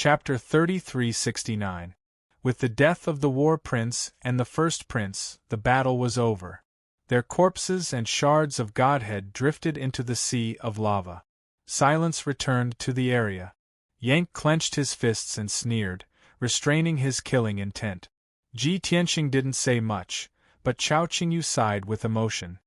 Chapter 3369. With the death of the war prince and the first prince, the battle was over. Their corpses and shards of godhead drifted into the sea of lava. Silence returned to the area. Yank clenched his fists and sneered, restraining his killing intent. Ji Tianxing didn't say much, but Chao Qingyu sighed with emotion.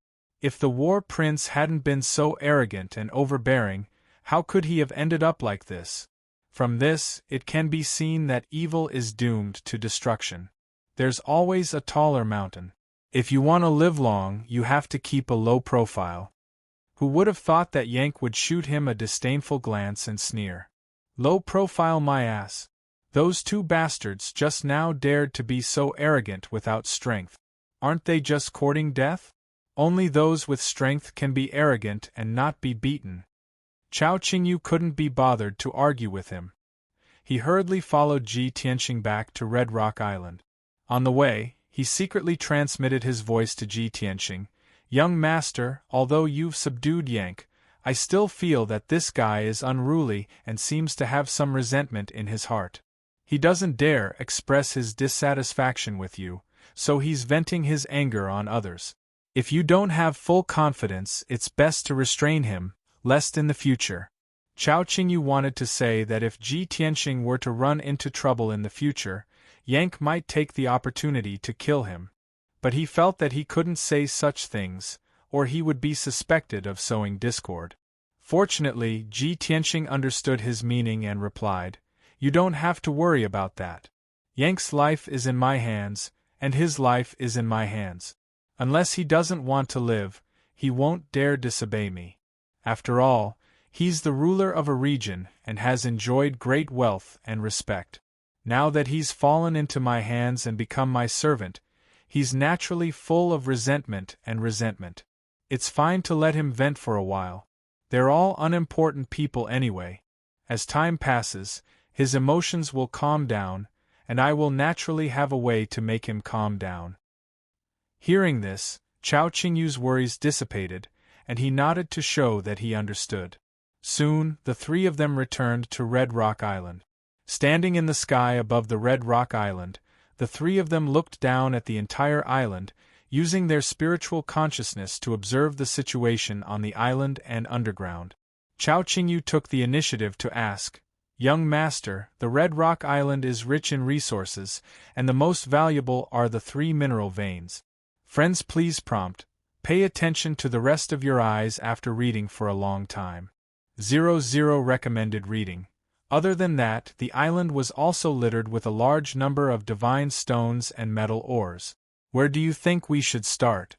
If the war prince hadn't been so arrogant and overbearing, how could he have ended up like this? From this, it can be seen that evil is doomed to destruction. There's always a taller mountain. If you want to live long, you have to keep a low profile. Who would have thought that Yank would shoot him a disdainful glance and sneer? Low profile, my ass. Those two bastards just now dared to be so arrogant without strength. Aren't they just courting death? Only those with strength can be arrogant and not be beaten. Chao Qingyu couldn't be bothered to argue with him. He hurriedly followed Ji Tianxing back to Red Rock Island. On the way, he secretly transmitted his voice to Ji Tianxing. Young master, although you've subdued Yank, I still feel that this guy is unruly and seems to have some resentment in his heart. He doesn't dare express his dissatisfaction with you, so he's venting his anger on others. If you don't have full confidence, it's best to restrain him, lest in the future. Chao Qingyu wanted to say that if Ji Tianxing were to run into trouble in the future, Yank might take the opportunity to kill him. But he felt that he couldn't say such things, or he would be suspected of sowing discord. Fortunately, Ji Tianxing understood his meaning and replied, "You don't have to worry about that. Yank's life is in my hands, and his life is in my hands. Unless he doesn't want to live, he won't dare disobey me. After all, he's the ruler of a region and has enjoyed great wealth and respect. Now that he's fallen into my hands and become my servant, he's naturally full of resentment. It's fine to let him vent for a while. They're all unimportant people anyway. As time passes, his emotions will calm down, and I will naturally have a way to make him calm down." Hearing this, Chao Qingyu's worries dissipated, and he nodded to show that he understood. Soon, the three of them returned to Red Rock Island. Standing in the sky above the Red Rock Island, the three of them looked down at the entire island, using their spiritual consciousness to observe the situation on the island and underground. Chao Qingyu took the initiative to ask, "Young master, the Red Rock Island is rich in resources, and the most valuable are the 3 mineral veins. Friends, please pay attention to the rest of your eyes after reading for a long time. 00 recommended reading. Other than that, the island was also littered with a large number of divine stones and metal ores. Where do you think we should start?"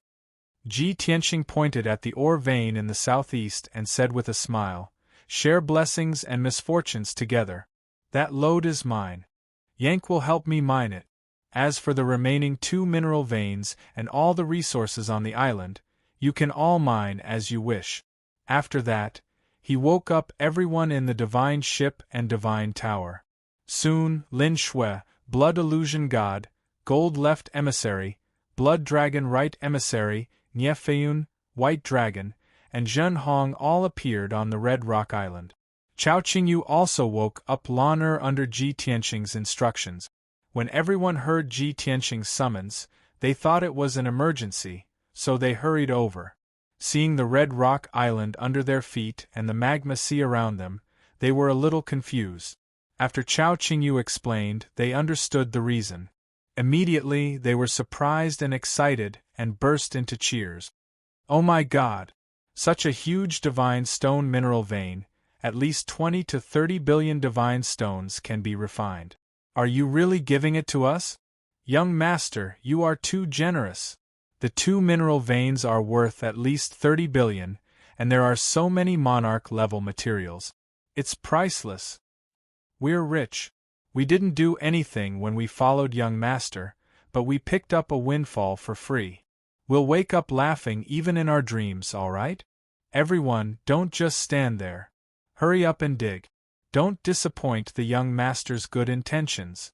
Ji Tianxing pointed at the ore vein in the southeast and said with a smile, "Share blessings and misfortunes together. That lode is mine. Yank will help me mine it. As for the remaining 2 mineral veins and all the resources on the island, you can all mine as you wish." After that, he woke up everyone in the divine ship and divine tower. Soon, Lin Shui, blood illusion god, gold left emissary, blood dragon right emissary, Nie Feiyun, white dragon, and Zhen Hong all appeared on the Red Rock Island. Chao Qingyu also woke up Lan under Ji Tianxing's instructions. When everyone heard Ji Tianxing's summons, they thought it was an emergency, so they hurried over. Seeing the Red Rock Island under their feet and the magma sea around them, they were a little confused. After Chao Qingyu explained, they understood the reason. Immediately, they were surprised and excited and burst into cheers. "Oh my God! Such a huge divine stone mineral vein, at least 20 to 30 billion divine stones can be refined. Are you really giving it to us? Young master, you are too generous. The 2 mineral veins are worth at least 30 billion, and there are so many monarch-level materials. It's priceless. We're rich. We didn't do anything when we followed young master, but we picked up a windfall for free. We'll wake up laughing even in our dreams, all right? Everyone, don't just stand there. Hurry up and dig. Don't disappoint the young master's good intentions."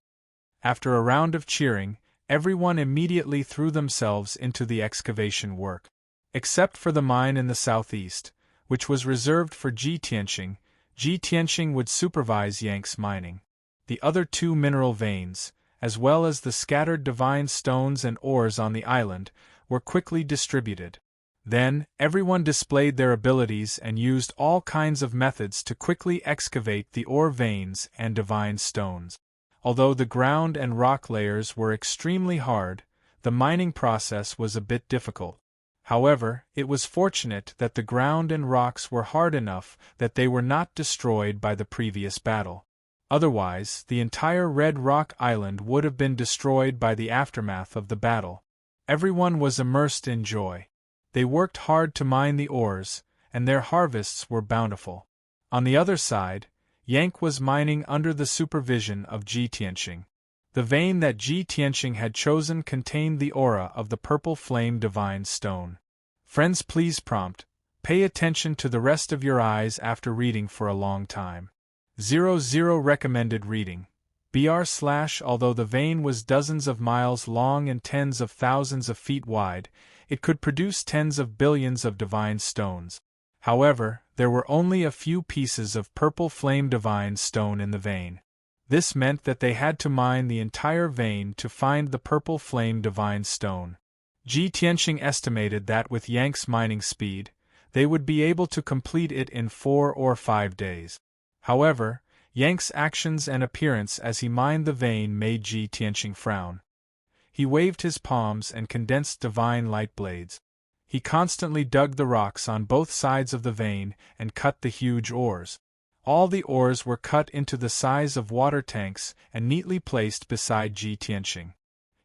After a round of cheering, everyone immediately threw themselves into the excavation work. Except for the mine in the southeast, which was reserved for Ji Tianxing, Ji Tianxing would supervise Yank's mining. the other 2 mineral veins, as well as the scattered divine stones and ores on the island, were quickly distributed. Then, everyone displayed their abilities and used all kinds of methods to quickly excavate the ore veins and divine stones. Although the ground and rock layers were extremely hard, the mining process was a bit difficult. However, it was fortunate that the ground and rocks were hard enough that they were not destroyed by the previous battle. Otherwise, the entire Red Rock Island would have been destroyed by the aftermath of the battle. Everyone was immersed in joy. They worked hard to mine the ores, and their harvests were bountiful. On the other side, Yank was mining under the supervision of Ji Tianqing. The vein that Ji Tianqing had chosen contained the aura of the purple flame divine stone. Friends, please prompt, pay attention to the rest of your eyes after reading for a long time. 00 recommended reading. Although the vein was dozens of miles long and tens of thousands of feet wide, it could produce tens of billions of divine stones. However, there were only a few pieces of purple flame divine stone in the vein. This meant that they had to mine the entire vein to find the purple flame divine stone. Ji Tianqing estimated that with Yank's mining speed, they would be able to complete it in 4 or 5 days. However, Yank's actions and appearance as he mined the vein made Ji Tianqing frown. He waved his palms and condensed divine light blades. He constantly dug the rocks on both sides of the vein and cut the huge ores. All the ores were cut into the size of water tanks and neatly placed beside Ji Tianqing.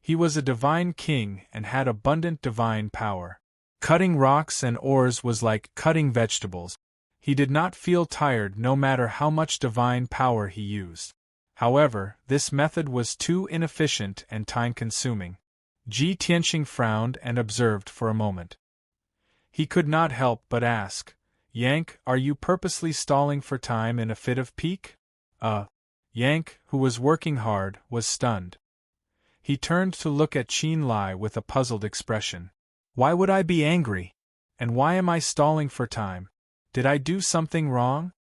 He was a divine king and had abundant divine power. Cutting rocks and ores was like cutting vegetables. He did not feel tired no matter how much divine power he used. However, this method was too inefficient and time-consuming. Ji Tianqing frowned and observed for a moment. He could not help but ask, "Yank, are you purposely stalling for time in a fit of pique?" Yank, who was working hard, was stunned. He turned to look at Qin Lai with a puzzled expression. "Why would I be angry? And why am I stalling for time? Did I do something wrong?"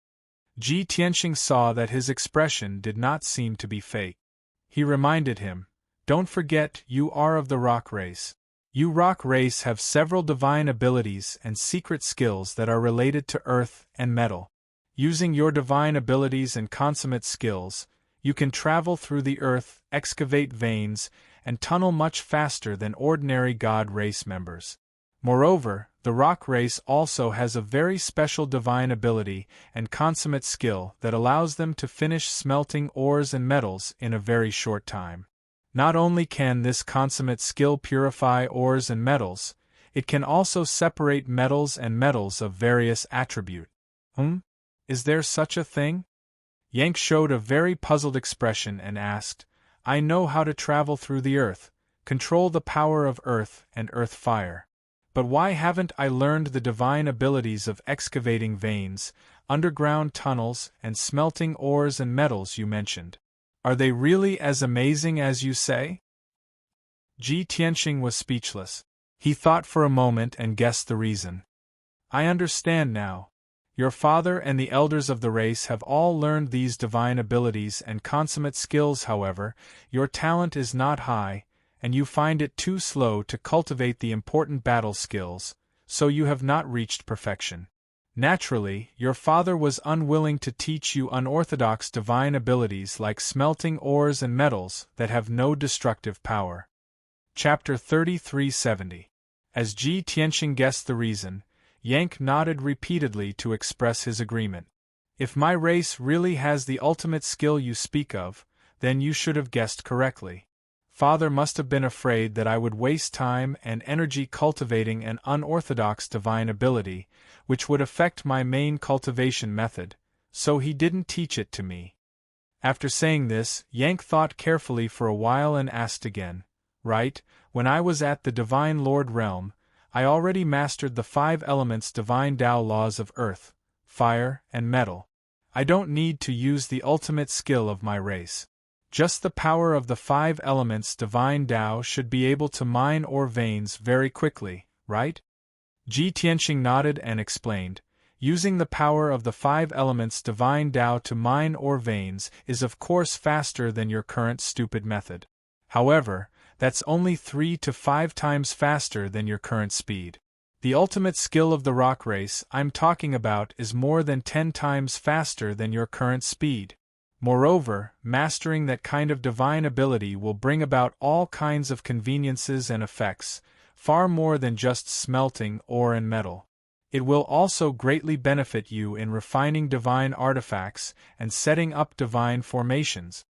Ji Tianqing saw that his expression did not seem to be fake. He reminded him, "Don't forget you are of the rock race. You rock race have several divine abilities and secret skills that are related to earth and metal. Using your divine abilities and consummate skills, you can travel through the earth, excavate veins, and tunnel much faster than ordinary God race members. Moreover, the rock race also has a very special divine ability and consummate skill that allows them to finish smelting ores and metals in a very short time. Not only can this consummate skill purify ores and metals, it can also separate metals and metals of various attribute. Is there such a thing?" Yank showed a very puzzled expression and asked, "I know how to travel through the earth, control the power of earth and earth fire. But why haven't I learned the divine abilities of excavating veins, underground tunnels, and smelting ores and metals you mentioned? Are they really as amazing as you say?" Ji Tianqing was speechless. He thought for a moment and guessed the reason. "I understand now. Your father and the elders of the race have all learned these divine abilities and consummate skills. However, your talent is not high, and you find it too slow to cultivate the important battle skills, so you have not reached perfection. Naturally, your father was unwilling to teach you unorthodox divine abilities like smelting ores and metals that have no destructive power." Chapter 3370. As Ji Tianqing guessed the reason, Yank nodded repeatedly to express his agreement. "If my race really has the ultimate skill you speak of, then you should have guessed correctly. Father must have been afraid that I would waste time and energy cultivating an unorthodox divine ability, which would affect my main cultivation method, so he didn't teach it to me." After saying this, Yank thought carefully for a while and asked again, "Right, when I was at the Divine Lord realm, I already mastered the 5 elements divine Tao laws of earth, fire, and metal. I don't need to use the ultimate skill of my race. Just the power of the 5 elements divine Tao should be able to mine ore veins very quickly, right?" Ji Tianqing nodded and explained, Using the power of the 5 elements divine Tao to mine ore veins is of course faster than your current stupid method. However, that's only 3 to 5 times faster than your current speed. The ultimate skill of the rock race I'm talking about is more than 10 times faster than your current speed. Moreover, mastering that kind of divine ability will bring about all kinds of conveniences and effects, far more than just smelting ore and metal. It will also greatly benefit you in refining divine artifacts and setting up divine formations.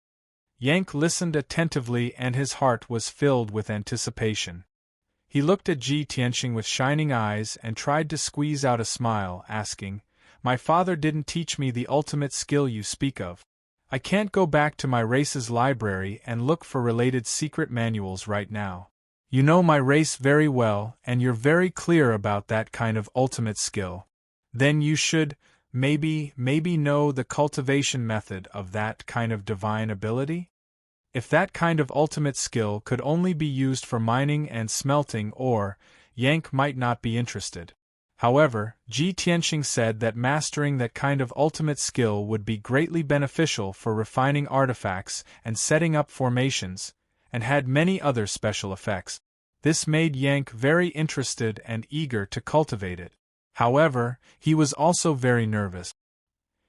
Yank listened attentively and his heart was filled with anticipation. He looked at Ji Tianxing with shining eyes and tried to squeeze out a smile, asking, "My father didn't teach me the ultimate skill you speak of. I can't go back to my race's library and look for related secret manuals right now. You know my race very well, and you're very clear about that kind of ultimate skill. Then you should, maybe know the cultivation method of that kind of divine ability? If that kind of ultimate skill could only be used for mining and smelting ore, Yank might not be interested. However, Ji Tianxing said that mastering that kind of ultimate skill would be greatly beneficial for refining artifacts and setting up formations, and had many other special effects. This made Yank very interested and eager to cultivate it. However, he was also very nervous.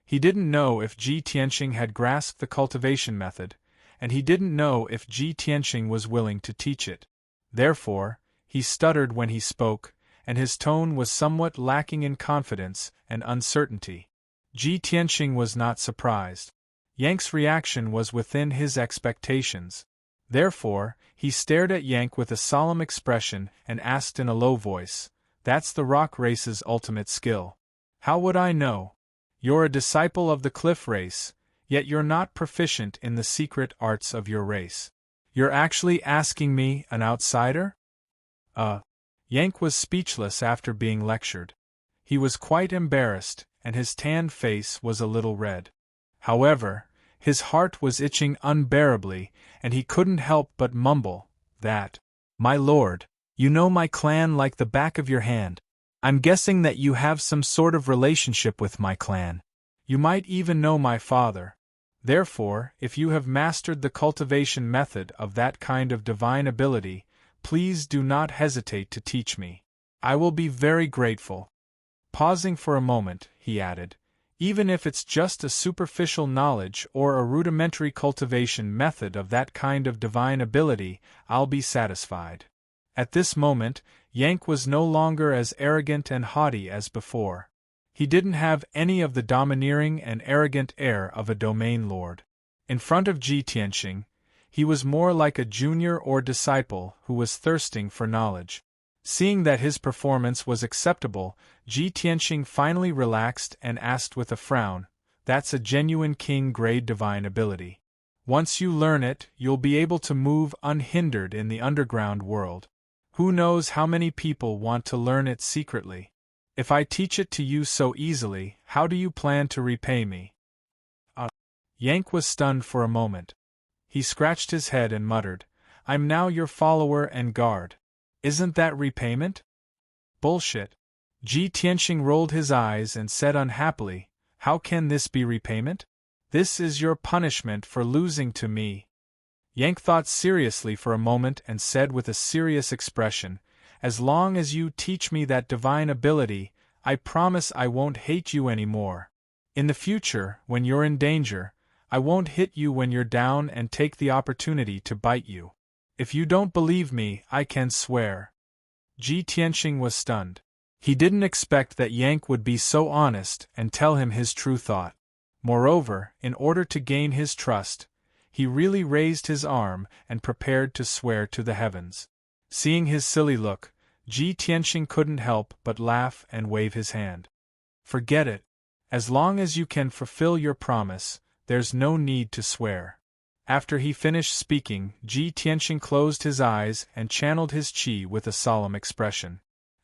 He didn't know if Ji Tianxing had grasped the cultivation method, and he didn't know if Ji Tianxing was willing to teach it. Therefore, he stuttered when he spoke, and his tone was somewhat lacking in confidence and uncertainty. Ji Tianxing was not surprised. Yank's reaction was within his expectations. Therefore, he stared at Yank with a solemn expression and asked in a low voice, "That's the rock race's ultimate skill. How would I know? You're a disciple of the cliff race, yet you're not proficient in the secret arts of your race. You're actually asking me, an outsider?" Yank was speechless after being lectured. He was quite embarrassed, and his tanned face was a little red. However, his heart was itching unbearably, and he couldn't help but mumble, "That, my lord, you know my clan like the back of your hand. I'm guessing that you have some sort of relationship with my clan. You might even know my father. Therefore, if you have mastered the cultivation method of that kind of divine ability, please do not hesitate to teach me. I will be very grateful." Pausing for a moment, he added, "Even if it's just a superficial knowledge or a rudimentary cultivation method of that kind of divine ability, I'll be satisfied." At this moment, Yank was no longer as arrogant and haughty as before. He didn't have any of the domineering and arrogant air of a domain lord. In front of Ji Tianxing, he was more like a junior or disciple who was thirsting for knowledge. Seeing that his performance was acceptable, Ji Tianxing finally relaxed and asked with a frown, "That's a genuine king-grade divine ability. Once you learn it, you'll be able to move unhindered in the underground world. Who knows how many people want to learn it secretly? If I teach it to you so easily, how do you plan to repay me?" Yank was stunned for a moment. He scratched his head and muttered, "I'm now your follower and guard. Isn't that repayment?" "Bullshit." Ji Tianxing rolled his eyes and said unhappily, "How can this be repayment? This is your punishment for losing to me." Yank thought seriously for a moment and said with a serious expression, "As long as you teach me that divine ability, I promise I won't hate you anymore. In the future, when you're in danger, I won't hit you when you're down and take the opportunity to bite you. If you don't believe me, I can swear." Ji Tianxing was stunned. He didn't expect that Yank would be so honest and tell him his true thought. Moreover, in order to gain his trust, he really raised his arm and prepared to swear to the heavens. Seeing his silly look, Ji Tianxing couldn't help but laugh and wave his hand. "Forget it. As long as you can fulfill your promise, there's no need to swear." After he finished speaking, Ji Tianxing closed his eyes and channeled his qi with a solemn expression.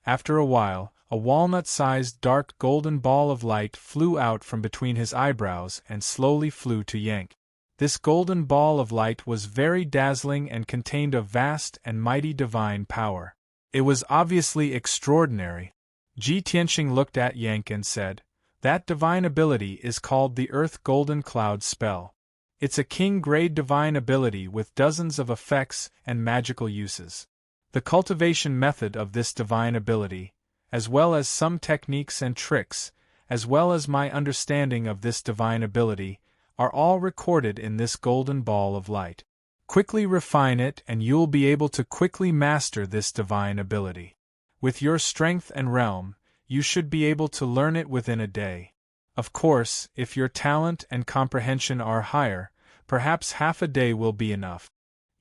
After a while, a walnut-sized dark golden ball of light flew out from between his eyebrows and slowly flew to Yank. This golden ball of light was very dazzling and contained a vast and mighty divine power. It was obviously extraordinary. Ji Tianqing looked at Yank and said, "That divine ability is called the Earth Golden Cloud spell. It's a king-grade divine ability with dozens of effects and magical uses. The cultivation method of this divine ability, as well as some techniques and tricks, as well as my understanding of this divine ability, are all recorded in this golden ball of light. Quickly refine it and you'll be able to quickly master this divine ability. With your strength and realm, you should be able to learn it within a day. Of course, if your talent and comprehension are higher, perhaps half a day will be enough."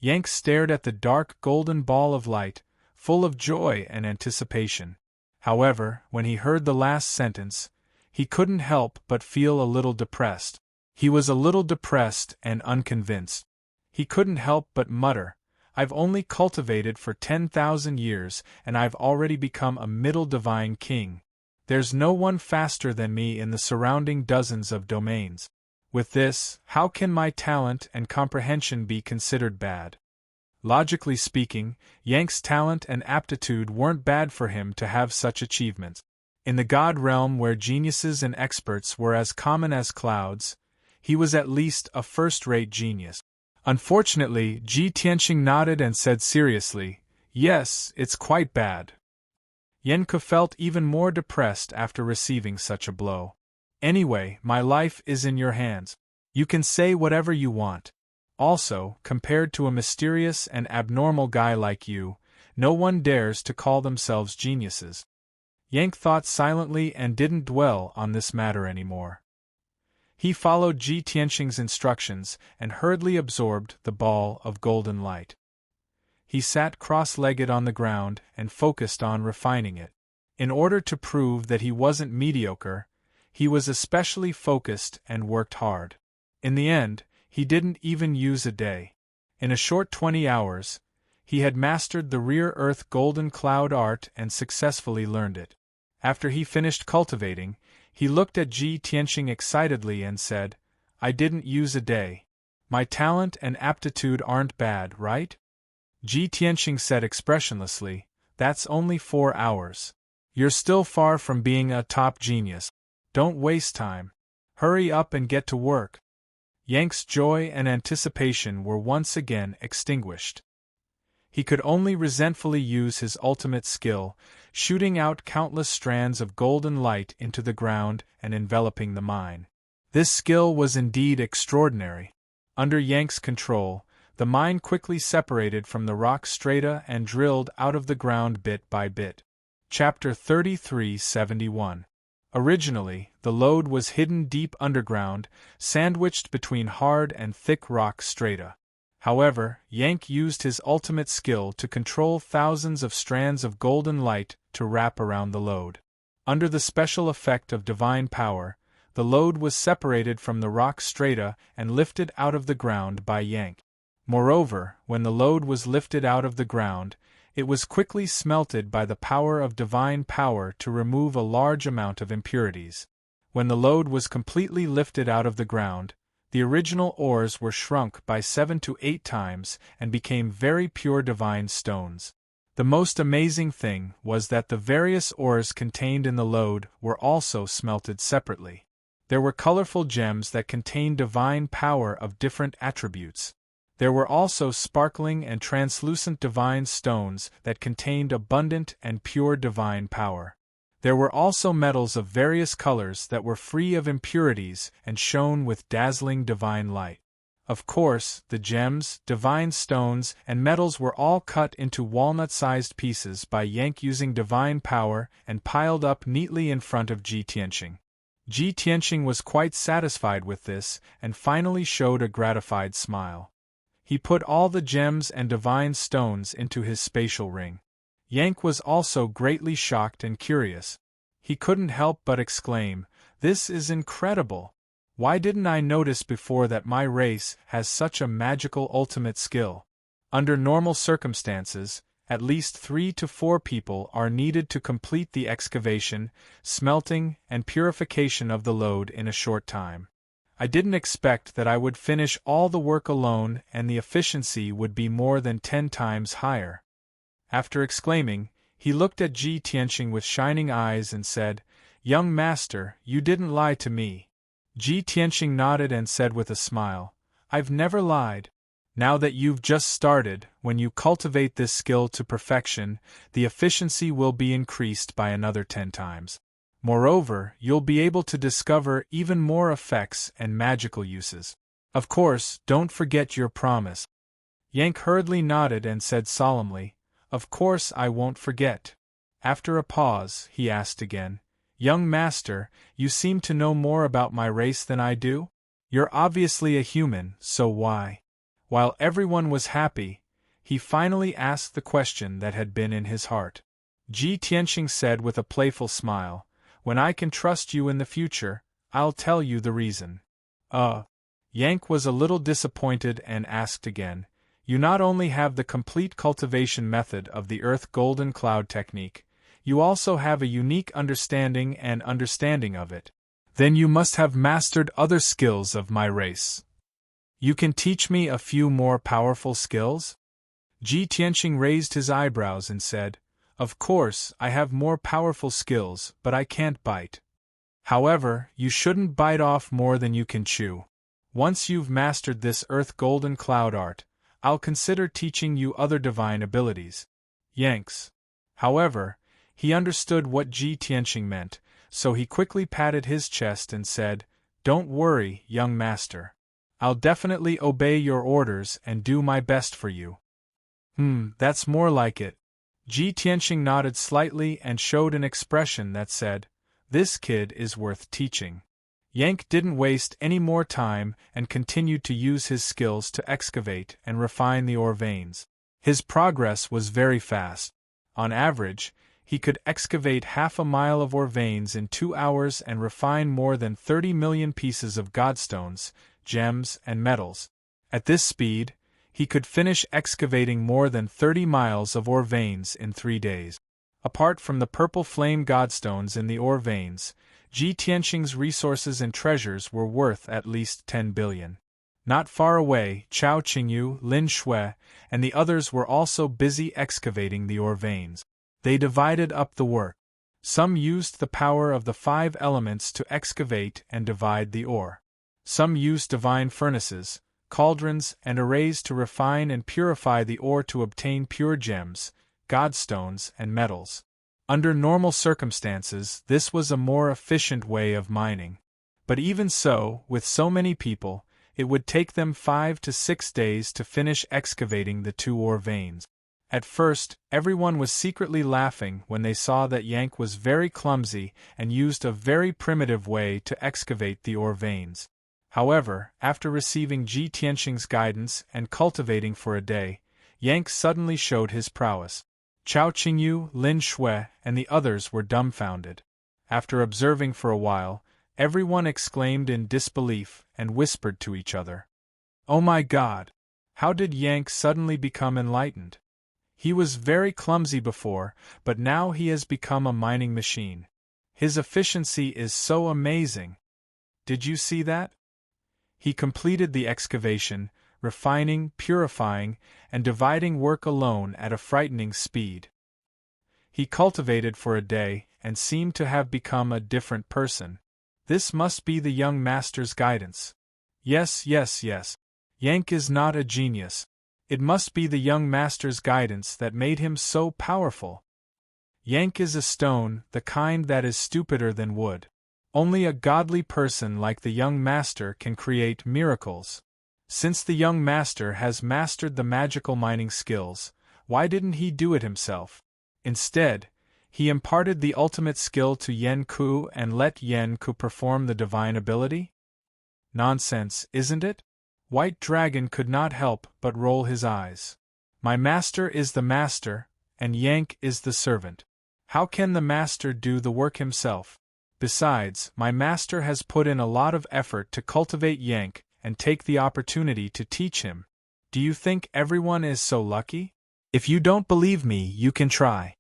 Yank stared at the dark golden ball of light, full of joy and anticipation. However, when he heard the last sentence, he couldn't help but feel a little depressed. He was a little depressed and unconvinced. He couldn't help but mutter, "I've only cultivated for 10,000 years and I've already become a middle divine king. There's no one faster than me in the surrounding dozens of domains. With this, how can my talent and comprehension be considered bad?" Logically speaking, Yank's talent and aptitude weren't bad for him to have such achievements. In the God realm where geniuses and experts were as common as clouds, he was at least a first-rate genius. Unfortunately, Ji Tianqing nodded and said seriously, "Yes, it's quite bad." Yanke felt even more depressed after receiving such a blow. "Anyway, my life is in your hands. You can say whatever you want. Also, compared to a mysterious and abnormal guy like you, no one dares to call themselves geniuses." Yank thought silently and didn't dwell on this matter anymore. He followed Ji Tianqing's instructions and hurriedly absorbed the ball of golden light. He sat cross-legged on the ground and focused on refining it. In order to prove that he wasn't mediocre, he was especially focused and worked hard. In the end, he didn't even use a day. In a short 20 hours, he had mastered the rear earth golden cloud art and successfully learned it. After he finished cultivating, he looked at Ji Tianqing excitedly and said, "I didn't use a day. My talent and aptitude aren't bad, right?" Ji Tianqing said expressionlessly, "That's only 4 hours. You're still far from being a top genius. Don't waste time. Hurry up and get to work." Yank's joy and anticipation were once again extinguished. He could only resentfully use his ultimate skill, shooting out countless strands of golden light into the ground and enveloping the mine. This skill was indeed extraordinary. Under Yank's control, the mine quickly separated from the rock strata and drilled out of the ground bit by bit. Chapter 3371. Originally, the lode was hidden deep underground, sandwiched between hard and thick rock strata. However, Yank used his ultimate skill to control thousands of strands of golden light to wrap around the lode. Under the special effect of divine power, the lode was separated from the rock strata and lifted out of the ground by Yank. Moreover, when the lode was lifted out of the ground, it was quickly smelted by the power of divine power to remove a large amount of impurities. When the lode was completely lifted out of the ground, the original ores were shrunk by 7 to 8 times and became very pure divine stones. The most amazing thing was that the various ores contained in the lode were also smelted separately. There were colorful gems that contained divine power of different attributes. There were also sparkling and translucent divine stones that contained abundant and pure divine power. There were also metals of various colors that were free of impurities and shone with dazzling divine light. Of course, the gems, divine stones, and metals were all cut into walnut-sized pieces by Yank using divine power and piled up neatly in front of Ji Tianqing. Ji Tianqing was quite satisfied with this and finally showed a gratified smile. He put all the gems and divine stones into his spatial ring. Yank was also greatly shocked and curious. He couldn't help but exclaim, "This is incredible! Why didn't I notice before that my race has such a magical ultimate skill?" Under normal circumstances, at least 3 to 4 people are needed to complete the excavation, smelting, and purification of the lode in a short time. I didn't expect that I would finish all the work alone and the efficiency would be more than 10 times higher. After exclaiming, He looked at Ji Tianqing with shining eyes and said, "Young master, you didn't lie to me." Ji Tianqing nodded and said with a smile, "I've never lied. Now that you've just started, when you cultivate this skill to perfection, the efficiency will be increased by another 10 times. Moreover, you'll be able to discover even more effects and magical uses. Of course, don't forget your promise." Yank hurriedly nodded and said solemnly, "Of course I won't forget." After a pause, he asked again, "Young master, you seem to know more about my race than I do? You're obviously a human, so why?" While everyone was happy, he finally asked the question that had been in his heart. Ji Tianqing said with a playful smile, "When I can trust you in the future, I'll tell you the reason." Yank was a little disappointed and asked again, "You not only have the complete cultivation method of the Earth Golden Cloud technique, you also have a unique understanding of it. Then you must have mastered other skills of my race. You can teach me a few more powerful skills?" Ji Tianqing raised his eyebrows and said, "Of course, I have more powerful skills, but I can't bite. However, you shouldn't bite off more than you can chew. Once you've mastered this Earth Golden Cloud art, I'll consider teaching you other divine abilities." Yanks. However, he understood what Ji Tianqing meant, so he quickly patted his chest and said, "Don't worry, young master. I'll definitely obey your orders and do my best for you." That's more like it." Ji Tianqing nodded slightly and showed an expression that said, "This kid is worth teaching." Yank didn't waste any more time and continued to use his skills to excavate and refine the ore veins. His progress was very fast. On average, he could excavate half a mile of ore veins in 2 hours and refine more than 30 million pieces of godstones, gems, and metals. At this speed, he could finish excavating more than 30 miles of ore veins in 3 days. Apart from the purple flame godstones in the ore veins, Ji Tianqing's resources and treasures were worth at least 10 billion. Not far away, Chao Qingyu, Lin Shui, and the others were also busy excavating the ore veins. They divided up the work. Some used the power of the 5 elements to excavate and divide the ore. Some used divine furnaces, cauldrons, and arrays to refine and purify the ore to obtain pure gems, godstones, and metals. Under normal circumstances, this was a more efficient way of mining. But even so, with so many people, it would take them 5 to 6 days to finish excavating the 2 ore veins. At first, everyone was secretly laughing when they saw that Yank was very clumsy and used a very primitive way to excavate the ore veins. However, after receiving Ji Tianqing's guidance and cultivating for a day, Yank suddenly showed his prowess. Chao Qingyu, Lin Shui, and the others were dumbfounded. After observing for a while, everyone exclaimed in disbelief and whispered to each other, "Oh my God! How did Yank suddenly become enlightened? He was very clumsy before, but now he has become a mining machine. His efficiency is so amazing. Did you see that?" He completed the excavation, refining, purifying, and dividing work alone at a frightening speed. He cultivated for a day and seemed to have become a different person. This must be the young master's guidance. Yes. Yank is not a genius. It must be the young master's guidance that made him so powerful. Yank is a stone, the kind that is stupider than wood. Only a godly person like the young master can create miracles. Since the young master has mastered the magical mining skills, why didn't he do it himself? Instead, he imparted the ultimate skill to Yen Ku and let Yen Ku perform the divine ability? Nonsense, isn't it? White Dragon could not help but roll his eyes. My master is the master, and Yank is the servant. How can the master do the work himself? Besides, my master has put in a lot of effort to cultivate Yank and take the opportunity to teach him. Do you think everyone is so lucky? If you don't believe me, you can try.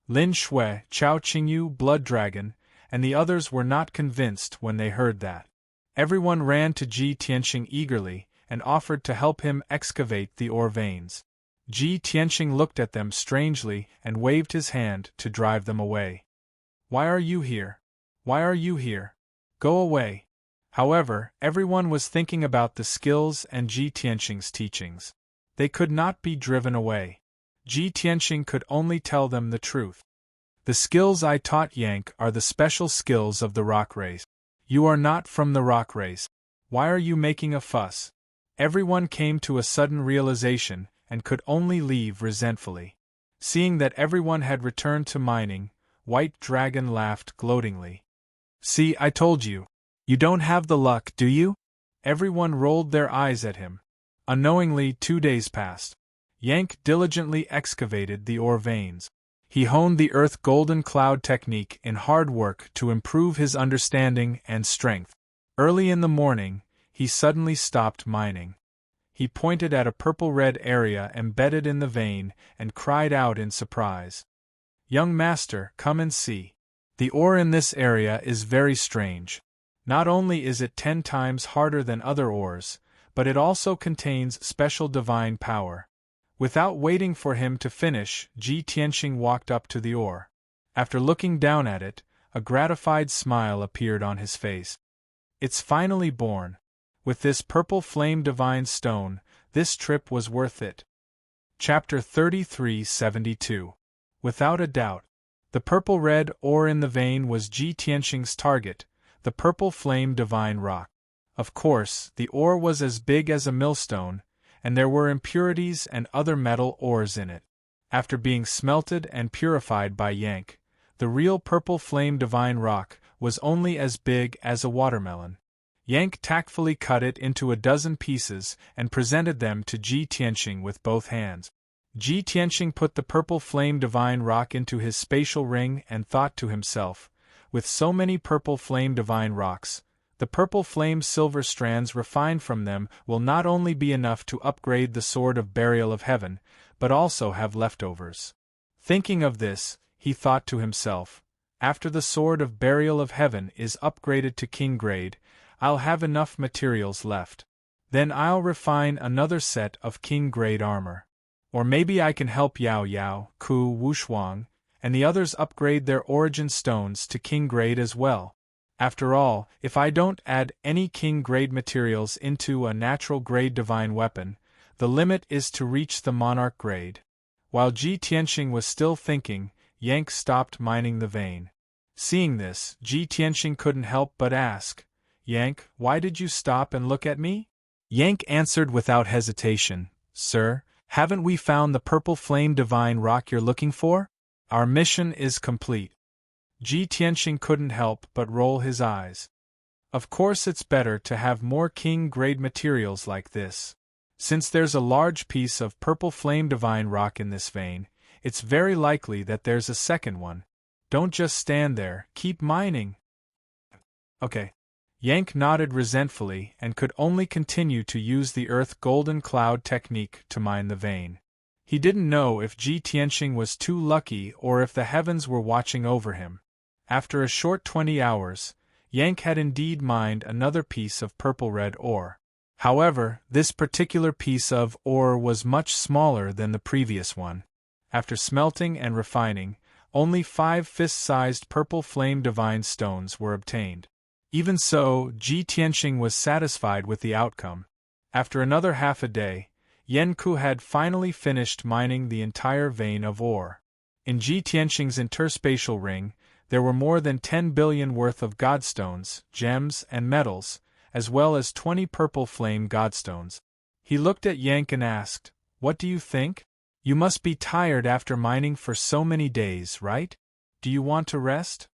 Lin Shui, Chao Qingyu, Blood Dragon, and the others were not convinced when they heard that. Everyone ran to Ji Tianqing eagerly and offered to help him excavate the ore veins. Ji Tianqing looked at them strangely and waved his hand to drive them away. Why are you here? Why are you here? Go away. However, everyone was thinking about the skills and Ji Tianqing's teachings. They could not be driven away. Ji Tianqing could only tell them the truth. The skills I taught Yank are the special skills of the rock race. You are not from the rock race. Why are you making a fuss? Everyone came to a sudden realization and could only leave resentfully. Seeing that everyone had returned to mining, White Dragon laughed gloatingly. See, I told you. You don't have the luck, do you? Everyone rolled their eyes at him. Unknowingly, 2 days passed. Yank diligently excavated the ore veins. He honed the earth golden cloud technique in hard work to improve his understanding and strength. Early in the morning, he suddenly stopped mining. He pointed at a purple-red area embedded in the vein and cried out in surprise. Young master, come and see. The ore in this area is very strange. Not only is it 10 times harder than other ores, but it also contains special divine power. Without waiting for him to finish, Ji Tianqing walked up to the ore. After looking down at it, a gratified smile appeared on his face. It's finally born. With this purple flame divine stone, this trip was worth it. Chapter 3372. Without a doubt. The purple-red ore in the vein was Ji Tianqing's target, the purple flame divine rock. Of course, the ore was as big as a millstone, and there were impurities and other metal ores in it. After being smelted and purified by Yank, the real purple flame divine rock was only as big as a watermelon. Yank tactfully cut it into a dozen pieces and presented them to Ji Tianqing with both hands. Ji Tianqing put the purple flame divine rock into his spatial ring and thought to himself, with so many purple flame divine rocks, the purple flame silver strands refined from them will not only be enough to upgrade the sword of burial of heaven, but also have leftovers. Thinking of this, he thought to himself, after the sword of burial of heaven is upgraded to king grade, I'll have enough materials left. Then I'll refine another set of king grade armor. Or maybe I can help Yao Yao, Ku, Wushuang, and the others upgrade their origin stones to king grade as well. After all, if I don't add any king grade materials into a natural grade divine weapon, the limit is to reach the monarch grade. While Ji Tianqing was still thinking, Yank stopped mining the vein. Seeing this, Ji Tianqing couldn't help but ask, Yank, why did you stop and look at me? Yank answered without hesitation, Sir, haven't we found the purple flame divine rock you're looking for? Our mission is complete. Ji Tianqing couldn't help but roll his eyes. Of course it's better to have more king-grade materials like this. Since there's a large piece of purple flame divine rock in this vein, it's very likely that there's a second one. Don't just stand there, keep mining. Okay. Yank nodded resentfully and could only continue to use the earth golden cloud technique to mine the vein. He didn't know if Ji Tianqing was too lucky or if the heavens were watching over him. After a short 20 hours, Yank had indeed mined another piece of purple-red ore. However, this particular piece of ore was much smaller than the previous one. After smelting and refining, only 5 fist-sized purple flame divine stones were obtained. Even so, Ji Tianqing was satisfied with the outcome. After another half a day, Yanku had finally finished mining the entire vein of ore. In Ji Tianqing's interspatial ring, there were more than 10 billion worth of godstones, gems, and metals, as well as 20 purple flame godstones. He looked at Yank and asked, What do you think? You must be tired after mining for so many days, right? Do you want to rest?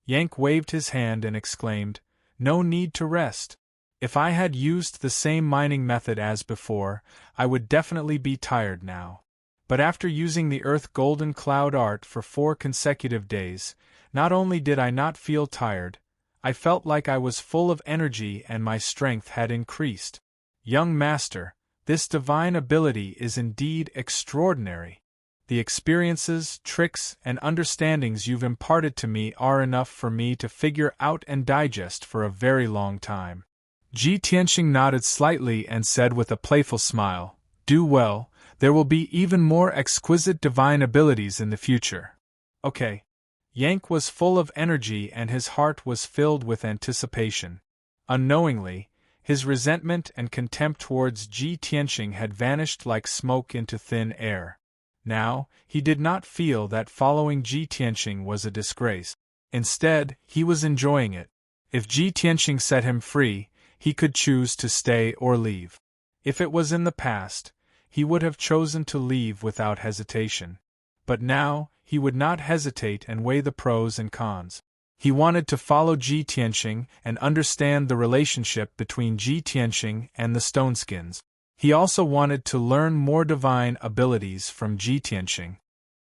Yank waved his hand and exclaimed, No need to rest. If I had used the same mining method as before, I would definitely be tired now. But after using the Earth Golden Cloud art for 4 consecutive days, not only did I not feel tired, I felt like I was full of energy and my strength had increased. Young master, this divine ability is indeed extraordinary. The experiences, tricks, and understandings you've imparted to me are enough for me to figure out and digest for a very long time. Ji Tianqing nodded slightly and said with a playful smile, Do well, there will be even more exquisite divine abilities in the future. Okay. Yank was full of energy and his heart was filled with anticipation. Unknowingly, his resentment and contempt towards Ji Tianxing had vanished like smoke into thin air. Now, he did not feel that following Ji Tianxing was a disgrace. Instead, he was enjoying it. If Ji Tianxing set him free, he could choose to stay or leave. If it was in the past, he would have chosen to leave without hesitation. But now, he would not hesitate and weigh the pros and cons. He wanted to follow Ji Tianxing and understand the relationship between Ji Tianxing and the Stoneskins. He also wanted to learn more divine abilities from Ji Tianxing.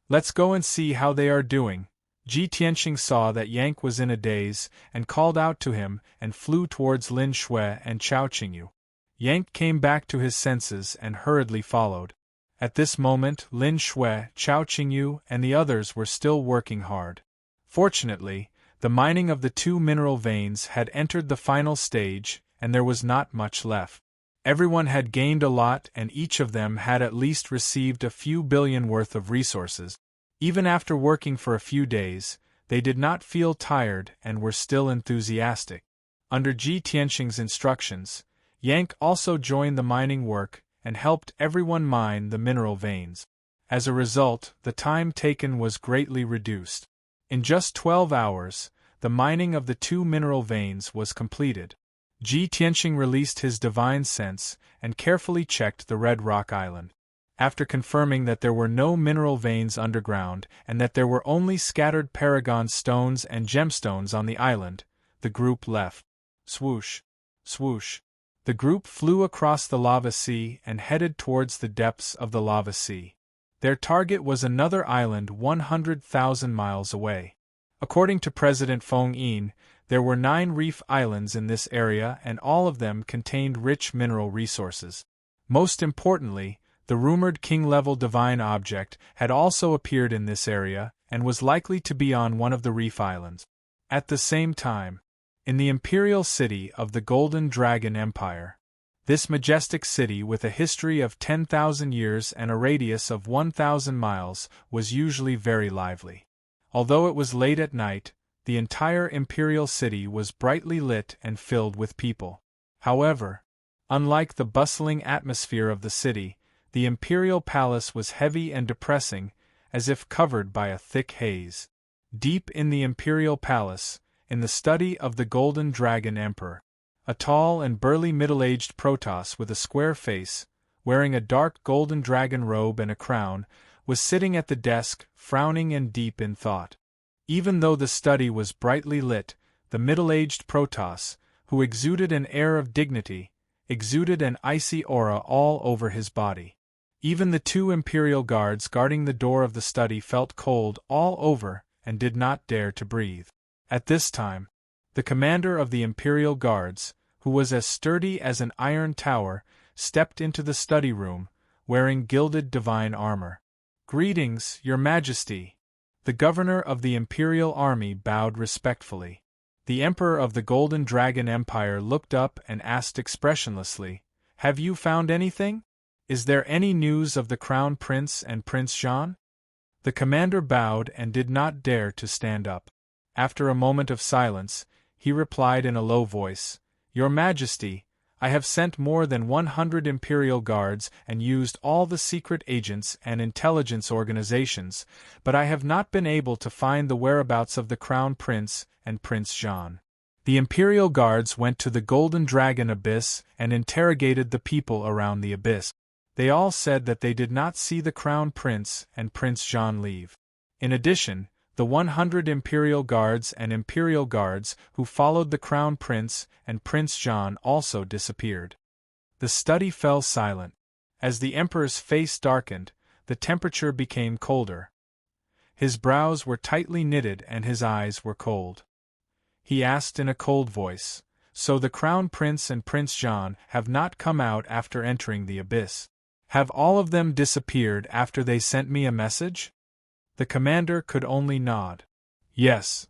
Let's go and see how they are doing. Ji Tianxing saw that Yank was in a daze and called out to him and flew towards Lin Shui and Chao Qingyu. Yank came back to his senses and hurriedly followed. At this moment, Lin Shui, Chao Qingyu, and the others were still working hard. Fortunately, the mining of the 2 mineral veins had entered the final stage, and there was not much left. Everyone had gained a lot, and each of them had at least received a few billion worth of resources. Even after working for a few days, they did not feel tired and were still enthusiastic. Under Ji Tianxing's instructions, Yank also joined the mining work and helped everyone mine the mineral veins. As a result, the time taken was greatly reduced. In just 12 hours, the mining of the 2 mineral veins was completed. Ji Tianxing released his divine sense and carefully checked the Red Rock Island. After confirming that there were no mineral veins underground and that there were only scattered paragon stones and gemstones on the island, the group left. Swoosh! Swoosh! The group flew across the lava sea and headed towards the depths of the lava sea. Their target was another island 100,000 miles away. According to President Feng Yin, there were 9 reef islands in this area and all of them contained rich mineral resources. Most importantly, the rumored king-level divine object had also appeared in this area and was likely to be on one of the reef islands. At the same time, in the imperial city of the Golden Dragon Empire, this majestic city with a history of 10,000 years and a radius of 1,000 miles was usually very lively. Although it was late at night, the entire imperial city was brightly lit and filled with people. However, unlike the bustling atmosphere of the city, the imperial palace was heavy and depressing, as if covered by a thick haze. Deep in the imperial palace, in the study of the Golden Dragon Emperor, a tall and burly middle-aged Protoss with a square face, wearing a dark golden dragon robe and a crown, was sitting at the desk, frowning and deep in thought. Even though the study was brightly lit, the middle-aged Protoss, who exuded an air of dignity, exuded an icy aura all over his body. Even the 2 imperial guards guarding the door of the study felt cold all over and did not dare to breathe. At this time, the commander of the imperial guards, who was as sturdy as an iron tower, stepped into the study room, wearing gilded divine armor. "Greetings, Your Majesty." The governor of the imperial army bowed respectfully. The emperor of the Golden Dragon Empire looked up and asked expressionlessly, "Have you found anything? Is there any news of the Crown Prince and Prince Jean?" The commander bowed and did not dare to stand up. After a moment of silence, he replied in a low voice, "Your Majesty, I have sent more than 100 imperial guards and used all the secret agents and intelligence organizations, but I have not been able to find the whereabouts of the Crown Prince and Prince Jean." The imperial guards went to the Golden Dragon Abyss and interrogated the people around the abyss. They all said that they did not see the Crown Prince and Prince Jean leave. In addition, the 100 imperial guards and imperial guards who followed the Crown Prince and Prince Jean also disappeared. The study fell silent. As the emperor's face darkened, the temperature became colder. His brows were tightly knitted and his eyes were cold. He asked in a cold voice, "So the Crown Prince and Prince Jean have not come out after entering the abyss? Have all of them disappeared after they sent me a message?" The commander could only nod. "Yes."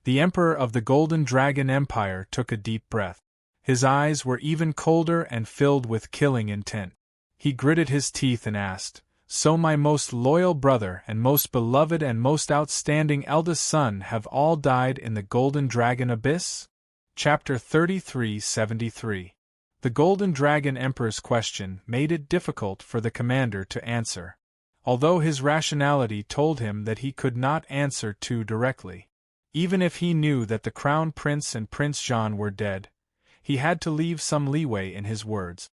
The emperor of the Golden Dragon Empire took a deep breath. His eyes were even colder and filled with killing intent. He gritted his teeth and asked, "So my most loyal brother and most beloved and most outstanding eldest son have all died in the Golden Dragon Abyss?" Chapter 33:73. The Golden Dragon Emperor's question made it difficult for the commander to answer. Although his rationality told him that he could not answer too directly. Even if he knew that the Crown Prince and Prince Jean were dead, he had to leave some leeway in his words.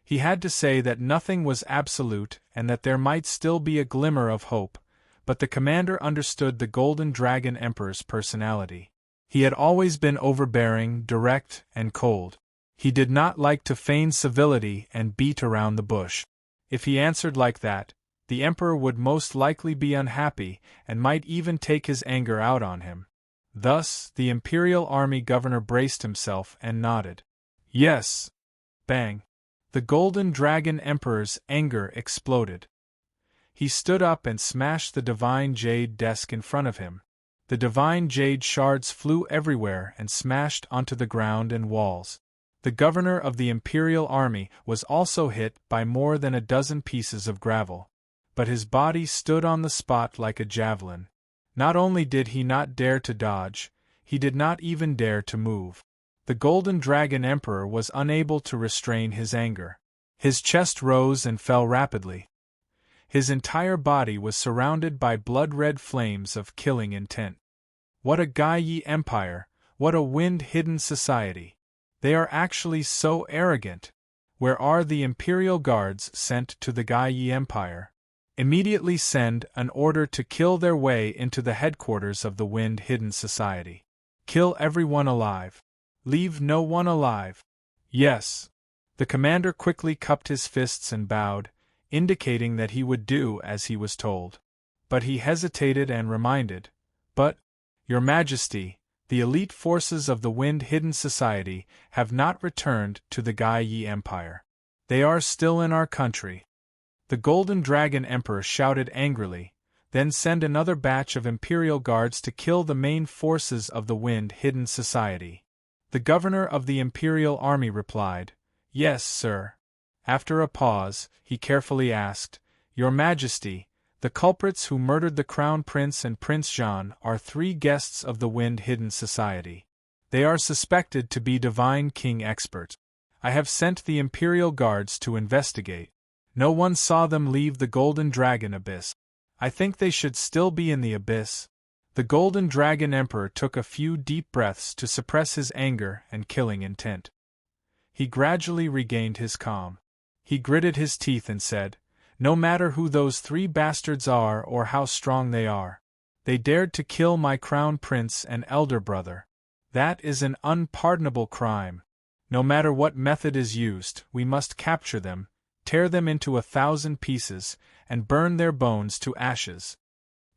He had to say that nothing was absolute and that there might still be a glimmer of hope, but the commander understood the Golden Dragon Emperor's personality. He had always been overbearing, direct, and cold. He did not like to feign civility and beat around the bush. If he answered like that, the Emperor would most likely be unhappy and might even take his anger out on him. Thus, the Imperial Army governor braced himself and nodded. Yes. Bang. The Golden Dragon Emperor's anger exploded. He stood up and smashed the divine jade desk in front of him. The divine jade shards flew everywhere and smashed onto the ground and walls. The governor of the Imperial Army was also hit by more than a dozen pieces of gravel. But his body stood on the spot like a javelin. Not only did he not dare to dodge, he did not even dare to move. The Golden Dragon Emperor was unable to restrain his anger. His chest rose and fell rapidly. His entire body was surrounded by blood-red flames of killing intent. What a Gaia empire, what a wind-hidden society. They are actually so arrogant. Where are the Imperial Guards sent to the Gaia Empire? Immediately send an order to kill their way into the headquarters of the Wind-Hidden Society. Kill everyone alive. Leave no one alive. Yes. The commander quickly cupped his fists and bowed, indicating that he would do as he was told. But he hesitated and reminded, "But, Your Majesty, the elite forces of the Wind-Hidden Society have not returned to the Gaia Empire. They are still in our country." The Golden Dragon Emperor shouted angrily, "Then send another batch of Imperial Guards to kill the main forces of the Wind-Hidden Society." The governor of the Imperial Army replied, "Yes, sir." After a pause, he carefully asked, "Your Majesty, the culprits who murdered the Crown Prince and Prince Jean are 3 guests of the Wind-Hidden Society. They are suspected to be Divine King experts. I have sent the Imperial Guards to investigate. No one saw them leave the Golden Dragon Abyss. I think they should still be in the Abyss." The Golden Dragon Emperor took a few deep breaths to suppress his anger and killing intent. He gradually regained his calm. He gritted his teeth and said, "No matter who those 3 bastards are or how strong they are, they dared to kill my Crown Prince and elder brother. That is an unpardonable crime. No matter what method is used, we must capture them, tear them into 1,000 pieces, and burn their bones to ashes."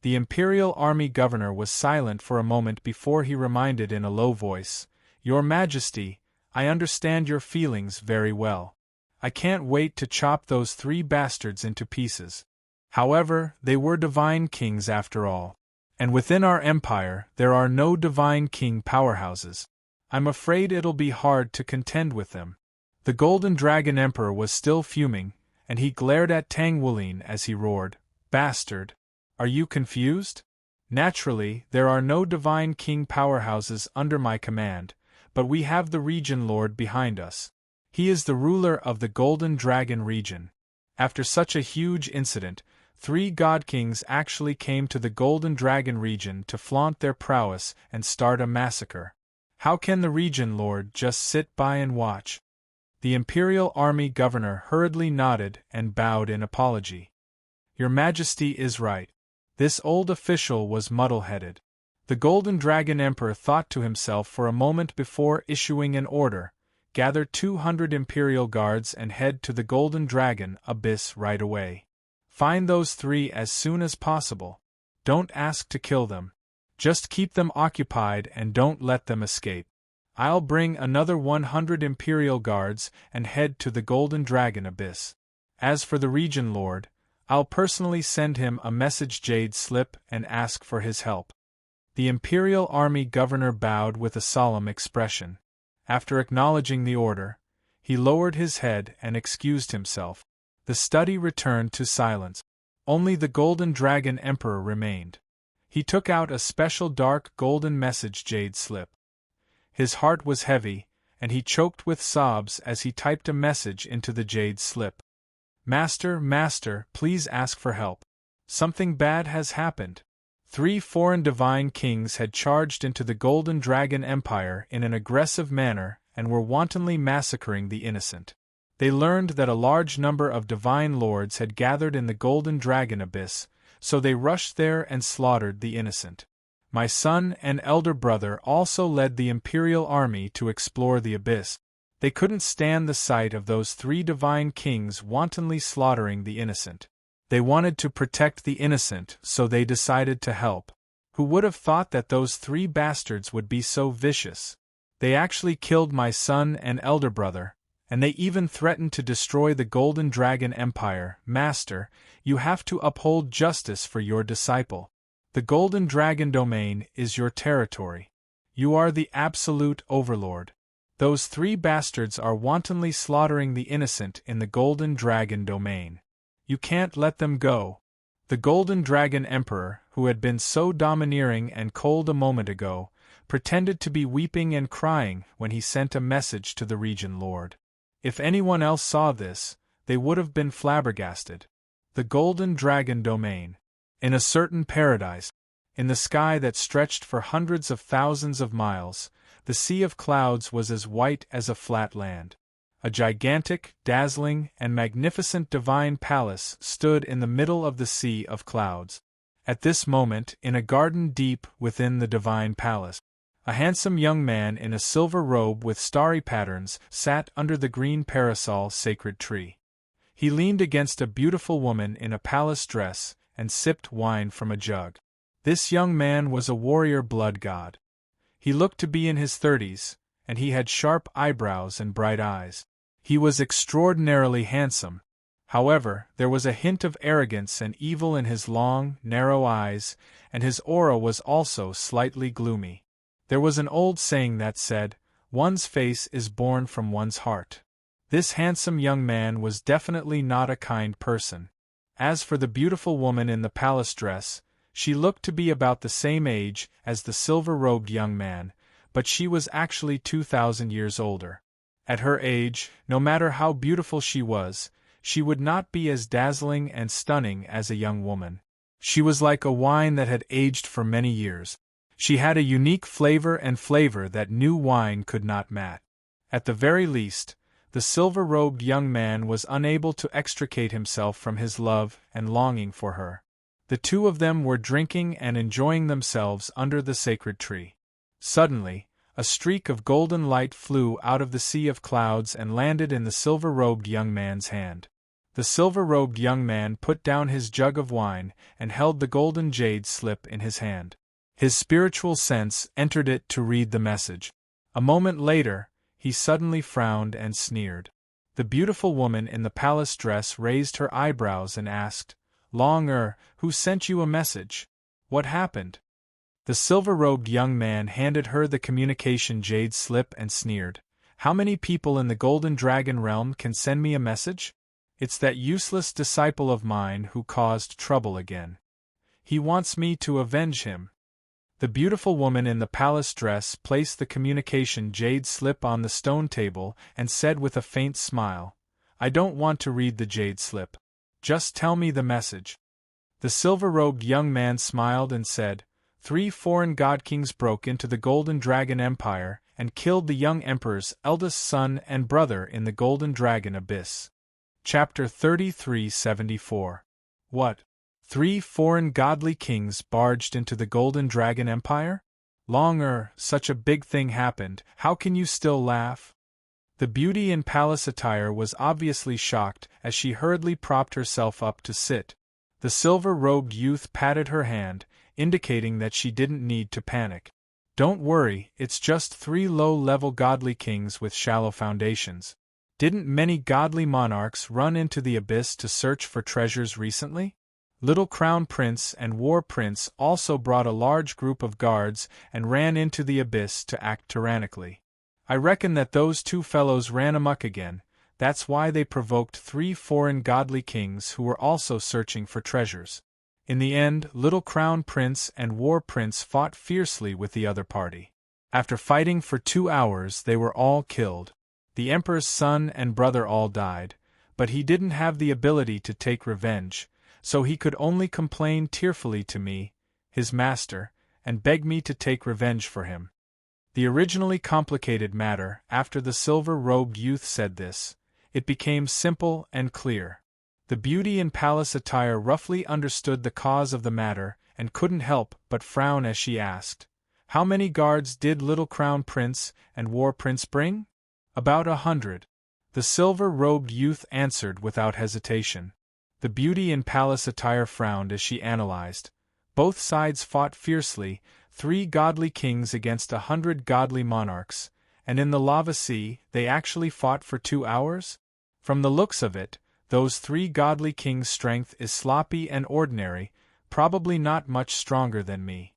The Imperial Army governor was silent for a moment before he reminded in a low voice, "Your Majesty, I understand your feelings very well. I can't wait to chop those 3 bastards into pieces. However, they were divine kings after all. And within our empire, there are no divine king powerhouses. I'm afraid it'll be hard to contend with them." The Golden Dragon Emperor was still fuming, and he glared at Tang Wulin as he roared, "Bastard! Are you confused? Naturally, there are no divine king powerhouses under my command, but we have the Region Lord behind us. He is the ruler of the Golden Dragon region. After such a huge incident, 3 God Kings actually came to the Golden Dragon region to flaunt their prowess and start a massacre. How can the Region Lord just sit by and watch?" The Imperial Army governor hurriedly nodded and bowed in apology. "Your Majesty is right. This old official was muddle-headed." The Golden Dragon Emperor thought to himself for a moment before issuing an order, "Gather 200 Imperial Guards and head to the Golden Dragon Abyss right away. Find those 3 as soon as possible. Don't ask to kill them. Just keep them occupied and don't let them escape. I'll bring another 100 Imperial Guards and head to the Golden Dragon Abyss. As for the Region Lord, I'll personally send him a message jade slip and ask for his help." The Imperial Army governor bowed with a solemn expression. After acknowledging the order, he lowered his head and excused himself. The study returned to silence. Only the Golden Dragon Emperor remained. He took out a special dark golden message jade slip. His heart was heavy, and he choked with sobs as he typed a message into the jade slip. Master, Master, please ask for help. Something bad has happened. 3 foreign divine kings had charged into the Golden Dragon Empire in an aggressive manner and were wantonly massacring the innocent. They learned that a large number of divine lords had gathered in the Golden Dragon Abyss, so they rushed there and slaughtered the innocent. My son and elder brother also led the Imperial army to explore the abyss. They couldn't stand the sight of those 3 divine kings wantonly slaughtering the innocent. They wanted to protect the innocent, so they decided to help. Who would have thought that those 3 bastards would be so vicious? They actually killed my son and elder brother, and they even threatened to destroy the Golden Dragon Empire. Master, you have to uphold justice for your disciple. The Golden Dragon domain is your territory. You are the absolute overlord. Those 3 bastards are wantonly slaughtering the innocent in the Golden Dragon domain. You can't let them go. The Golden Dragon Emperor, who had been so domineering and cold a moment ago, pretended to be weeping and crying when he sent a message to the Region Lord. If anyone else saw this, they would have been flabbergasted. The Golden Dragon domain. In a certain paradise, in the sky that stretched for hundreds of thousands of miles, the sea of clouds was as white as a flat land. A gigantic, dazzling, and magnificent divine palace stood in the middle of the sea of clouds. At this moment, in a garden deep within the divine palace, a handsome young man in a silver robe with starry patterns sat under the green parasol sacred tree. He leaned against a beautiful woman in a palace dress and sipped wine from a jug. This young man was a warrior blood god. He looked to be in his 30s, and he had sharp eyebrows and bright eyes. He was extraordinarily handsome. However, there was a hint of arrogance and evil in his long, narrow eyes, and his aura was also slightly gloomy. There was an old saying that said, "One's face is born from one's heart." This handsome young man was definitely not a kind person. As for the beautiful woman in the palace dress, she looked to be about the same age as the silver-robed young man, but she was actually 2,000 years older. At her age, no matter how beautiful she was, she would not be as dazzling and stunning as a young woman. She was like a wine that had aged for many years. She had a unique flavor that new wine could not match. At the very least, the silver-robed young man was unable to extricate himself from his love and longing for her. The 2 of them were drinking and enjoying themselves under the sacred tree. Suddenly, a streak of golden light flew out of the sea of clouds and landed in the silver-robed young man's hand. The silver-robed young man put down his jug of wine and held the golden jade slip in his hand. His spiritual sense entered it to read the message. A moment later, he suddenly frowned and sneered. The beautiful woman in the palace dress raised her eyebrows and asked, who sent you a message? What happened?" The silver-robed young man handed her the communication jade slip and sneered. "How many people in the Golden Dragon realm can send me a message? It's that useless disciple of mine who caused trouble again. He wants me to avenge him." The beautiful woman in the palace dress placed the communication jade slip on the stone table and said with a faint smile, "I don't want to read the jade slip. Just tell me the message." The silver-robed young man smiled and said, 3 foreign god kings broke into the Golden Dragon Empire and killed the young emperor's eldest son and brother in the Golden Dragon Abyss. Chapter 3374. What? 3 foreign godly kings barged into the Golden Dragon Empire? Such a big thing happened, how can you still laugh? The beauty in palace attire was obviously shocked as she hurriedly propped herself up to sit. The silver-robed youth patted her hand, indicating that she didn't need to panic. "Don't worry, it's just 3 low-level godly kings with shallow foundations. Didn't many godly monarchs run into the abyss to search for treasures recently? Little Crown Prince and War Prince also brought a large group of guards and ran into the abyss to act tyrannically. I reckon that those 2 fellows ran amok again, That's why they provoked 3 foreign godly kings who were also searching for treasures. In the end, little crown prince and war prince fought fiercely with the other party. After fighting for 2 hours, they were all killed. The emperor's son and brother all died, but he didn't have the ability to take revenge, so he could only complain tearfully to me, his master, and beg me to take revenge for him. The originally complicated matter, after the silver-robed youth said this, it became simple and clear. The beauty in palace attire roughly understood the cause of the matter and couldn't help but frown as she asked, "How many guards did little crown prince and war prince bring?" "About 100. The silver-robed youth answered without hesitation. The beauty in palace attire frowned as she analyzed. Both sides fought fiercely, 3 godly kings against 100 godly monarchs, and in the lava sea, they actually fought for 2 hours? From the looks of it, those 3 godly kings' strength is sloppy and ordinary, probably not much stronger than me.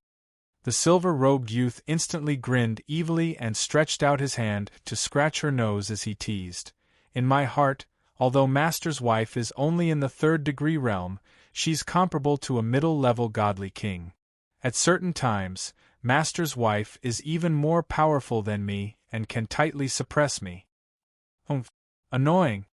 The silver-robed youth instantly grinned evilly and stretched out his hand to scratch her nose as he teased. In my heart, although Master's wife is only in the 3rd-degree realm, she's comparable to a middle-level godly king. At certain times, Master's wife is even more powerful than me and can tightly suppress me. Annoying.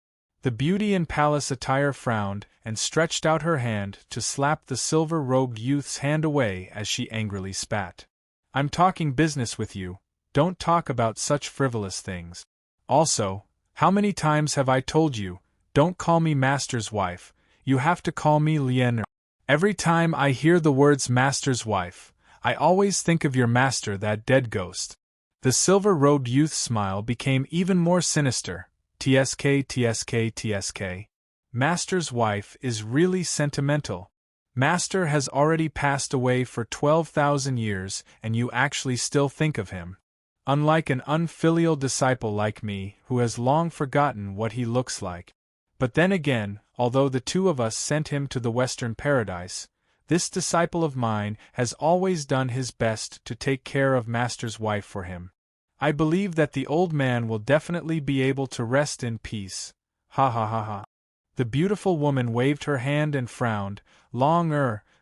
The beauty in palace attire frowned and stretched out her hand to slap the silver-robed youth's hand away as she angrily spat. I'm talking business with you, don't talk about such frivolous things. Also, how many times have I told you, don't call me Master's wife, you have to call me Lien. Every time I hear the words Master's wife, I always think of your master, that dead ghost. The silver-robed youth's smile became even more sinister. TSK. Master's wife is really sentimental. Master has already passed away for 12,000 years and you actually still think of him. Unlike an unfilial disciple like me who has long forgotten what he looks like. But then again, although the 2 of us sent him to the Western Paradise, this disciple of mine has always done his best to take care of Master's wife for him. I believe that the old man will definitely be able to rest in peace. Ha ha ha ha. The beautiful woman waved her hand and frowned.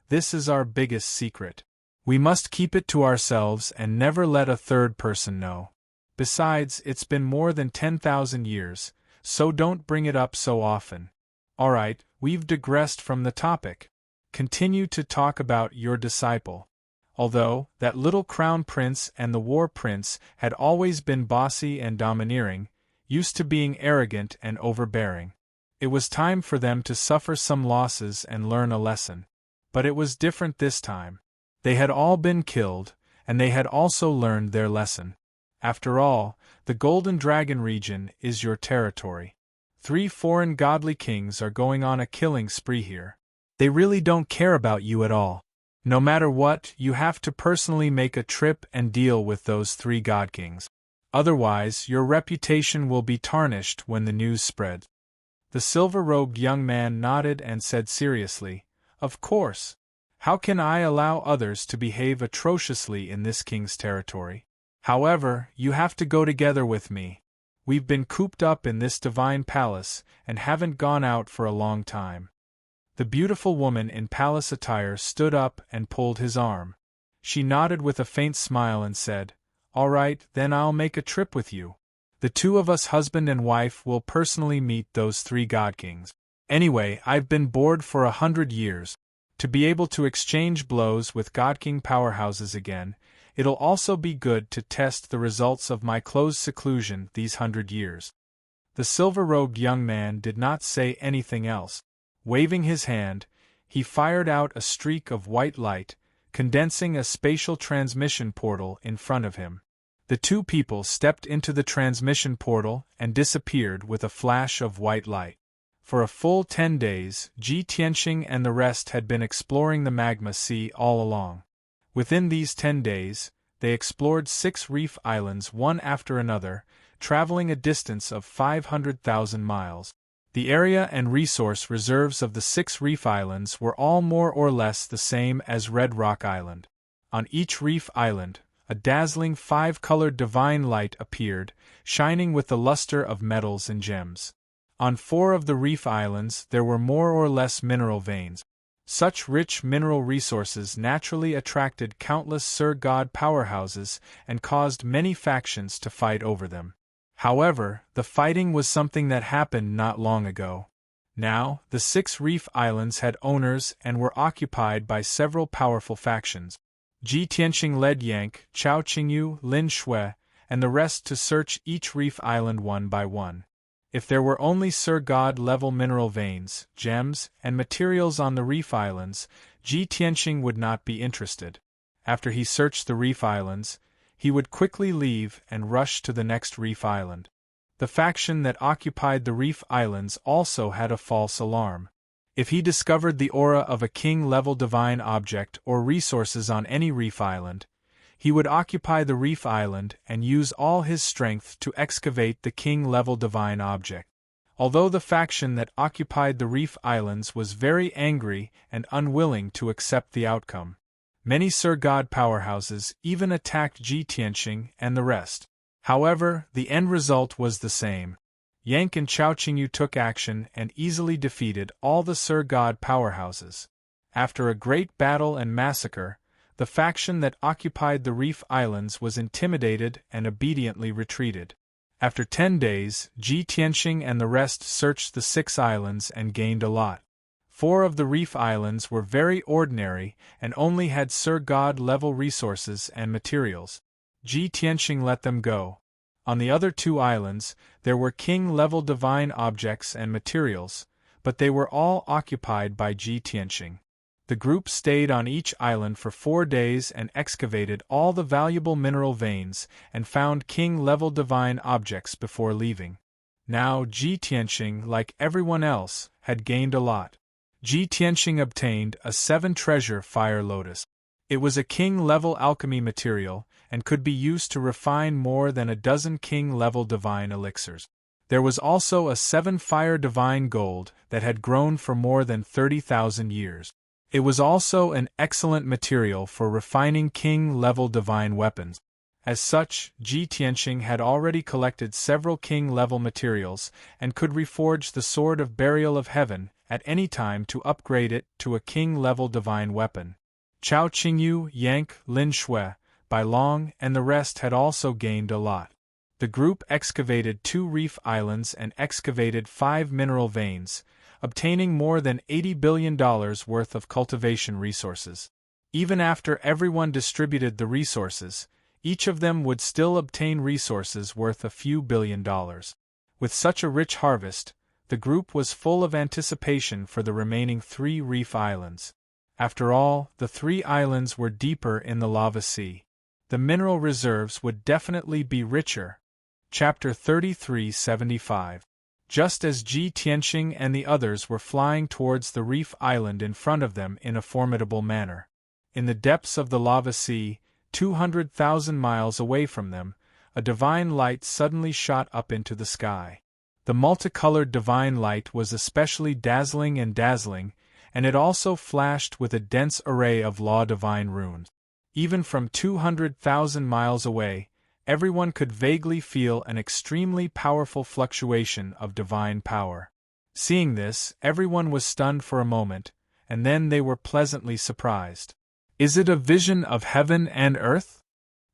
This is our biggest secret. We must keep it to ourselves and never let a 3rd person know. Besides, it's been more than 10,000 years, so don't bring it up so often. Alright, we've digressed from the topic. Continue to talk about your disciple. Although that little crown prince and the war prince had always been bossy and domineering, used to being arrogant and overbearing. It was time for them to suffer some losses and learn a lesson. But it was different this time. They had all been killed, and they had also learned their lesson. After all, the Golden Dragon region is your territory. 3 foreign godly kings are going on a killing spree here. They really don't care about you at all. No matter what, you have to personally make a trip and deal with those 3 god kings. Otherwise, your reputation will be tarnished when the news spreads. The silver-robed young man nodded and said seriously, "Of course. How can I allow others to behave atrociously in this king's territory? However, you have to go together with me. We've been cooped up in this divine palace and haven't gone out for a long time." The beautiful woman in palace attire stood up and pulled his arm. She nodded with a faint smile and said, "All right, then I'll make a trip with you. The 2 of us husband and wife will personally meet those 3 god kings. Anyway, I've been bored for 100 years. To be able to exchange blows with god king powerhouses again, it'll also be good to test the results of my closed seclusion these 100 years." The silver-robed young man did not say anything else. Waving his hand, he fired out a streak of white light, condensing a spatial transmission portal in front of him. The 2 people stepped into the transmission portal and disappeared with a flash of white light. For a full 10 days, Ji Tianxing and the rest had been exploring the magma sea all along. Within these 10 days, they explored 6 reef islands one after another, traveling a distance of 500,000 miles. The area and resource reserves of the 6 reef islands were all more or less the same as Red Rock Island. On each reef island, a dazzling 5-colored divine light appeared, shining with the luster of metals and gems. On 4 of the reef islands there were more or less mineral veins. Such rich mineral resources naturally attracted countless Sir God powerhouses and caused many factions to fight over them. However, the fighting was something that happened not long ago. Now, the 6 reef islands had owners and were occupied by several powerful factions. Ji Tianqing led Yank, Chao Qingyu, Lin Shui, and the rest to search each reef island one by one. If there were only Sir God-level mineral veins, gems, and materials on the reef islands, Ji Tianqing would not be interested. After he searched the reef islands, he would quickly leave and rush to the next reef island. The faction that occupied the reef islands also had a false alarm. If he discovered the aura of a king-level divine object or resources on any reef island, he would occupy the reef island and use all his strength to excavate the king-level divine object. Although the faction that occupied the reef islands was very angry and unwilling to accept the outcome, many Sir God powerhouses even attacked Ji Tianqing and the rest. However, the end result was the same. Yank and Chao Qingyu took action and easily defeated all the Sir God powerhouses. After a great battle and massacre, the faction that occupied the reef islands was intimidated and obediently retreated. After 10 days, Ji Tianqing and the rest searched the 6 islands and gained a lot. 4 of the reef islands were very ordinary and only had Sir God-level resources and materials. Ji Tianqing let them go. On the other 2 islands, there were king-level divine objects and materials, but they were all occupied by Ji Tianqing. The group stayed on each island for 4 days and excavated all the valuable mineral veins and found king-level divine objects before leaving. Now Ji Tianqing, like everyone else, had gained a lot. Ji Tianqing obtained a 7-treasure fire lotus. It was a king-level alchemy material and could be used to refine more than a dozen king-level divine elixirs. There was also a 7-fire divine gold that had grown for more than 30,000 years. It was also an excellent material for refining king-level divine weapons. As such, Ji Tianqing had already collected several king-level materials and could reforge the Sword of Burial of Heaven at any time to upgrade it to a king-level divine weapon. Chao Qingyu, Yank, Lin Shui, Bai Long, and the rest had also gained a lot. The group excavated 2 reef islands and excavated 5 mineral veins, obtaining more than $80 billion worth of cultivation resources. Even after everyone distributed the resources, each of them would still obtain resources worth a few $1 billion. With such a rich harvest, the group was full of anticipation for the remaining 3 reef islands. After all, the 3 islands were deeper in the lava sea. The mineral reserves would definitely be richer. Chapter 3375. Just as Ji Tianqing and the others were flying towards the reef island in front of them in a formidable manner, in the depths of the lava sea, 200,000 miles away from them, a divine light suddenly shot up into the sky. The multicolored divine light was especially dazzling, and it also flashed with a dense array of law divine runes. Even from 200,000 miles away, everyone could vaguely feel an extremely powerful fluctuation of divine power. Seeing this, everyone was stunned for a moment, and then they were pleasantly surprised. Is it a vision of heaven and earth?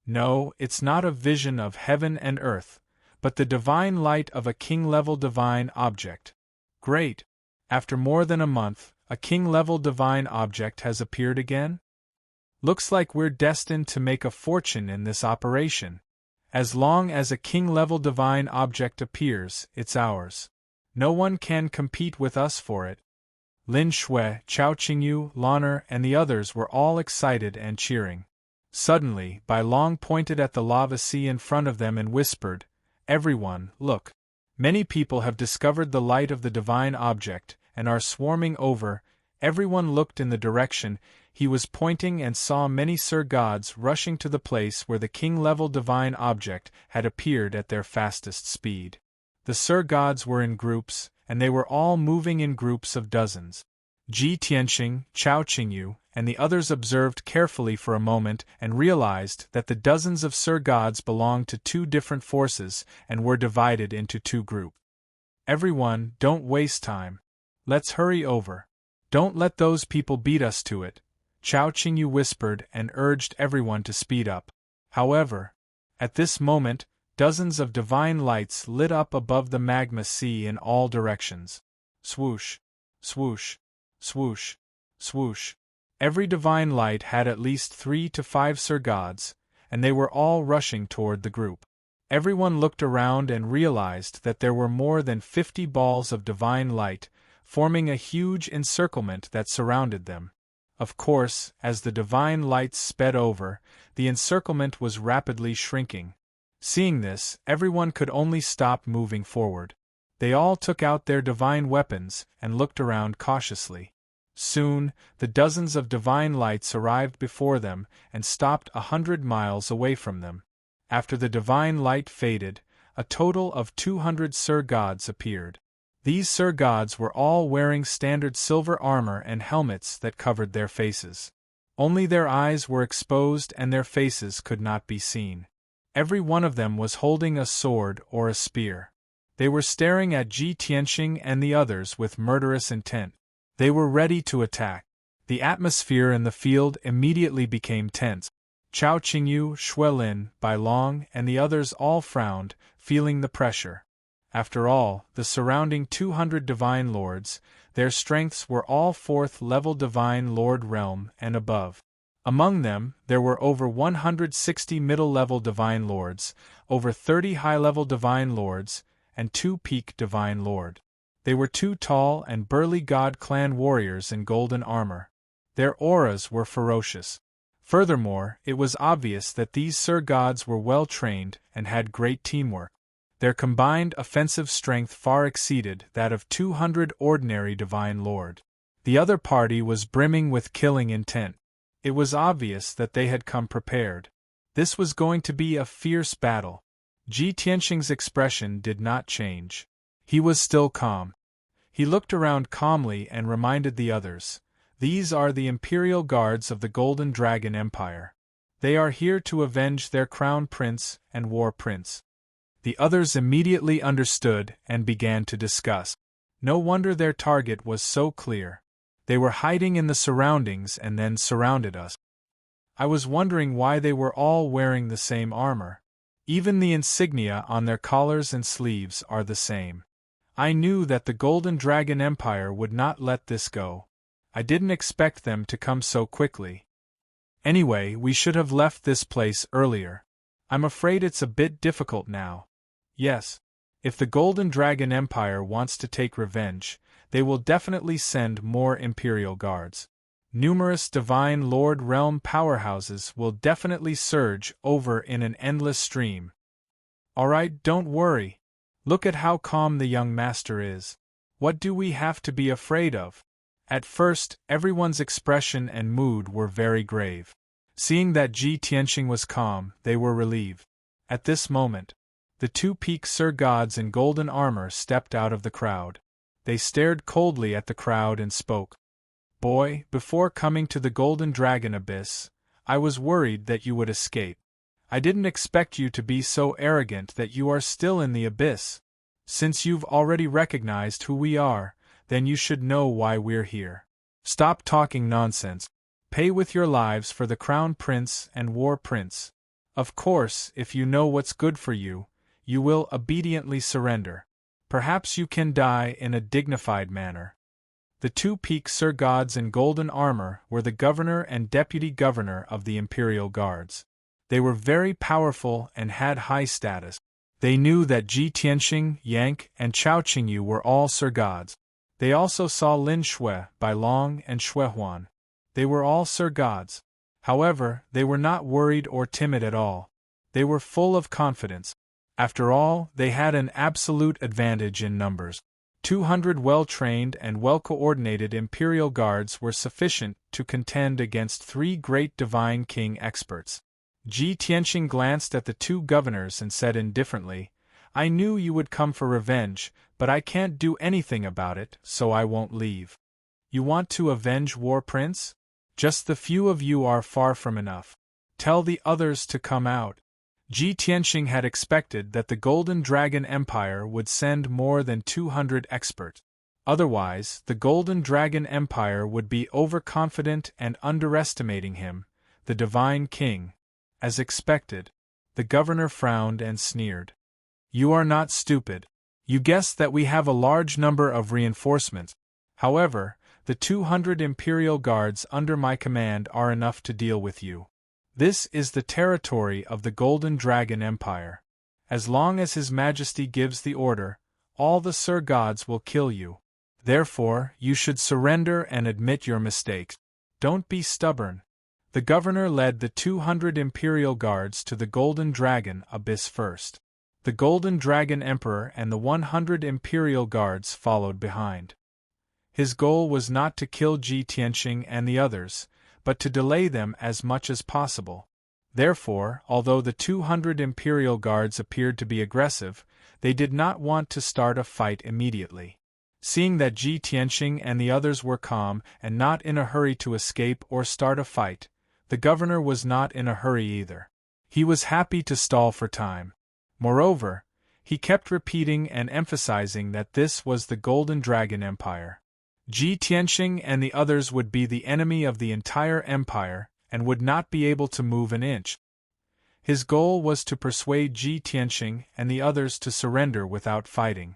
No, it's not a vision of heaven and earth, but the divine light of a king-level divine object. Great! After more than a month, a king-level divine object has appeared again? Looks like we're destined to make a fortune in this operation. As long as a king-level divine object appears, it's ours. No one can compete with us for it. Lin Shui, Chao Qingyu, Lan'er, and the others were all excited and cheering. Suddenly, Bai Long pointed at the lava sea in front of them and whispered, "Everyone, look. Many people have discovered the light of the divine object and are swarming over." Everyone looked in the direction he was pointing and saw many Sir Gods rushing to the place where the king-level divine object had appeared at their fastest speed. The Sir Gods were in groups, and they were all moving in groups of dozens. Ji Tianqing, Chao Qingyu, and the others observed carefully for a moment and realized that the dozens of Sir Gods belonged to 2 different forces and were divided into 2 groups. Everyone, don't waste time. Let's hurry over. Don't let those people beat us to it, Chao Qingyu whispered and urged everyone to speed up. However, at this moment, dozens of divine lights lit up above the magma sea in all directions. Swoosh, swoosh, swoosh, swoosh. Every divine light had at least 3 to 5 Sir Gods, and they were all rushing toward the group. Everyone looked around and realized that there were more than 50 balls of divine light, forming a huge encirclement that surrounded them. Of course, as the divine lights sped over, the encirclement was rapidly shrinking. Seeing this, everyone could only stop moving forward. They all took out their divine weapons and looked around cautiously. Soon, the dozens of divine lights arrived before them and stopped 100 miles away from them. After the divine light faded, a total of 200 Sir Gods appeared. These Sir Gods were all wearing standard silver armor and helmets that covered their faces. Only their eyes were exposed and their faces could not be seen. Every one of them was holding a sword or a spear. They were staring at Ji Tianxing and the others with murderous intent. They were ready to attack. The atmosphere in the field immediately became tense. Chao Qingyu, Xuelin, Bai Long, and the others all frowned, feeling the pressure. After all, the surrounding 200 Divine Lords, their strengths were all 4th-level Divine Lord realm and above. Among them, there were over 160 middle-level Divine Lords, over 30 high-level Divine Lords, and 2 peak Divine Lord. They were 2 tall and burly God Clan warriors in golden armor. Their auras were ferocious. Furthermore, it was obvious that these Sir Gods were well-trained and had great teamwork. Their combined offensive strength far exceeded that of 200 ordinary Divine Lord. The other party was brimming with killing intent. It was obvious that they had come prepared. This was going to be a fierce battle. Ji Tianxing's expression did not change. He was still calm. He looked around calmly and reminded the others, "These are the Imperial Guards of the Golden Dragon Empire. They are here to avenge their Crown Prince and War Prince." The others immediately understood and began to discuss. No wonder their target was so clear. They were hiding in the surroundings and then surrounded us. I was wondering why they were all wearing the same armor. Even the insignia on their collars and sleeves are the same. I knew that the Golden Dragon Empire would not let this go. I didn't expect them to come so quickly. Anyway, we should have left this place earlier. I'm afraid it's a bit difficult now. Yes, if the Golden Dragon Empire wants to take revenge, they will definitely send more Imperial Guards. Numerous Divine Lord realm powerhouses will definitely surge over in an endless stream. Alright, don't worry. Look at how calm the young master is. What do we have to be afraid of? At first, everyone's expression and mood were very grave. Seeing that Ji Tianxing was calm, they were relieved. At this moment, the 2 peak Sir Gods in golden armor stepped out of the crowd. They stared coldly at the crowd and spoke. "Boy, before coming to the Golden Dragon Abyss, I was worried that you would escape. I didn't expect you to be so arrogant that you are still in the abyss. Since you've already recognized who we are, then you should know why we're here. Stop talking nonsense. Pay with your lives for the Crown Prince and War Prince. Of course, if you know what's good for you, you will obediently surrender. Perhaps you can die in a dignified manner." The 2 peak Sir Gods in golden armor were the governor and deputy governor of the Imperial Guards. They were very powerful and had high status. They knew that Ji Tianxing, Yank, and Chao Qingyu were all Sir Gods. They also saw Lin Shui, Bai Long, and Xuehuan. They were all Sir Gods. However, they were not worried or timid at all. They were full of confidence. After all, they had an absolute advantage in numbers. 200 well-trained and well-coordinated Imperial Guards were sufficient to contend against 3 great Divine King experts. Ji Tianxing glanced at the 2 governors and said indifferently, "I knew you would come for revenge, but I can't do anything about it, so I won't leave." "You want to avenge War Prince? Just the few of you are far from enough. Tell the others to come out." Ji Tianxing had expected that the Golden Dragon Empire would send more than 200 experts. Otherwise, the Golden Dragon Empire would be overconfident and underestimating him, the Divine King. As expected, the governor frowned and sneered. You are not stupid. You guessed that we have a large number of reinforcements. However, the 200 Imperial Guards under my command are enough to deal with you. This is the territory of the Golden Dragon Empire. As long as His Majesty gives the order, all the Sir Gods will kill you. Therefore, you should surrender and admit your mistakes. Don't be stubborn. The governor led the 200 Imperial Guards to the Golden Dragon Abyss first. The Golden Dragon Emperor and the 100 Imperial Guards followed behind. His goal was not to kill Ji Tianxing and the others, but to delay them as much as possible. Therefore, although the 200 Imperial Guards appeared to be aggressive, they did not want to start a fight immediately. Seeing that Ji Tianxing and the others were calm and not in a hurry to escape or start a fight, the governor was not in a hurry either. He was happy to stall for time. Moreover, he kept repeating and emphasizing that this was the Golden Dragon Empire. Ji Tianxing and the others would be the enemy of the entire empire and would not be able to move an inch. His goal was to persuade Ji Tianxing and the others to surrender without fighting.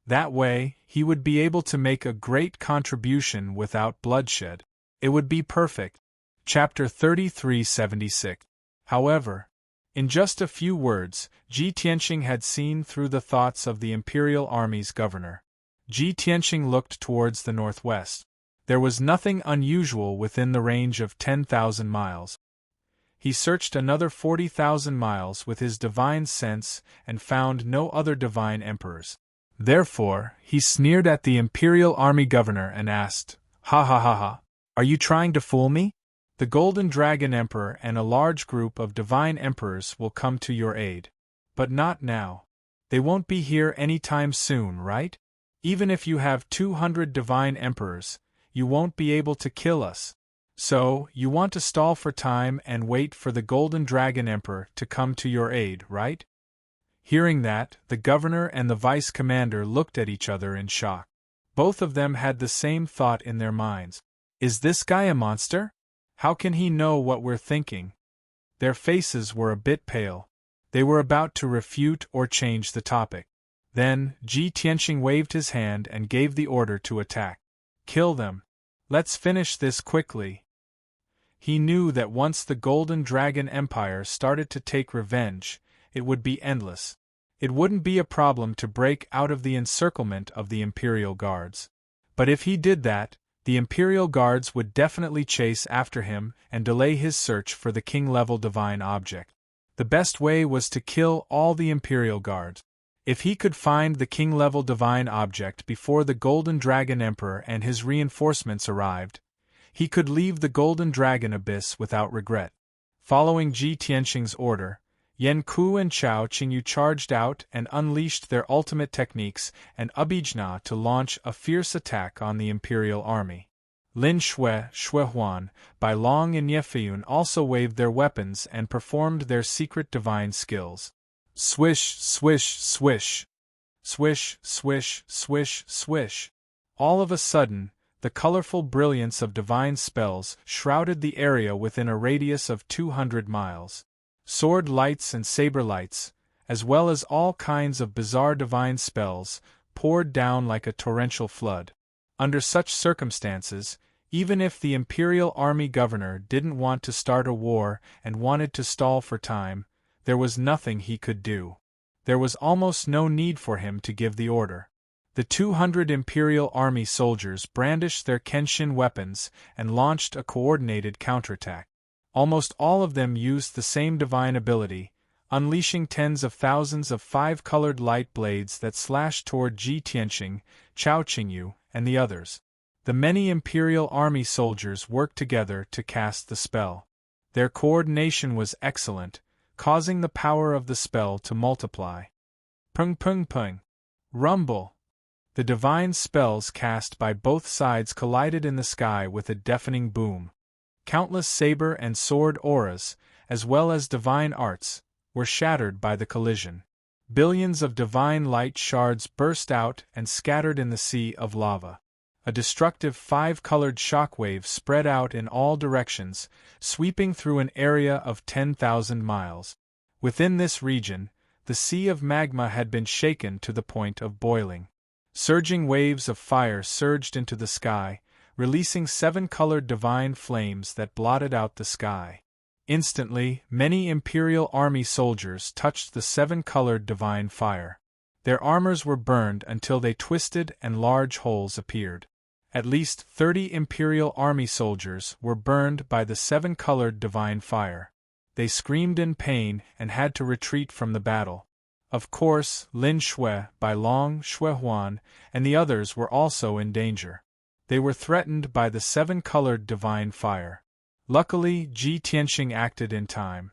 That way, he would be able to make a great contribution without bloodshed. It would be perfect. Chapter 3376. However, in just a few words, Ji Tianxing had seen through the thoughts of the Imperial Army's governor. Ji Tianxing looked towards the northwest. There was nothing unusual within the range of 10,000 miles. He searched another 40,000 miles with his divine sense and found no other divine emperors. Therefore, he sneered at the Imperial Army governor and asked, "Ha ha ha ha, are you trying to fool me? The Golden Dragon Emperor and a large group of divine emperors will come to your aid. But not now. They won't be here any time soon, right? Even if you have 200 divine emperors, you won't be able to kill us. So, you want to stall for time and wait for the Golden Dragon Emperor to come to your aid, right?" Hearing that, the governor and the vice commander looked at each other in shock. Both of them had the same thought in their minds. Is this guy a monster? How can he know what we're thinking? Their faces were a bit pale. They were about to refute or change the topic. Then, Ji Tianxing waved his hand and gave the order to attack. Kill them. Let's finish this quickly. He knew that once the Golden Dragon Empire started to take revenge, it would be endless. It wouldn't be a problem to break out of the encirclement of the Imperial Guards. But if he did that, the Imperial Guards would definitely chase after him and delay his search for the king-level divine object. The best way was to kill all the Imperial Guards. If he could find the king-level divine object before the Golden Dragon Emperor and his reinforcements arrived, he could leave the Golden Dragon Abyss without regret. Following Ji Tianxing's order, Yan Ku and Chao Qingyu charged out and unleashed their ultimate techniques and Abijna to launch a fierce attack on the Imperial Army. Lin Shui, Shui Huan, Bai Long and Yefeun also waved their weapons and performed their secret divine skills. Swish, swish, swish. Swish, swish, swish, swish. All of a sudden, the colorful brilliance of divine spells shrouded the area within a radius of 200 miles. Sword lights and saber lights, as well as all kinds of bizarre divine spells, poured down like a torrential flood. Under such circumstances, even if the Imperial Army governor didn't want to start a war and wanted to stall for time, there was nothing he could do. There was almost no need for him to give the order. The 200 Imperial Army soldiers brandished their Kenshin weapons and launched a coordinated counterattack. Almost all of them used the same divine ability, unleashing tens of thousands of five-colored light blades that slashed toward Ji Tianxing, Chao Qingyu, and the others. The many Imperial Army soldiers worked together to cast the spell. Their coordination was excellent, causing the power of the spell to multiply. Pung pung pung. Rumble. The divine spells cast by both sides collided in the sky with a deafening boom. Countless saber and sword auras, as well as divine arts, were shattered by the collision. Billions of divine light shards burst out and scattered in the sea of lava. A destructive five-colored shockwave spread out in all directions, sweeping through an area of 10,000 miles. Within this region, the sea of magma had been shaken to the point of boiling. Surging waves of fire surged into the sky, releasing seven-colored divine flames that blotted out the sky. Instantly, many Imperial Army soldiers touched the seven-colored divine fire. Their armors were burned until they twisted and large holes appeared. At least 30 Imperial Army soldiers were burned by the seven-colored divine fire. They screamed in pain and had to retreat from the battle. Of course, Lin Shui, Bai Long, Shui Huan, and the others were also in danger. They were threatened by the seven-colored divine fire. Luckily, Ji Tianxing acted in time.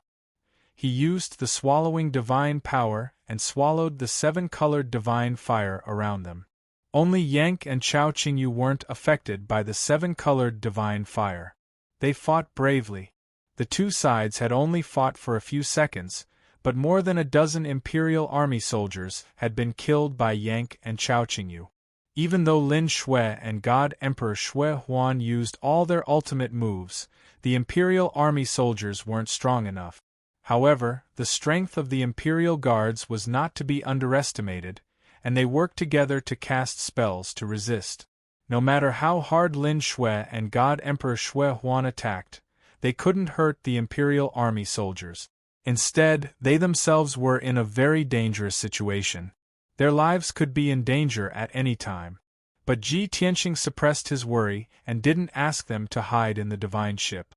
He used the swallowing divine power and swallowed the seven-colored divine fire around them. Only Yank and Chao Qingyu weren't affected by the seven-colored divine fire. They fought bravely. The two sides had only fought for a few seconds, but more than a dozen Imperial Army soldiers had been killed by Yank and Chao Qingyu. Even though Lin Shui and God Emperor Shui Huan used all their ultimate moves, the Imperial Army soldiers weren't strong enough. However, the strength of the Imperial Guards was not to be underestimated, and they worked together to cast spells to resist. No matter how hard Lin Shui and God Emperor Shui Huan attacked, they couldn't hurt the Imperial Army soldiers. Instead, they themselves were in a very dangerous situation. Their lives could be in danger at any time. But Ji Tianxing suppressed his worry and didn't ask them to hide in the divine ship.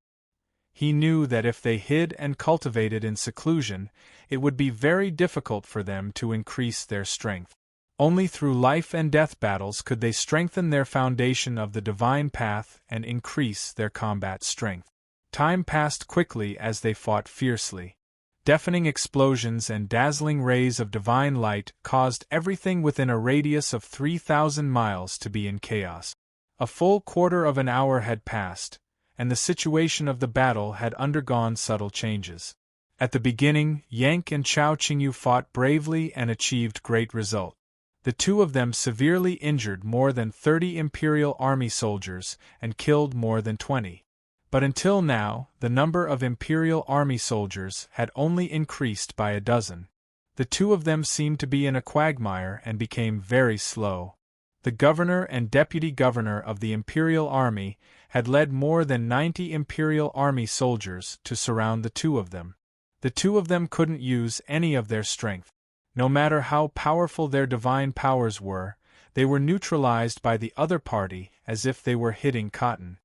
He knew that if they hid and cultivated in seclusion, it would be very difficult for them to increase their strength. Only through life and death battles could they strengthen their foundation of the divine path and increase their combat strength. Time passed quickly as they fought fiercely. Deafening explosions and dazzling rays of divine light caused everything within a radius of 3,000 miles to be in chaos. A full quarter of an hour had passed, and the situation of the battle had undergone subtle changes. At the beginning, Yank and Chao Qingyu fought bravely and achieved great result. The two of them severely injured more than 30 Imperial Army soldiers and killed more than 20. But until now, the number of Imperial Army soldiers had only increased by a dozen. The two of them seemed to be in a quagmire and became very slow. The governor and deputy governor of the Imperial Army had led more than 90 Imperial Army soldiers to surround the two of them. The two of them couldn't use any of their strength. No matter how powerful their divine powers were, they were neutralized by the other party as if they were hitting cotton.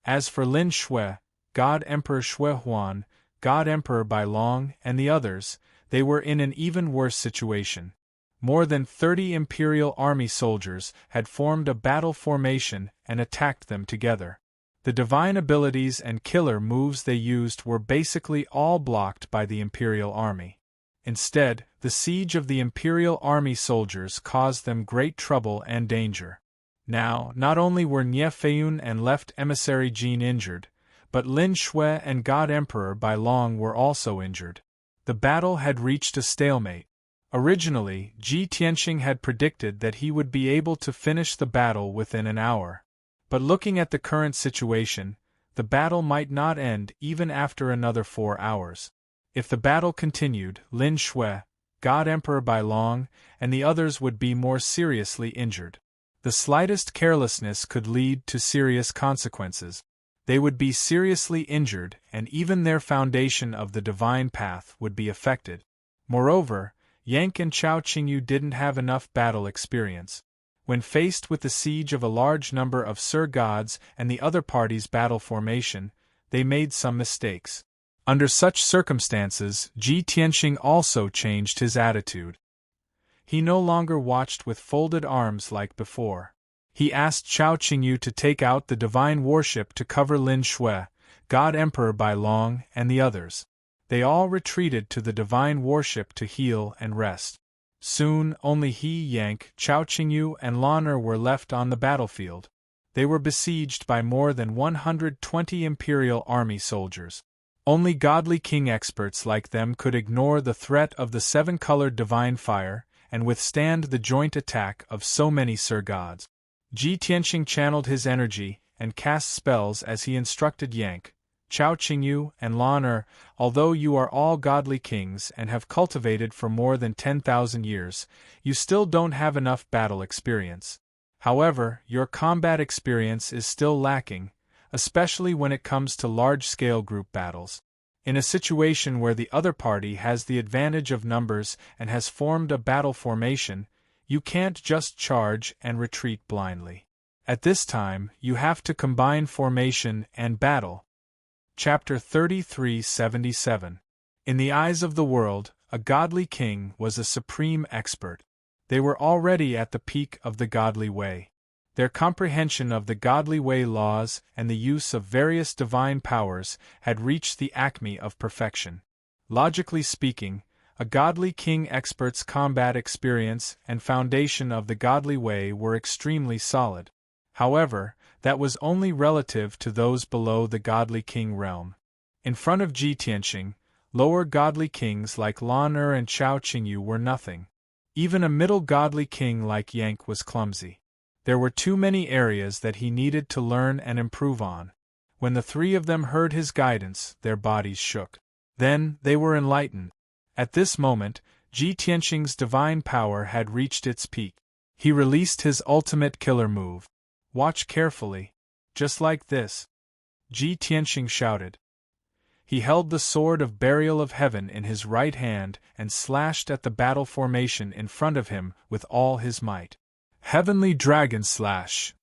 As for Lin Shui, God Emperor Shui Huan, God Emperor Bai Long, and the others, they were in an even worse situation. More than 30 Imperial Army soldiers had formed a battle formation and attacked them together. The divine abilities and killer moves they used were basically all blocked by the Imperial Army. Instead, the siege of the Imperial Army soldiers caused them great trouble and danger. Now, not only were Nie Feiyun and left emissary Jin injured, but Lin Shui and God Emperor Bai Long were also injured. The battle had reached a stalemate. Originally, Ji Tianxing had predicted that he would be able to finish the battle within an hour. But looking at the current situation, the battle might not end even after another 4 hours. If the battle continued, Lin Shui, God Emperor Bai Long, and the others would be more seriously injured. The slightest carelessness could lead to serious consequences. They would be seriously injured, and even their foundation of the divine path would be affected. Moreover, Yank and Chao Qingyu didn't have enough battle experience. When faced with the siege of a large number of Sir Gods and the other party's battle formation, they made some mistakes. Under such circumstances, Ji Tianxing also changed his attitude. He no longer watched with folded arms like before. He asked Chao Qingyu to take out the divine warship to cover Lin Shui, God Emperor Bai Long, and the others. They all retreated to the divine warship to heal and rest. Soon, only he, Yank, Chao Qingyu, and Lan Er were left on the battlefield. They were besieged by more than 120 Imperial Army soldiers. Only godly king experts like them could ignore the threat of the seven-colored divine fire and withstand the joint attack of so many Sir-gods. Ji Tianqing channeled his energy and cast spells as he instructed Yank, Chao Qingyu, and Lan Er. Although you are all godly kings and have cultivated for more than 10,000 years, you still don't have enough battle experience. However, your combat experience is still lacking, especially when it comes to large-scale group battles. In a situation where the other party has the advantage of numbers and has formed a battle formation, you can't just charge and retreat blindly. At this time, you have to combine formation and battle. Chapter 3377. In the eyes of the world, a godly king was a supreme expert. They were already at the peak of the godly way. Their comprehension of the godly way laws and the use of various divine powers had reached the acme of perfection. Logically speaking, a godly king expert's combat experience and foundation of the godly way were extremely solid. However, that was only relative to those below the godly king realm. In front of Ji Tianqing, lower godly kings like Lan Er and Chao Qingyu were nothing. Even a middle godly king like Yank was clumsy. There were too many areas that he needed to learn and improve on. When the three of them heard his guidance, their bodies shook. Then, they were enlightened. At this moment, Ji Tianqing's divine power had reached its peak. He released his ultimate killer move. Watch carefully. Just like this. Ji Tianqing shouted. He held the sword of burial of heaven in his right hand and slashed at the battle formation in front of him with all his might. Heavenly Dragon Slash!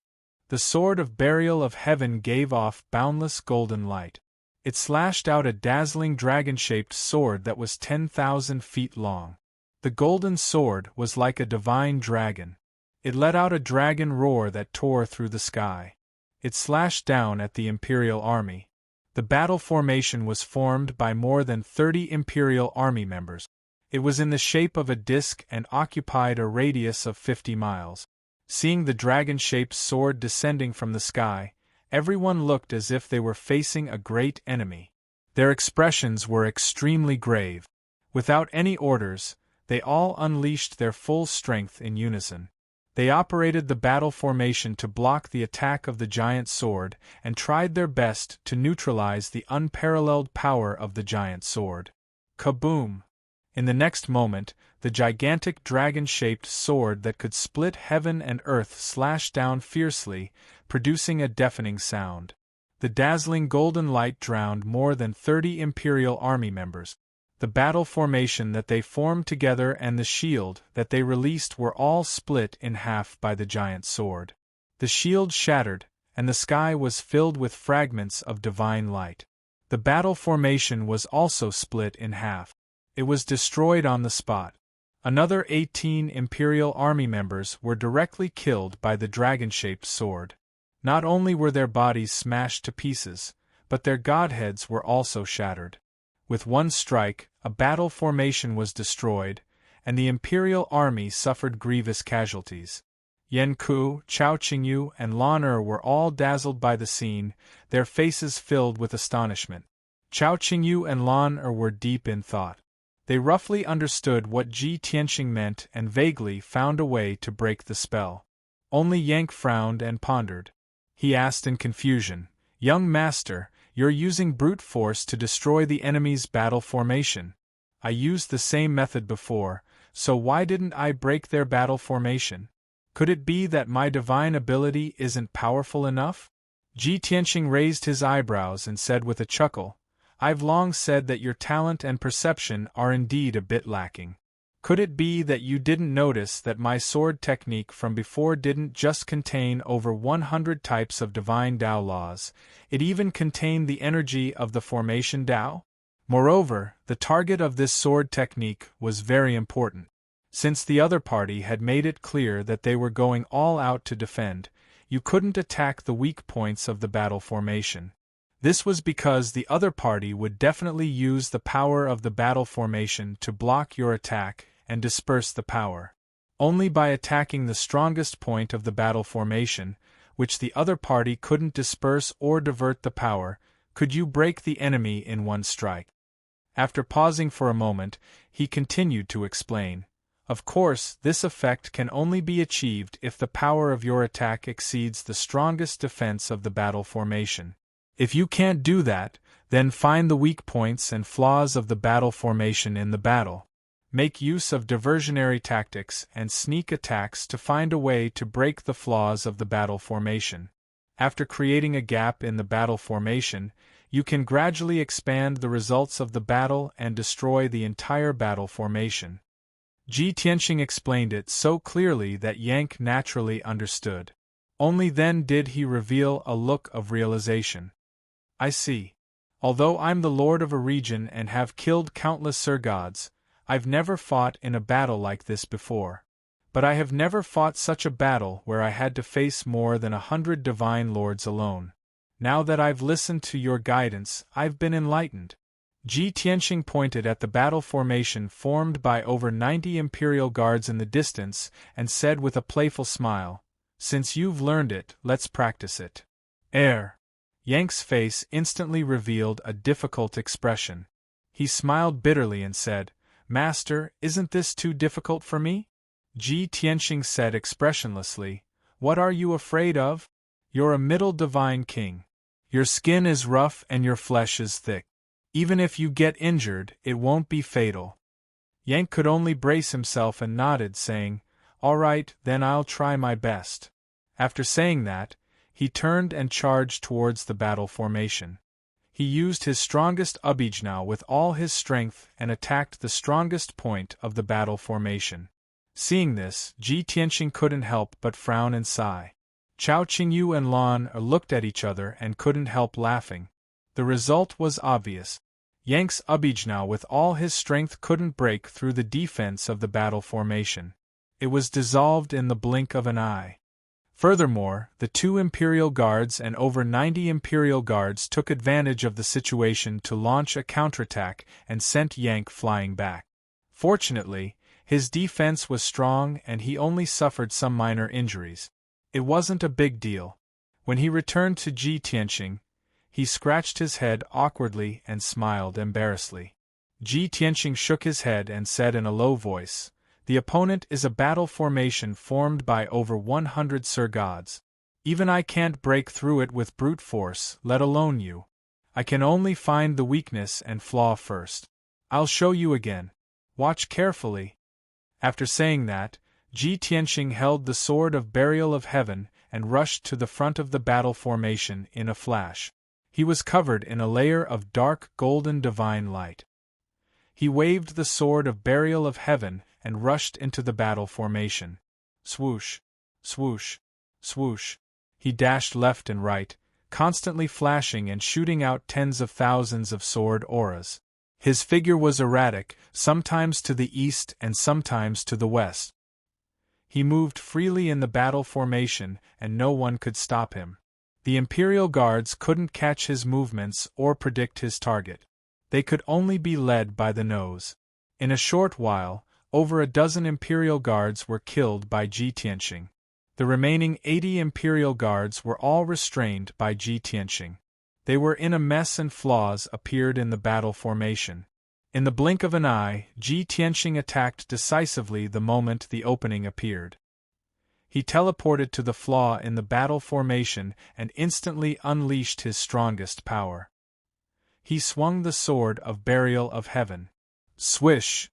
The sword of burial of heaven gave off boundless golden light. It slashed out a dazzling dragon-shaped sword that was 10,000 feet long. The golden sword was like a divine dragon. It let out a dragon roar that tore through the sky. It slashed down at the Imperial Army. The battle formation was formed by more than 30 Imperial Army members. It was in the shape of a disc and occupied a radius of 50 miles. Seeing the dragon-shaped sword descending from the sky, everyone looked as if they were facing a great enemy. Their expressions were extremely grave. Without any orders, they all unleashed their full strength in unison. They operated the battle formation to block the attack of the giant sword and tried their best to neutralize the unparalleled power of the giant sword. Kaboom! In the next moment, the gigantic dragon-shaped sword that could split heaven and earth slashed down fiercely, producing a deafening sound. The dazzling golden light drowned more than 30 Imperial Army members. The battle formation that they formed together and the shield that they released were all split in half by the giant sword. The shield shattered, and the sky was filled with fragments of divine light. The battle formation was also split in half. It was destroyed on the spot. Another 18 Imperial Army members were directly killed by the dragon-shaped sword. Not only were their bodies smashed to pieces, but their godheads were also shattered. With one strike, a battle formation was destroyed, and the Imperial Army suffered grievous casualties. Yan Ku, Chao Qingyu, and Lan Er were all dazzled by the scene, their faces filled with astonishment. Chao Qingyu and Lan Er were deep in thought. They roughly understood what Ji Tianqing meant and vaguely found a way to break the spell. Only Yank frowned and pondered. He asked in confusion, "Young master, you're using brute force to destroy the enemy's battle formation. I used the same method before, so why didn't I break their battle formation? Could it be that my divine ability isn't powerful enough?" Ji Tianqing raised his eyebrows and said with a chuckle, "I've long said that your talent and perception are indeed a bit lacking. Could it be that you didn't notice that my sword technique from before didn't just contain over 100 types of divine Tao laws, it even contained the energy of the formation Tao? Moreover, the target of this sword technique was very important. Since the other party had made it clear that they were going all out to defend, you couldn't attack the weak points of the battle formation. This was because the other party would definitely use the power of the battle formation to block your attack and disperse the power. Only by attacking the strongest point of the battle formation, which the other party couldn't disperse or divert the power, Could you break the enemy in one strike? After pausing for a moment, he continued to explain. Of course, this effect can only be achieved if the power of your attack exceeds the strongest defense of the battle formation. If you can't do that, then find the weak points and flaws of the battle formation in the battle. Make use of diversionary tactics and sneak attacks to find a way to break the flaws of the battle formation. After creating a gap in the battle formation, you can gradually expand the results of the battle and destroy the entire battle formation. Ji Tianqing explained it so clearly that Yang naturally understood. Only then did he reveal a look of realization. I see. Although I'm the lord of a region and have killed countless Sir-gods, I've never fought in a battle like this before. But I have never fought such a battle where I had to face more than 100 divine lords alone. Now that I've listened to your guidance, I've been enlightened. Ji Tianqing pointed at the battle formation formed by over 90 Imperial Guards in the distance and said with a playful smile, "Since you've learned it, let's practice it." Yang's face instantly revealed a difficult expression. He smiled bitterly and said, "Master, isn't this too difficult for me?" Ji Tianqing said expressionlessly, "What are you afraid of? You're a middle divine king. Your skin is rough and your flesh is thick. Even if you get injured, it won't be fatal." Yang could only brace himself and nodded, saying, "All right, then I'll try my best." After saying that, he turned and charged towards the battle formation. He used his strongest Abijnao with all his strength and attacked the strongest point of the battle formation. Seeing this, Ji Tianqing couldn't help but frown and sigh. Chao Qingyu and Lan looked at each other and couldn't help laughing. The result was obvious. Yang's Abijnao with all his strength couldn't break through the defense of the battle formation. It was dissolved in the blink of an eye. Furthermore, the 2 Imperial Guards and over 90 Imperial Guards took advantage of the situation to launch a counterattack and sent Yang flying back. Fortunately, his defense was strong and he only suffered some minor injuries. It wasn't a big deal. When he returned to Ji Tianqing, he scratched his head awkwardly and smiled embarrassedly. Ji Tianqing shook his head and said in a low voice, "The opponent is a battle formation formed by over 100 Sir-gods. Even I can't break through it with brute force, let alone you. I can only find the weakness and flaw first. I'll show you again. Watch carefully." After saying that, Ji Tianqing held the sword of burial of heaven and rushed to the front of the battle formation in a flash. He was covered in a layer of dark golden divine light. He waved the sword of burial of heaven and rushed into the battle formation. Swoosh, swoosh, swoosh. He dashed left and right, constantly flashing and shooting out tens of thousands of sword auras. His figure was erratic, sometimes to the east and sometimes to the west. He moved freely in the battle formation and no one could stop him. The Imperial Guards couldn't catch his movements or predict his target. They could only be led by the nose. In a short while, over a dozen Imperial Guards were killed by Ji Tianqing. The remaining 80 Imperial Guards were all restrained by Ji Tianqing. They were in a mess and flaws appeared in the battle formation. In the blink of an eye, Ji Tianqing attacked decisively the moment the opening appeared. He teleported to the flaw in the battle formation and instantly unleashed his strongest power. He swung the sword of burial of heaven. Swish!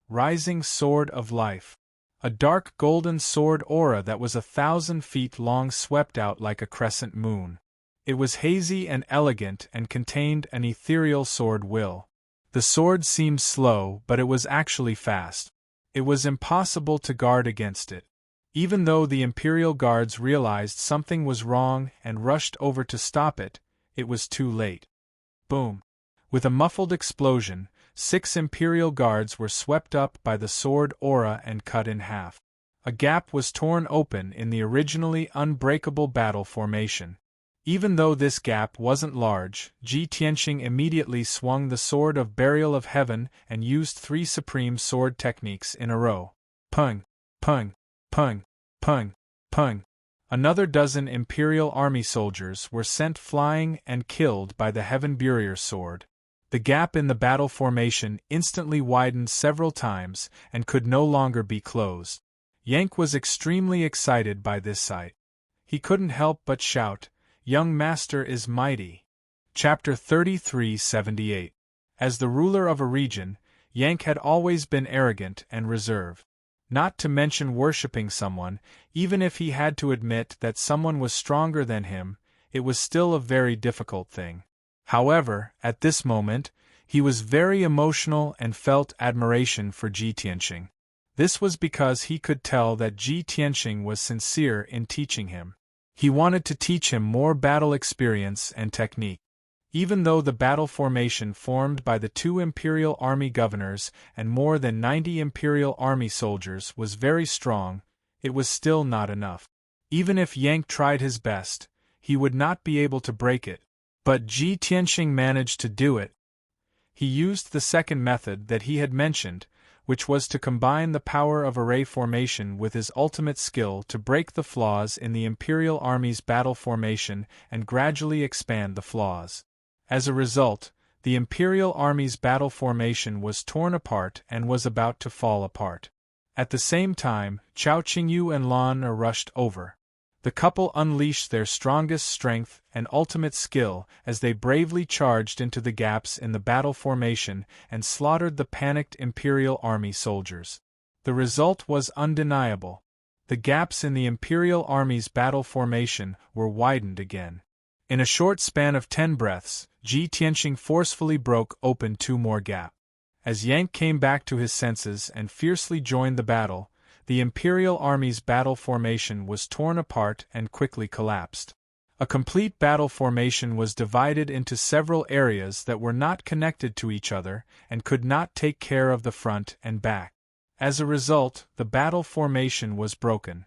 Rising sword of life. A dark golden sword aura that was 1,000 feet long swept out like a crescent moon. It was hazy and elegant and contained an ethereal sword will. The sword seemed slow, but it was actually fast. It was impossible to guard against it. Even though the Imperial Guards realized something was wrong and rushed over to stop it, it was too late. Boom! With a muffled explosion, 6 Imperial Guards were swept up by the sword aura and cut in half. A gap was torn open in the originally unbreakable battle formation. Even though this gap wasn't large, Ji Tianqing immediately swung the sword of burial of heaven and used 3 supreme sword techniques in a row. Pung! Pung! Pung! Pung! Pung! Another dozen Imperial Army soldiers were sent flying and killed by the Heaven Burier sword. The gap in the battle formation instantly widened several times and could no longer be closed. Yank was extremely excited by this sight. He couldn't help but shout, "Young master is mighty." Chapter 3378. As the ruler of a region, Yank had always been arrogant and reserved. Not to mention worshipping someone, even if he had to admit that someone was stronger than him, it was still a very difficult thing. However, at this moment, he was very emotional and felt admiration for Ji Tianxing. This was because he could tell that Ji Tianxing was sincere in teaching him. He wanted to teach him more battle experience and technique. Even though the battle formation formed by the 2 Imperial Army governors and more than 90 Imperial Army soldiers was very strong, it was still not enough. Even if Yank tried his best, he would not be able to break it. But Ji Tianxing managed to do it. He used the second method that he had mentioned, which was to combine the power of array formation with his ultimate skill to break the flaws in the Imperial Army's battle formation and gradually expand the flaws. As a result, the Imperial Army's battle formation was torn apart and was about to fall apart. At the same time, Chao Qingyu and Lan Er rushed over. The couple unleashed their strongest strength and ultimate skill as they bravely charged into the gaps in the battle formation and slaughtered the panicked Imperial Army soldiers. The result was undeniable. The gaps in the Imperial Army's battle formation were widened again. In a short span of 10 breaths, Ji Tianxing forcefully broke open 2 more gaps. As Yank came back to his senses and fiercely joined the battle, the Imperial Army's battle formation was torn apart and quickly collapsed. A complete battle formation was divided into several areas that were not connected to each other and could not take care of the front and back. As a result, the battle formation was broken,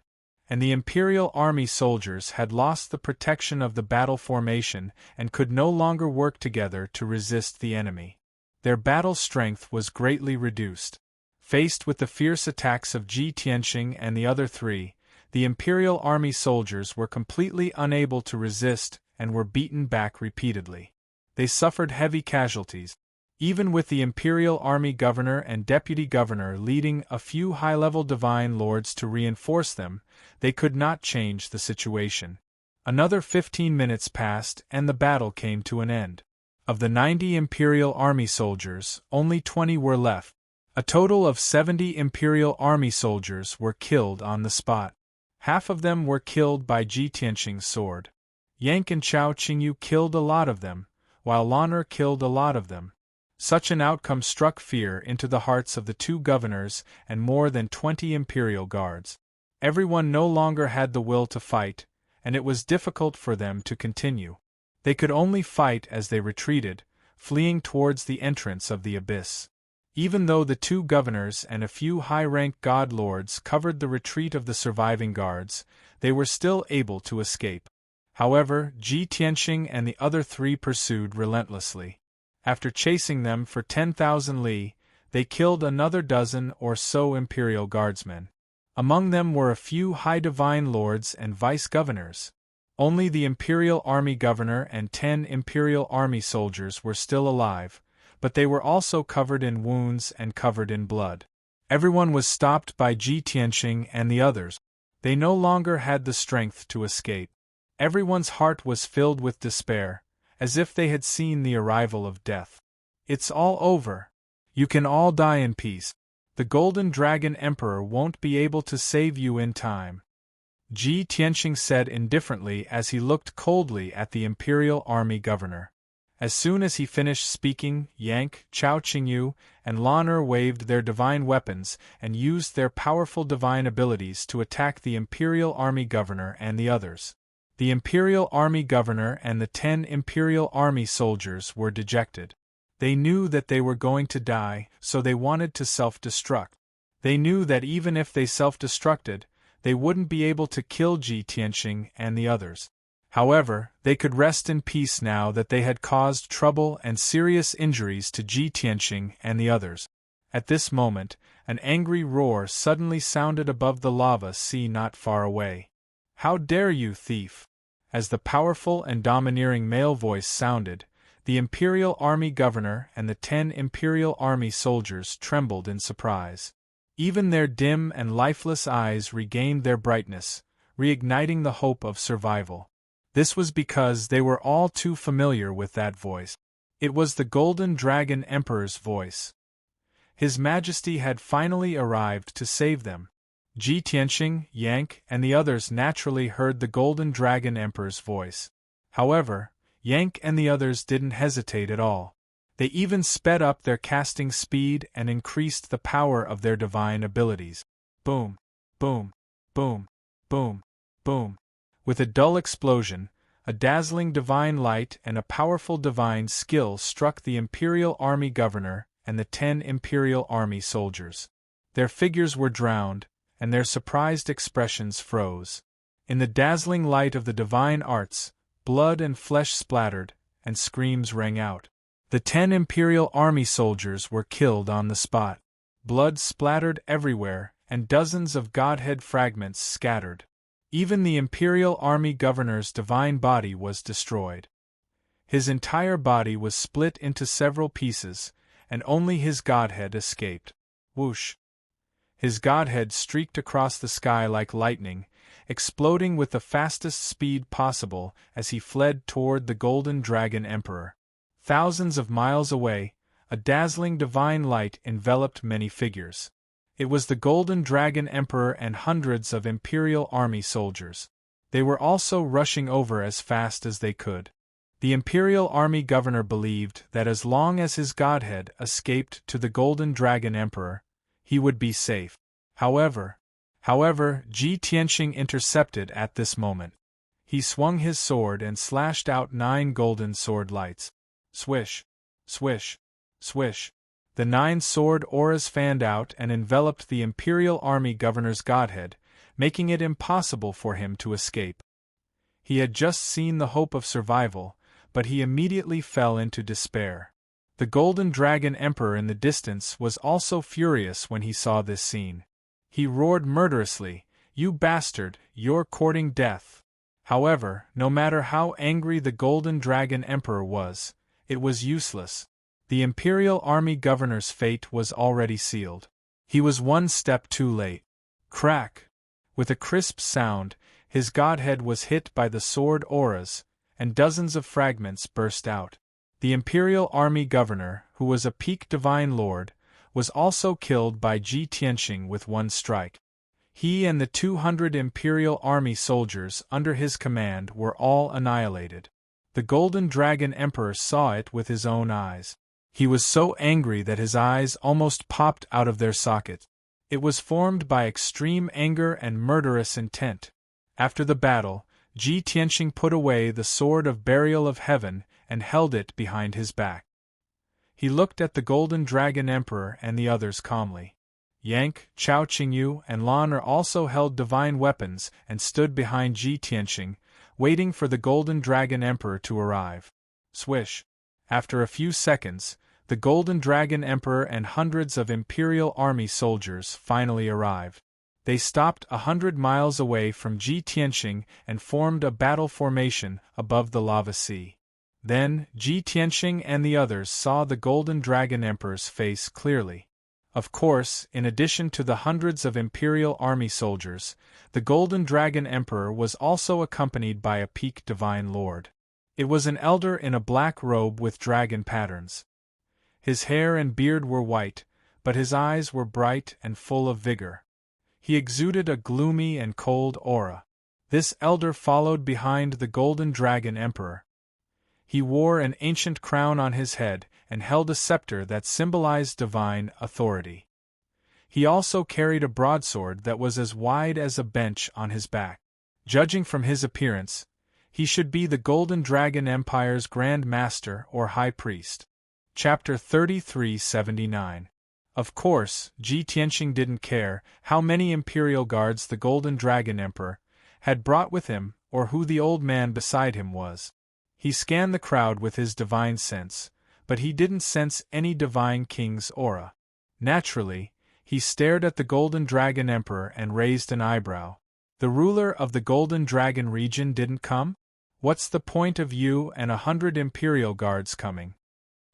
and the Imperial Army soldiers had lost the protection of the battle formation and could no longer work together to resist the enemy. Their battle strength was greatly reduced. Faced with the fierce attacks of Ji Tianxing and the other 3, the Imperial Army soldiers were completely unable to resist and were beaten back repeatedly. They suffered heavy casualties. Even with the Imperial Army governor and deputy governor leading a few high-level divine lords to reinforce them, they could not change the situation. Another 15 minutes passed and the battle came to an end. Of the 90 Imperial Army soldiers, only 20 were left. A total of 70 Imperial Army soldiers were killed on the spot. Half of them were killed by Ji Tianxing's sword. Yank and Chao Qingyu killed a lot of them, while Lan Er killed a lot of them. Such an outcome struck fear into the hearts of the 2 governors and more than 20 Imperial guards. Everyone no longer had the will to fight, and it was difficult for them to continue. They could only fight as they retreated, fleeing towards the entrance of the abyss. Even though the 2 governors and a few high-ranked god lords covered the retreat of the surviving guards, they were still able to escape. However, Ji Tianxing and the other 3 pursued relentlessly. After chasing them for 10,000 li, they killed another dozen or so Imperial guardsmen. Among them were a few high divine lords and vice-governors. Only the Imperial Army governor and 10 Imperial Army soldiers were still alive, but they were also covered in wounds and covered in blood. Everyone was stopped by Ji Tianxing and the others. They no longer had the strength to escape. Everyone's heart was filled with despair, as if they had seen the arrival of death. "It's all over. You can all die in peace. The Golden Dragon Emperor won't be able to save you in time," Ji Tianxing said indifferently as he looked coldly at the Imperial Army governor. As soon as he finished speaking, Yank, Chao Qingyu, and Lan Er waved their divine weapons and used their powerful divine abilities to attack the Imperial Army governor and the others. The Imperial Army governor and the 10 Imperial Army soldiers were dejected. They knew that they were going to die, so they wanted to self-destruct. They knew that even if they self-destructed, they wouldn't be able to kill Ji Tianxing and the others. However, they could rest in peace now that they had caused trouble and serious injuries to Ji Tianxing and the others. At this moment, an angry roar suddenly sounded above the lava sea not far away. "How dare you, thief!" As the powerful and domineering male voice sounded, the Imperial Army Governor and the 10 Imperial Army soldiers trembled in surprise. Even their dim and lifeless eyes regained their brightness, reigniting the hope of survival. This was because they were all too familiar with that voice. It was the Golden Dragon Emperor's voice. His Majesty had finally arrived to save them. Ji Tianqing, Yank, and the others naturally heard the Golden Dragon Emperor's voice. However, Yank and the others didn't hesitate at all. They even sped up their casting speed and increased the power of their divine abilities. Boom, boom, boom, boom, boom. With a dull explosion, a dazzling divine light and a powerful divine skill struck the Imperial Army Governor and the 10 Imperial Army soldiers. Their figures were drowned, and their surprised expressions froze. In the dazzling light of the divine arts, blood and flesh splattered, and screams rang out. The 10 Imperial Army soldiers were killed on the spot. Blood splattered everywhere, and dozens of Godhead fragments scattered. Even the Imperial Army Governor's divine body was destroyed. His entire body was split into several pieces, and only his Godhead escaped. Whoosh! His Godhead streaked across the sky like lightning, exploding with the fastest speed possible as he fled toward the Golden Dragon Emperor. Thousands of miles away, a dazzling divine light enveloped many figures. It was the Golden Dragon Emperor and hundreds of Imperial Army soldiers. They were also rushing over as fast as they could. The Imperial Army Governor believed that as long as his Godhead escaped to the Golden Dragon Emperor, he would be safe. However, Ji Tianqing intercepted at this moment. He swung his sword and slashed out 9 golden sword lights. Swish, swish, swish. The 9 sword auras fanned out and enveloped the Imperial Army Governor's Godhead, making it impossible for him to escape. He had just seen the hope of survival, but he immediately fell into despair. The Golden Dragon Emperor in the distance was also furious when he saw this scene. He roared murderously, "You bastard, you're courting death!" However, no matter how angry the Golden Dragon Emperor was, it was useless. The Imperial Army Governor's fate was already sealed. He was one step too late. Crack! With a crisp sound, his Godhead was hit by the sword auras, and dozens of fragments burst out. The Imperial Army Governor, who was a peak divine lord, was also killed by Ji Tianqing with one strike. He and the 200 Imperial Army soldiers under his command were all annihilated. The Golden Dragon Emperor saw it with his own eyes. He was so angry that his eyes almost popped out of their sockets. It was formed by extreme anger and murderous intent. After the battle, Ji Tianqing put away the Sword of Burial of Heaven and held it behind his back. He looked at the Golden Dragon Emperor and the others calmly. Yank, Chao Qingyu, and Lan Er also held divine weapons and stood behind Ji Tianqing, waiting for the Golden Dragon Emperor to arrive. Swish! After a few seconds, the Golden Dragon Emperor and hundreds of Imperial Army soldiers finally arrived. They stopped 100 miles away from Ji Tianqing and formed a battle formation above the lava sea. Then, Ji Tianqing and the others saw the Golden Dragon Emperor's face clearly. Of course, in addition to the hundreds of Imperial Army soldiers, the Golden Dragon Emperor was also accompanied by a peak divine lord. It was an elder in a black robe with dragon patterns. His hair and beard were white, but his eyes were bright and full of vigor. He exuded a gloomy and cold aura. This elder followed behind the Golden Dragon Emperor. He wore an ancient crown on his head and held a scepter that symbolized divine authority. He also carried a broadsword that was as wide as a bench on his back. Judging from his appearance, he should be the Golden Dragon Empire's Grand Master or High Priest. Chapter 3379. Of course, Ji Tianqing didn't care how many Imperial Guards the Golden Dragon Emperor had brought with him or who the old man beside him was. He scanned the crowd with his divine sense, but he didn't sense any divine king's aura. Naturally, he stared at the Golden Dragon Emperor and raised an eyebrow. The ruler of the Golden Dragon region didn't come? What's the point of you and 100 Imperial guards coming?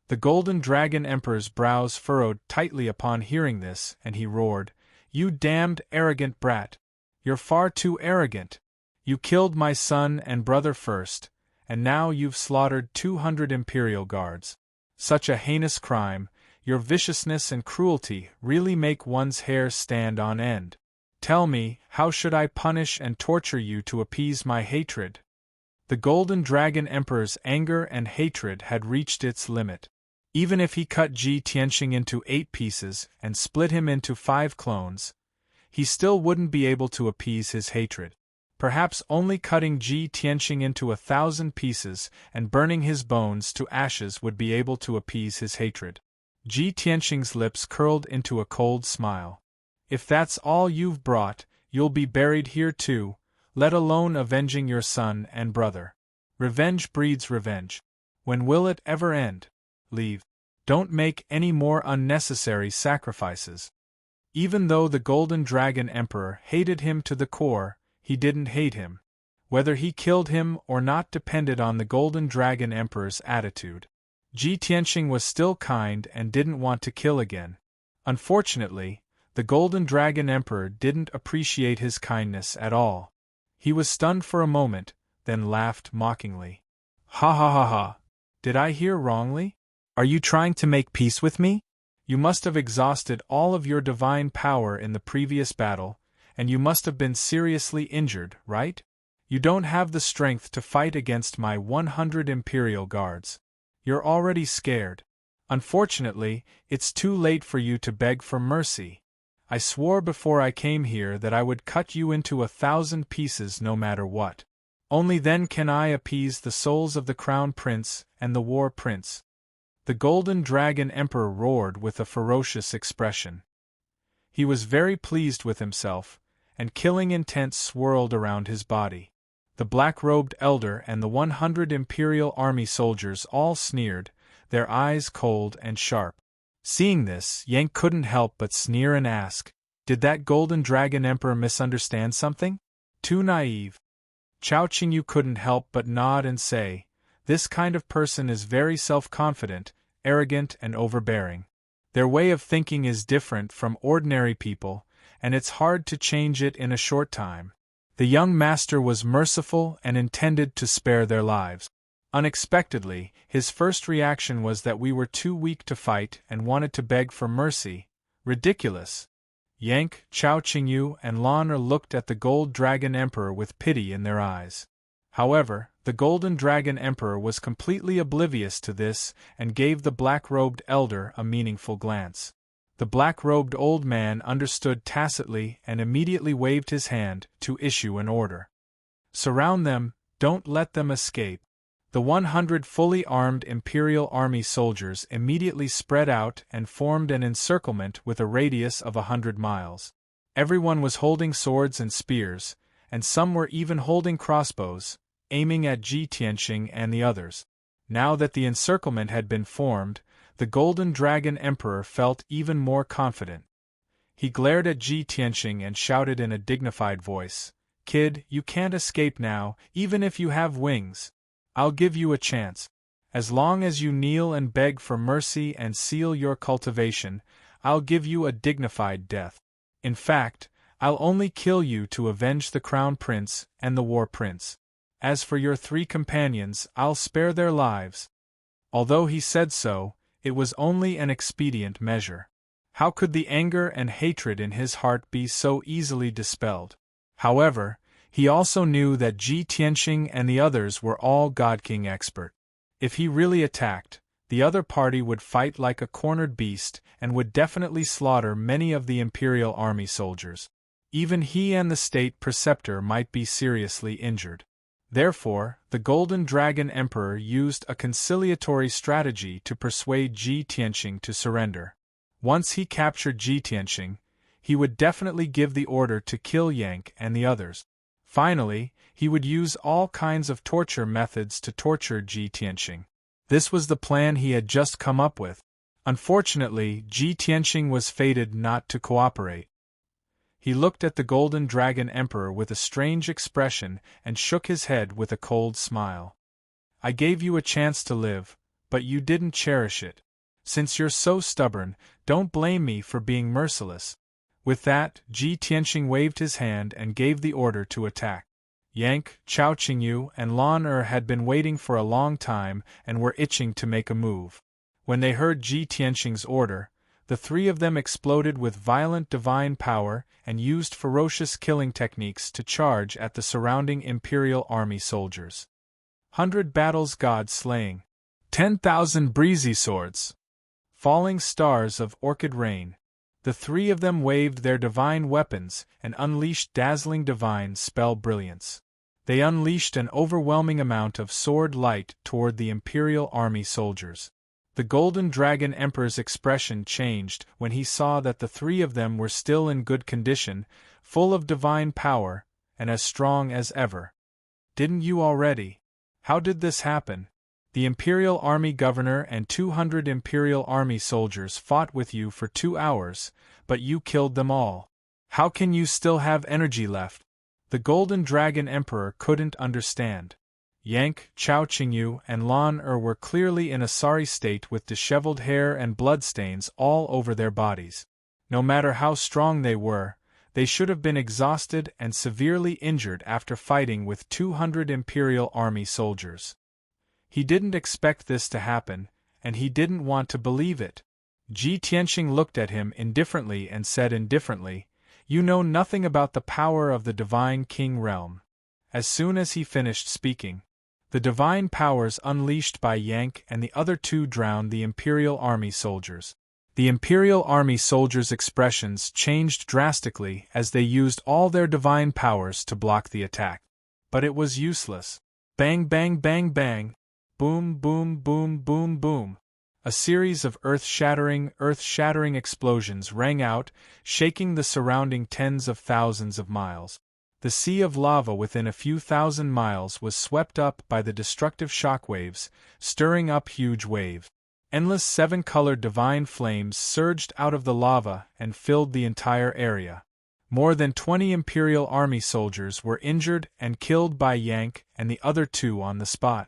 The Golden Dragon Emperor's brows furrowed tightly upon hearing this, and he roared, "You damned arrogant brat! You're far too arrogant! You killed my son and brother first, and now you've slaughtered 200 Imperial guards. Such a heinous crime, your viciousness and cruelty really make one's hair stand on end. Tell me, how should I punish and torture you to appease my hatred?" The Golden Dragon Emperor's anger and hatred had reached its limit. Even if he cut Ji Tianxing into 8 pieces and split him into 5 clones, he still wouldn't be able to appease his hatred. Perhaps only cutting Ji Tianxing into 1,000 pieces and burning his bones to ashes would be able to appease his hatred. Ji Tianxing's lips curled into a cold smile. "If that's all you've brought, you'll be buried here too, let alone avenging your son and brother. Revenge breeds revenge. When will it ever end? Leave. Don't make any more unnecessary sacrifices." Even though the Golden Dragon Emperor hated him to the core, he didn't hate him. Whether he killed him or not depended on the Golden Dragon Emperor's attitude. Ji Tianxing was still kind and didn't want to kill again. Unfortunately, the Golden Dragon Emperor didn't appreciate his kindness at all. He was stunned for a moment, then laughed mockingly. "Ha ha ha ha! Did I hear wrongly? Are you trying to make peace with me? You must have exhausted all of your divine power in the previous battle, and you must have been seriously injured, right? You don't have the strength to fight against my 100 Imperial guards. You're already scared. Unfortunately, it's too late for you to beg for mercy. I swore before I came here that I would cut you into 1,000 pieces no matter what. Only then can I appease the souls of the Crown Prince and the War Prince." The Golden Dragon Emperor roared with a ferocious expression. He was very pleased with himself, and killing intent swirled around his body. The black-robed elder and the 100 Imperial army soldiers all sneered, their eyes cold and sharp. Seeing this, Yang couldn't help but sneer and ask, "Did that Golden Dragon Emperor misunderstand something? Too naive." Chao Qingyu couldn't help but nod and say, "This kind of person is very self-confident, arrogant and overbearing. Their way of thinking is different from ordinary people, and it's hard to change it in a short time." The young master was merciful and intended to spare their lives. Unexpectedly, his first reaction was that we were too weak to fight and wanted to beg for mercy. Ridiculous! Yank, Chao Qingyu, and Lan looked at the Gold Dragon Emperor with pity in their eyes. However, the Golden Dragon Emperor was completely oblivious to this and gave the black-robed elder a meaningful glance. The black-robed old man understood tacitly and immediately waved his hand to issue an order. "Surround them, don't let them escape." The 100 fully armed Imperial Army soldiers immediately spread out and formed an encirclement with a radius of 100 miles. Everyone was holding swords and spears, and some were even holding crossbows, aiming at Ji Tianxing and the others. Now that the encirclement had been formed, the Golden Dragon Emperor felt even more confident. He glared at Ji Tianxing and shouted in a dignified voice, "Kid, you can't escape now, even if you have wings. I'll give you a chance. As long as you kneel and beg for mercy and seal your cultivation, I'll give you a dignified death. In fact, I'll only kill you to avenge the Crown Prince and the War Prince. As for your 3 companions, I'll spare their lives." Although he said so, it was only an expedient measure. How could the anger and hatred in his heart be so easily dispelled? However, he also knew that Ji Tianxing and the others were all God King expert. If he really attacked, the other party would fight like a cornered beast and would definitely slaughter many of the Imperial Army soldiers. Even he and the state preceptor might be seriously injured. Therefore, the Golden Dragon Emperor used a conciliatory strategy to persuade Ji Tianxing to surrender. Once he captured Ji Tianxing, he would definitely give the order to kill Yank and the others. Finally, he would use all kinds of torture methods to torture Ji Tianxing. This was the plan he had just come up with. Unfortunately, Ji Tianxing was fated not to cooperate. He looked at the Golden Dragon Emperor with a strange expression and shook his head with a cold smile. I gave you a chance to live, but you didn't cherish it. Since you're so stubborn, don't blame me for being merciless. With that, Ji Tianqing waved his hand and gave the order to attack. Yang, Chao Qingyu, and Lan Er had been waiting for a long time and were itching to make a move. When they heard Ji Tianqing's order, the three of them exploded with violent divine power and used ferocious killing techniques to charge at the surrounding Imperial Army soldiers. 100 battles God slaying. 10,000 breezy swords. Falling stars of orchid rain. The three of them waved their divine weapons and unleashed dazzling divine spell brilliance. They unleashed an overwhelming amount of sword light toward the Imperial Army soldiers. The Golden Dragon Emperor's expression changed when he saw that the three of them were still in good condition, full of divine power, and as strong as ever. Didn't you already? How did this happen? The Imperial Army Governor and 200 Imperial Army soldiers fought with you for 2 hours, but you killed them all. How can you still have energy left? The Golden Dragon Emperor couldn't understand. Yang, Chao Qingyu, and Lan Er were clearly in a sorry state with disheveled hair and bloodstains all over their bodies. No matter how strong they were, they should have been exhausted and severely injured after fighting with 200 Imperial Army soldiers. He didn't expect this to happen, and he didn't want to believe it. Ji Tianqing looked at him indifferently and said indifferently, "You know nothing about the power of the Divine King realm." As soon as he finished speaking, the divine powers unleashed by Yang and the other two drowned the Imperial Army soldiers. The Imperial Army soldiers' expressions changed drastically as they used all their divine powers to block the attack. But it was useless. Bang bang bang bang. Boom boom boom boom boom. A series of earth-shattering explosions rang out, shaking the surrounding tens of thousands of miles. The sea of lava within a few thousand miles was swept up by the destructive shockwaves, stirring up huge waves. Endless seven-colored divine flames surged out of the lava and filled the entire area. More than 20 Imperial Army soldiers were injured and killed by Yang and the other two on the spot.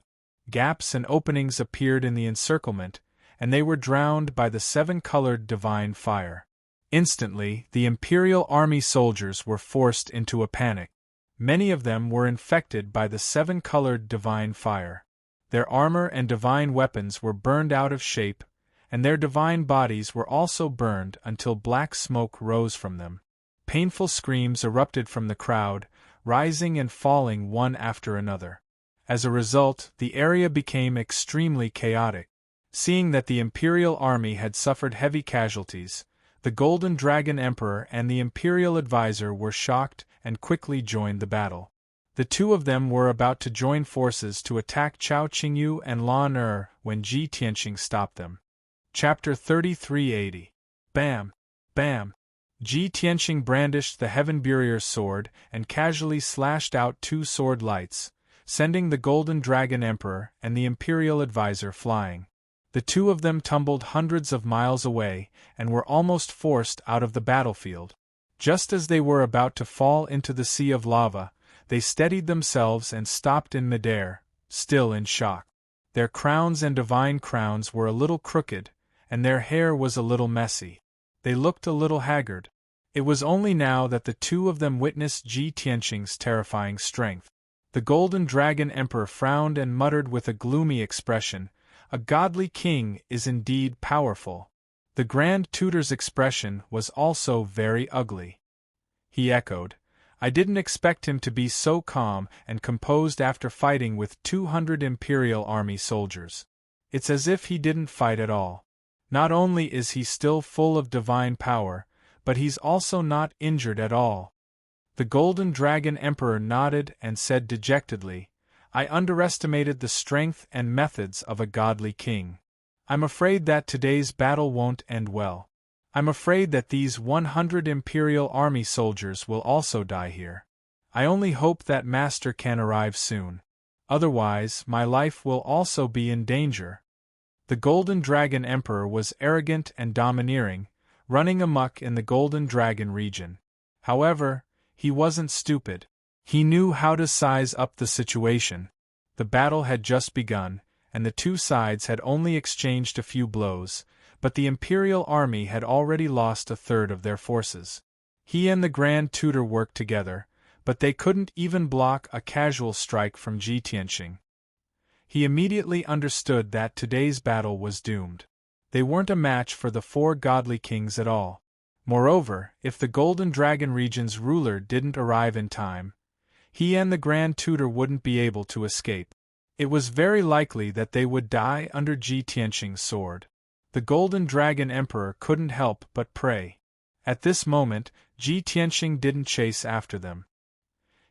Gaps and openings appeared in the encirclement, and they were drowned by the seven-colored divine fire. Instantly, the Imperial Army soldiers were forced into a panic. Many of them were infected by the seven-colored divine fire. Their armor and divine weapons were burned out of shape, and their divine bodies were also burned until black smoke rose from them. Painful screams erupted from the crowd, rising and falling one after another. As a result, the area became extremely chaotic. Seeing that the Imperial Army had suffered heavy casualties, the Golden Dragon Emperor and the Imperial Advisor were shocked and quickly joined the battle. The two of them were about to join forces to attack Chao Qingyu and Lan Er when Ji Tianqing stopped them. Chapter 3380. Bam! Bam! Ji Tianqing brandished the Heaven Barrier's sword and casually slashed out 2 sword lights, sending the Golden Dragon Emperor and the Imperial Advisor flying. The two of them tumbled hundreds of miles away and were almost forced out of the battlefield. Just as they were about to fall into the sea of lava, they steadied themselves and stopped in midair, still in shock. Their crowns and divine crowns were a little crooked, and their hair was a little messy. They looked a little haggard. It was only now that the two of them witnessed Ji Tianqing's terrifying strength. The Golden Dragon Emperor frowned and muttered with a gloomy expression, "A godly king is indeed powerful." The Grand Tutor's expression was also very ugly. He echoed, "I didn't expect him to be so calm and composed after fighting with 200 Imperial Army soldiers. It's as if he didn't fight at all. Not only is he still full of divine power, but he's also not injured at all." The Golden Dragon Emperor nodded and said dejectedly, "I underestimated the strength and methods of a godly king. I'm afraid that today's battle won't end well. I'm afraid that these 100 Imperial Army soldiers will also die here. I only hope that Master can arrive soon. Otherwise, my life will also be in danger." The Golden Dragon Emperor was arrogant and domineering, running amok in the Golden Dragon region. However, he wasn't stupid. He knew how to size up the situation. The battle had just begun, and the two sides had only exchanged a few blows, but the Imperial army had already lost a third of their forces. He and the Grand Tutor worked together, but they couldn't even block a casual strike from Ji Tianxing. He immediately understood that today's battle was doomed. They weren't a match for the four godly kings at all. Moreover, if the Golden Dragon region's ruler didn't arrive in time, he and the Grand Tutor wouldn't be able to escape. It was very likely that they would die under Ji Tianxing's sword. The Golden Dragon Emperor couldn't help but pray. At this moment, Ji Tianxing didn't chase after them.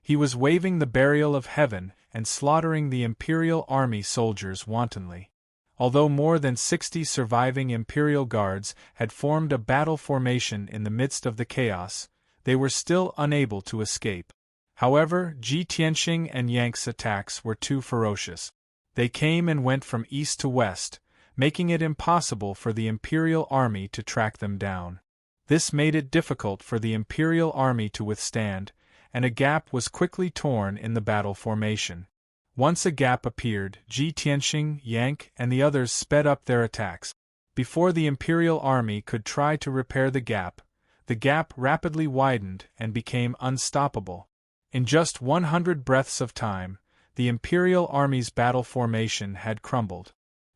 He was waving the burial of heaven and slaughtering the Imperial army soldiers wantonly. Although more than 60 surviving Imperial guards had formed a battle formation in the midst of the chaos, they were still unable to escape. However, Ji Tianxing and Yang's attacks were too ferocious. They came and went from east to west, making it impossible for the Imperial army to track them down. This made it difficult for the Imperial army to withstand, and a gap was quickly torn in the battle formation. Once a gap appeared, Ji Tianxing, Yang, and the others sped up their attacks. Before the Imperial army could try to repair the gap rapidly widened and became unstoppable. In just 100 breaths of time, the Imperial army's battle formation had crumbled.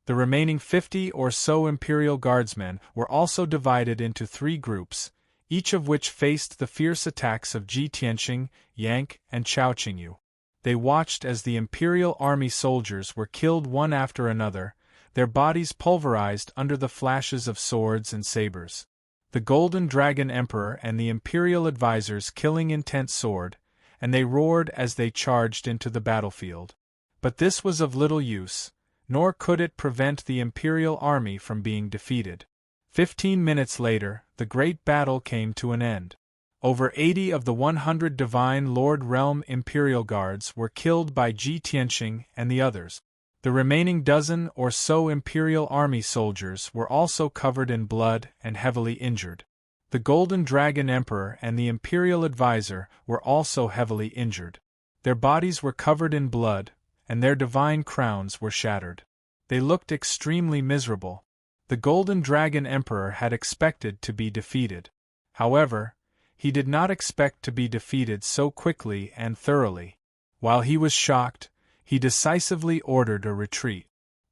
The remaining 50 or so Imperial Guardsmen were also divided into 3 groups, each of which faced the fierce attacks of Ji Tianxing, Yang, and Chao Qingyu. They watched as the Imperial army soldiers were killed one after another, their bodies pulverized under the flashes of swords and sabers. The Golden Dragon Emperor and the Imperial advisors killing intent sword, and they roared as they charged into the battlefield. But this was of little use, nor could it prevent the Imperial army from being defeated. 15 minutes later, the great battle came to an end. Over 80 of the 100 Divine Lord Realm Imperial Guards were killed by Ji Tianxing and the others. The remaining dozen or so Imperial army soldiers were also covered in blood and heavily injured. The Golden Dragon Emperor and the Imperial advisor were also heavily injured. Their bodies were covered in blood, and their divine crowns were shattered. They looked extremely miserable. The Golden Dragon Emperor had expected to be defeated. However, he did not expect to be defeated so quickly and thoroughly. While he was shocked, he decisively ordered a retreat.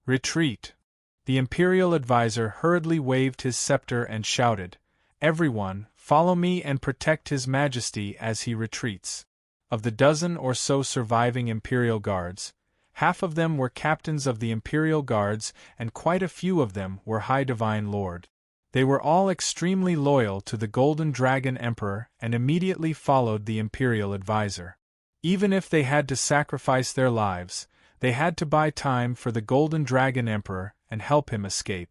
Retreat! The Imperial advisor hurriedly waved his scepter and shouted, "Everyone, follow me and protect His Majesty as he retreats." Of the dozen or so surviving Imperial Guards, half of them were captains of the Imperial Guards and quite a few of them were High Divine Lord. They were all extremely loyal to the Golden Dragon Emperor and immediately followed the Imperial advisor. Even if they had to sacrifice their lives, they had to buy time for the Golden Dragon Emperor and help him escape.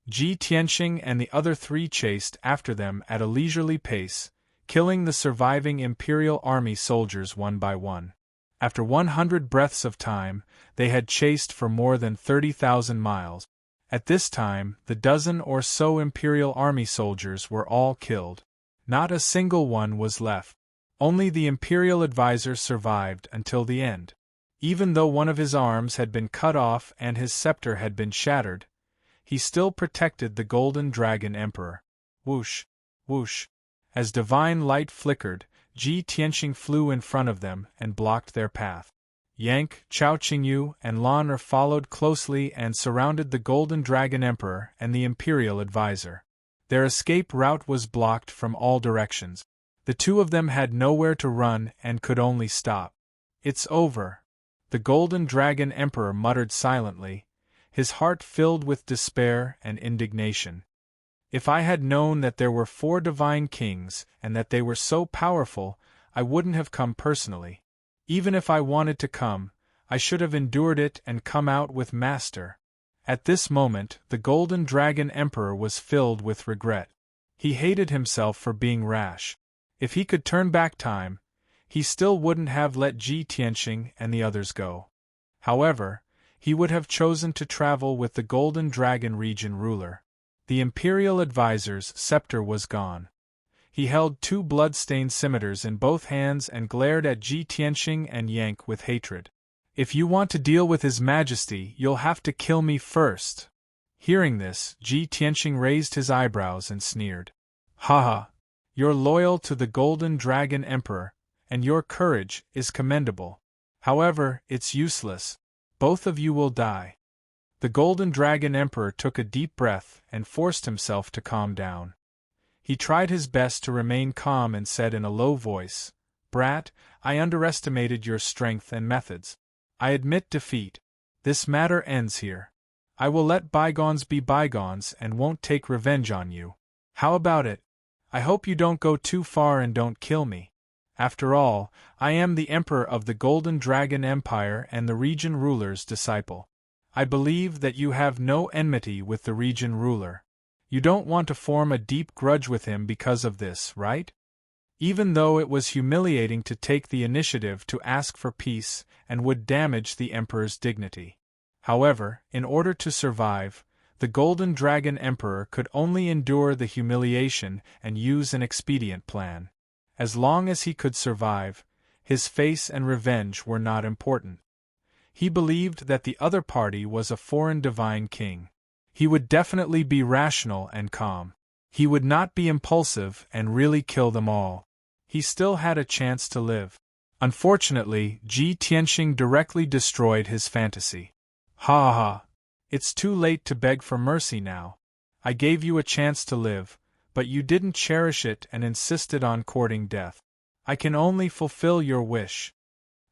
Ji Tianxing and the other 3 chased after them at a leisurely pace, killing the surviving Imperial army soldiers one by one. After 100 breaths of time, they had chased for more than 30,000 miles. At this time, the dozen or so Imperial army soldiers were all killed. Not a single one was left. Only the Imperial advisor survived until the end. Even though one of his arms had been cut off and his scepter had been shattered, he still protected the Golden Dragon Emperor. Whoosh! Whoosh! As divine light flickered, Ji Tianxing flew in front of them and blocked their path. Yang, Chao Qingyu, and Lan followed closely and surrounded the Golden Dragon Emperor and the Imperial advisor. Their escape route was blocked from all directions. The 2 of them had nowhere to run and could only stop. "It's over," the Golden Dragon Emperor muttered silently, his heart filled with despair and indignation. "If I had known that there were 4 divine kings and that they were so powerful, I wouldn't have come personally. Even if I wanted to come, I should have endured it and come out with Master." At this moment, the Golden Dragon Emperor was filled with regret. He hated himself for being rash. If he could turn back time, he still wouldn't have let Ji Tianxing and the others go. However, he would have chosen to travel with the Golden Dragon region ruler. The Imperial advisor's scepter was gone. He held two blood-stained scimitars in both hands and glared at Ji Tianxing and Yank with hatred. "If you want to deal with His Majesty, you'll have to kill me first." Hearing this, Ji Tianxing raised his eyebrows and sneered. "Ha ha! You're loyal to the Golden Dragon Emperor, and your courage is commendable. However, it's useless. Both of you will die." The Golden Dragon Emperor took a deep breath and forced himself to calm down. He tried his best to remain calm and said in a low voice, "Brat, I underestimated your strength and methods. I admit defeat. This matter ends here. I will let bygones be bygones and won't take revenge on you. How about it? I hope you don't go too far and don't kill me. After all, I am the Emperor of the Golden Dragon Empire and the region ruler's disciple. I believe that you have no enmity with the region ruler. You don't want to form a deep grudge with him because of this, right?" Even though it was humiliating to take the initiative to ask for peace and would damage the Emperor's dignity. However, in order to survive, the Golden Dragon Emperor could only endure the humiliation and use an expedient plan. As long as he could survive, his face and revenge were not important. He believed that the other party was a foreign divine king. He would definitely be rational and calm. He would not be impulsive and really kill them all. He still had a chance to live. Unfortunately, Ji Tianxing directly destroyed his fantasy. "Ha ha! It's too late to beg for mercy now. I gave you a chance to live, but you didn't cherish it and insisted on courting death. I can only fulfill your wish."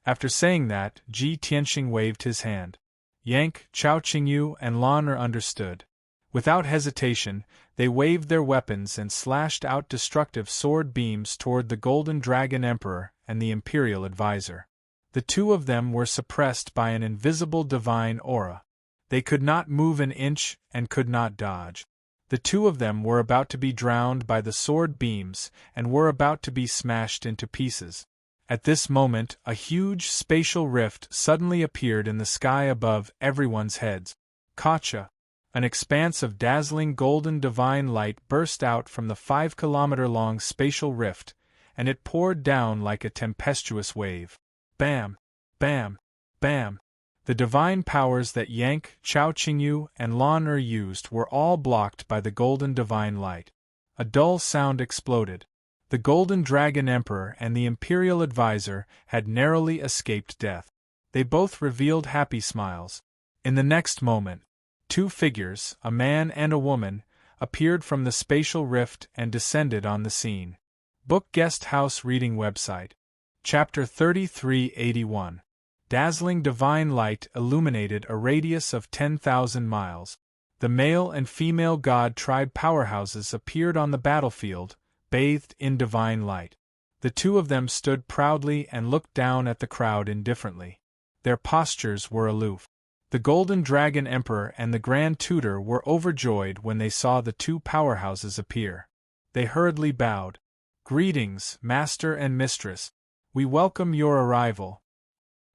After saying that, Ji Tianxing waved his hand. Yank, Chao Qingyu, and Lan Er understood. Without hesitation, they waved their weapons and slashed out destructive sword beams toward the Golden Dragon Emperor and the Imperial Advisor. The two of them were suppressed by an invisible divine aura. They could not move an inch and could not dodge. The two of them were about to be drowned by the sword beams and were about to be smashed into pieces. At this moment, a huge spatial rift suddenly appeared in the sky above everyone's heads. Kacha! An expanse of dazzling golden divine light burst out from the 5-kilometer-long spatial rift, and it poured down like a tempestuous wave. Bam! Bam! Bam! The divine powers that Yank, Chao Qingyu, and Lan Er used were all blocked by the golden divine light. A dull sound exploded. The Golden Dragon Emperor and the Imperial Advisor had narrowly escaped death. They both revealed happy smiles. In the next moment, two figures, a man and a woman, appeared from the spatial rift and descended on the scene. Book Guest House Reading Website. Chapter 3381. Dazzling divine light illuminated a radius of 10,000 miles. The male and female god tribe powerhouses appeared on the battlefield, bathed in divine light. The two of them stood proudly and looked down at the crowd indifferently. Their postures were aloof. The Golden Dragon Emperor and the Grand Tutor were overjoyed when they saw the two powerhouses appear. They hurriedly bowed. "Greetings, Master and Mistress. We welcome your arrival."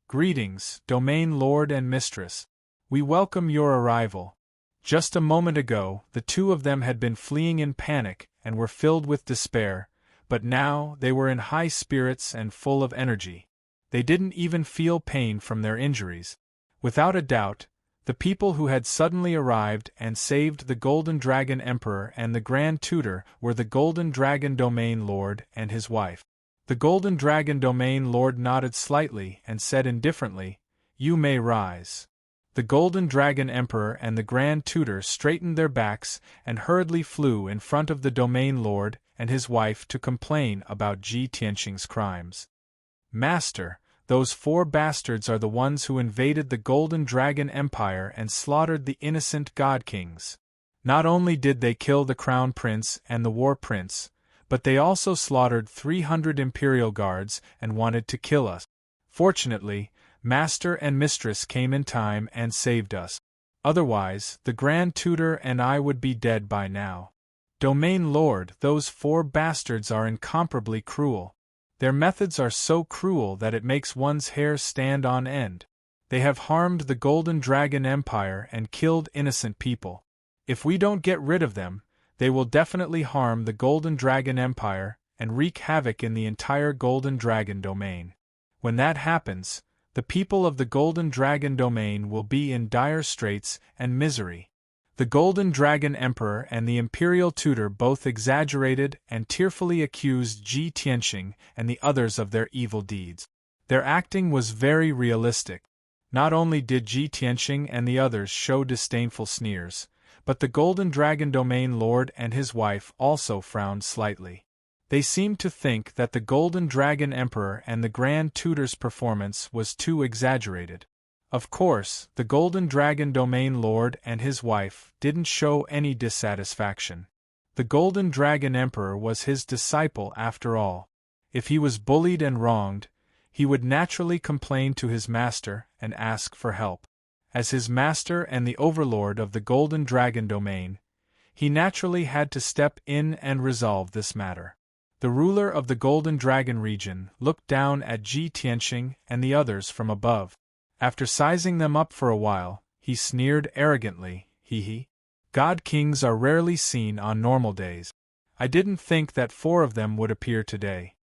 "Greetings, Domain Lord and Mistress. We welcome your arrival." Just a moment ago, the two of them had been fleeing in panic and were filled with despair, but now they were in high spirits and full of energy. They didn't even feel pain from their injuries. Without a doubt, the people who had suddenly arrived and saved the Golden Dragon Emperor and the Grand Tutor were the Golden Dragon Domain Lord and his wife. The Golden Dragon Domain Lord nodded slightly and said indifferently, "You may rise." The Golden Dragon Emperor and the Grand Tutor straightened their backs and hurriedly flew in front of the Domain Lord and his wife to complain about Ji Tianxing's crimes. "Master, those 4 bastards are the ones who invaded the Golden Dragon Empire and slaughtered the innocent god kings. Not only did they kill the Crown Prince and the War Prince, but they also slaughtered 300 Imperial guards and wanted to kill us. Fortunately, Master and Mistress came in time and saved us. Otherwise, the Grand Tutor and I would be dead by now. Domain Lord, those 4 bastards are incomparably cruel. Their methods are so cruel that it makes one's hair stand on end. They have harmed the Golden Dragon Empire and killed innocent people. If we don't get rid of them, They will definitely harm the Golden Dragon Empire and wreak havoc in the entire Golden Dragon domain. When that happens, the people of the Golden Dragon domain will be in dire straits and misery. The Golden Dragon Emperor and the Imperial Tutor both exaggerated and tearfully accused Ji Tianxing and the others of their evil deeds. Their acting was very realistic. Not only did Ji Tianxing and the others show disdainful sneers, but the Golden Dragon Domain Lord and his wife also frowned slightly. They seemed to think that the Golden Dragon Emperor and the Grand Tutor's performance was too exaggerated. Of course, the Golden Dragon Domain Lord and his wife didn't show any dissatisfaction. The Golden Dragon Emperor was his disciple after all. If he was bullied and wronged, he would naturally complain to his master and ask for help. As his master and the overlord of the Golden Dragon Domain, he naturally had to step in and resolve this matter. The ruler of the Golden Dragon region looked down at Ji Tianxing and the others from above. After sizing them up for a while, he sneered arrogantly, "Hee. God Kings are rarely seen on normal days. I didn't think that 4 of them would appear today.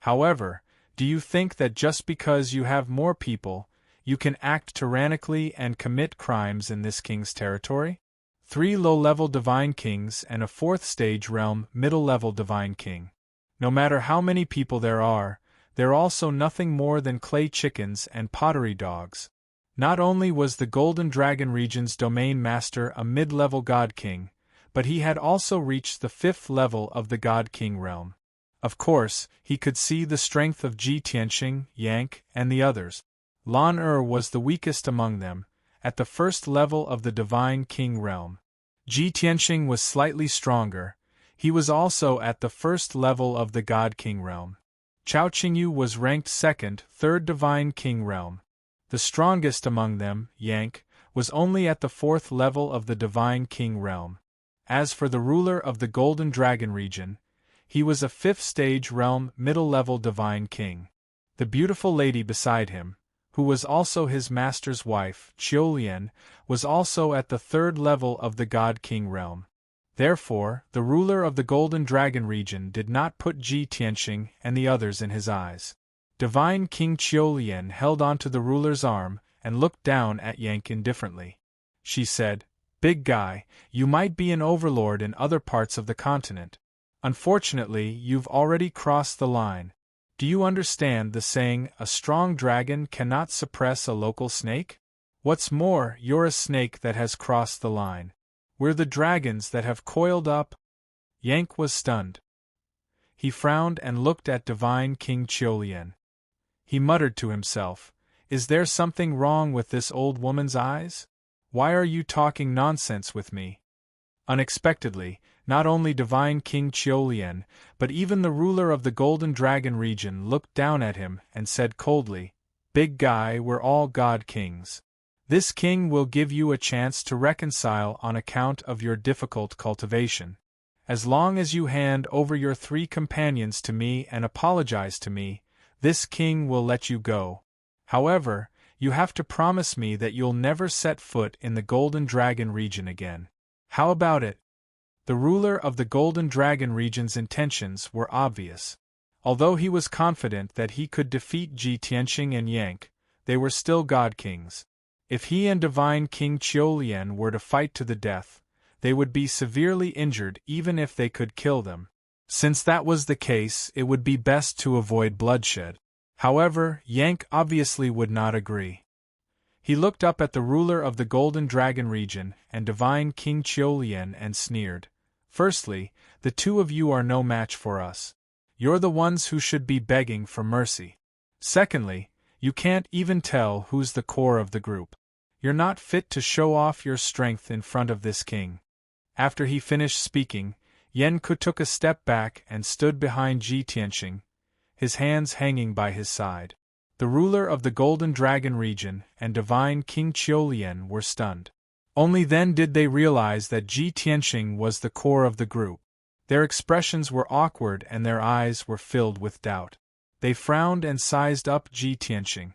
However, do you think that just because you have more people, you can act tyrannically and commit crimes in this king's territory? 3 low-level divine kings and a 4th stage realm middle-level divine king. No matter how many people there are, they're also nothing more than clay chickens and pottery dogs." Not only was the Golden Dragon region's domain master a mid-level God King, but he had also reached the 5th level of the God King realm. Of course, he could see the strength of Ji Tianxing, Yank, and the others. Lan was the weakest among them, at the 1st level of the Divine King realm. Ji Tianxing was slightly stronger. He was also at the 1st level of the God King realm. Chao Qingyu was ranked 2nd, 3rd Divine King realm. The strongest among them, Yank, was only at the 4th level of the Divine King realm. As for the ruler of the Golden Dragon region, he was a 5th stage realm middle-level Divine King. The beautiful lady beside him, who was also his master's wife, Qiulian, was also at the 3rd level of the God King realm. Therefore, the ruler of the Golden Dragon region did not put Ji Tianxing and the others in his eyes. Divine King Qiulian held onto the ruler's arm and looked down at Yank indifferently. She said, "Big guy, you might be an overlord in other parts of the continent. Unfortunately, you've already crossed the line. Do you understand the saying, a strong dragon cannot suppress a local snake? What's more, you're a snake that has crossed the line. We're the dragons that have coiled up." Yank was stunned. He frowned and looked at Divine King Qiulian. He muttered to himself, "Is there something wrong with this old woman's eyes? Why are you talking nonsense with me?" Unexpectedly, not only Divine King Qiulian, but even the ruler of the Golden Dragon region looked down at him and said coldly, "Big guy, we're all God Kings. This king will give you a chance to reconcile on account of your difficult cultivation. As long as you hand over your 3 companions to me and apologize to me, this king will let you go. However, you have to promise me that you'll never set foot in the Golden Dragon region again. How about it?" The ruler of the Golden Dragon region's intentions were obvious. Although he was confident that he could defeat Ji Tianxing and Yank, they were still God Kings. If he and Divine King Qiulian were to fight to the death, they would be severely injured even if they could kill them. Since that was the case, it would be best to avoid bloodshed. However, Yank obviously would not agree. He looked up at the ruler of the Golden Dragon region and Divine King Qiulian and sneered, "Firstly, the 2 of you are no match for us. You're the ones who should be begging for mercy. Secondly, you can't even tell who's the core of the group. You're not fit to show off your strength in front of this king." After he finished speaking, Yanku took a step back and stood behind Ji Tianxing, his hands hanging by his side. The ruler of the Golden Dragon region and Divine King Qiulian were stunned. Only then did they realize that Ji Tianxing was the core of the group. Their expressions were awkward and their eyes were filled with doubt. They frowned and sized up Ji Tianxing.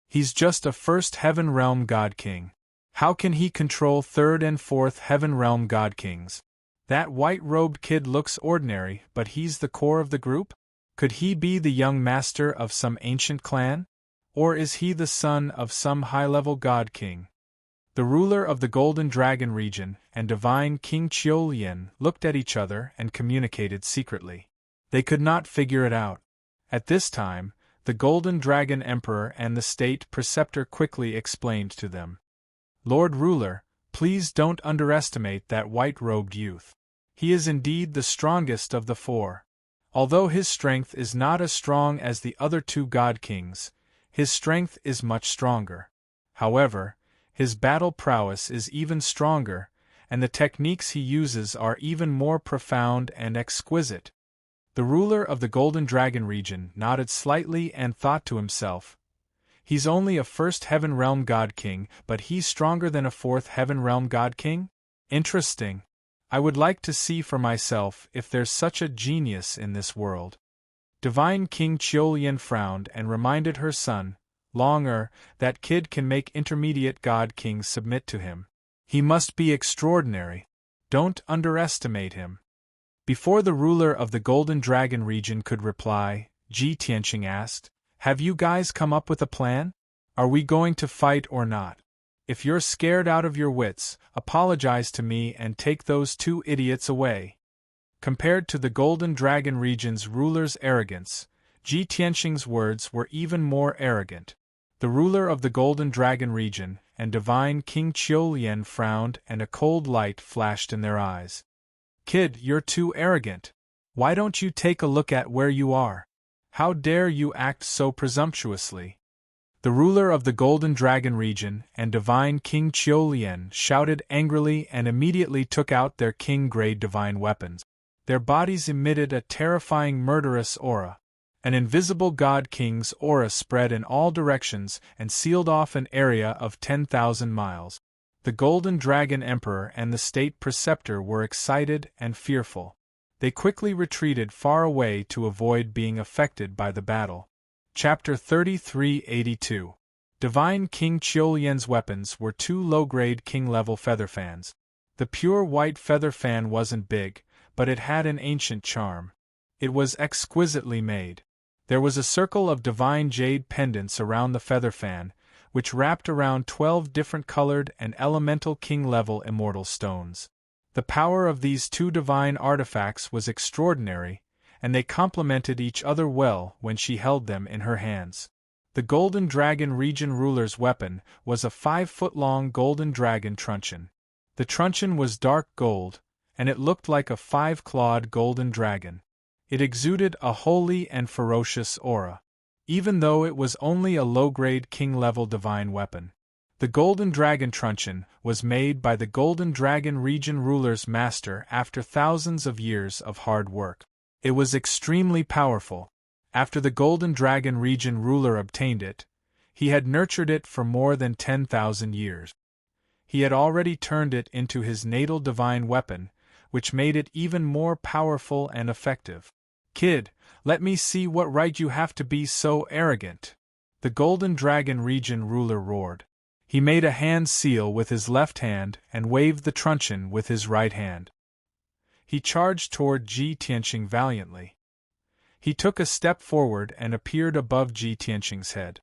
He's just a 1st Heaven Realm God King. How can he control 3rd and 4th Heaven Realm God Kings? That white-robed kid looks ordinary, but he's the core of the group? Could he be the young master of some ancient clan? Or is he the son of some high-level god king? The ruler of the Golden Dragon region and divine King Qiulian looked at each other and communicated secretly. They could not figure it out. At this time, the Golden Dragon Emperor and the State Preceptor quickly explained to them. Lord Ruler, please don't underestimate that white-robed youth. He is indeed the strongest of the four. Although his strength is not as strong as the other two god kings, his strength is much stronger. However, his battle prowess is even stronger, and the techniques he uses are even more profound and exquisite. The ruler of the Golden Dragon region nodded slightly and thought to himself, he's only a first Heaven Realm God King, but he's stronger than a fourth Heaven Realm God King? Interesting. I would like to see for myself if there's such a genius in this world. Divine King Qiulian frowned and reminded her son, Longer, that kid can make intermediate God Kings submit to him. He must be extraordinary. Don't underestimate him. Before the ruler of the Golden Dragon region could reply, Ji Tianqing asked, Have you guys come up with a plan? Are we going to fight or not? If you're scared out of your wits, apologize to me and take those two idiots away. Compared to the Golden Dragon region's ruler's arrogance, Ji Tianqing's words were even more arrogant. The ruler of the Golden Dragon region and divine King Qiulian frowned and a cold light flashed in their eyes. Kid, you're too arrogant. Why don't you take a look at where you are? How dare you act so presumptuously? The ruler of the Golden Dragon region and divine King Qiulian shouted angrily and immediately took out their king-grade divine weapons. Their bodies emitted a terrifying murderous aura. An invisible God King's aura spread in all directions and sealed off an area of 10,000 miles. The Golden Dragon Emperor and the State Preceptor were excited and fearful. They quickly retreated far away to avoid being affected by the battle. Chapter 3382. Divine King Qiulian's weapons were two low-grade king-level feather fans. The pure white feather fan wasn't big, but it had an ancient charm. It was exquisitely made. There was a circle of divine jade pendants around the feather fan, which wrapped around 12 different colored and elemental king-level immortal stones. The power of these two divine artifacts was extraordinary, and they complemented each other well when she held them in her hands. The Golden Dragon region ruler's weapon was a 5-foot-long golden dragon truncheon. The truncheon was dark gold, and it looked like a 5-clawed golden dragon. It exuded a holy and ferocious aura. Even though it was only a low-grade king-level divine weapon. The Golden Dragon Truncheon was made by the Golden Dragon region ruler's master after thousands of years of hard work. It was extremely powerful. After the Golden Dragon region ruler obtained it, he had nurtured it for more than 10,000 years. He had already turned it into his natal divine weapon, which made it even more powerful and effective. Kid, let me see what right you have to be so arrogant. The Golden Dragon region ruler roared. He made a hand seal with his left hand and waved the truncheon with his right hand. He charged toward Ji Tianqing valiantly. He took a step forward and appeared above Ji Tianqing's head.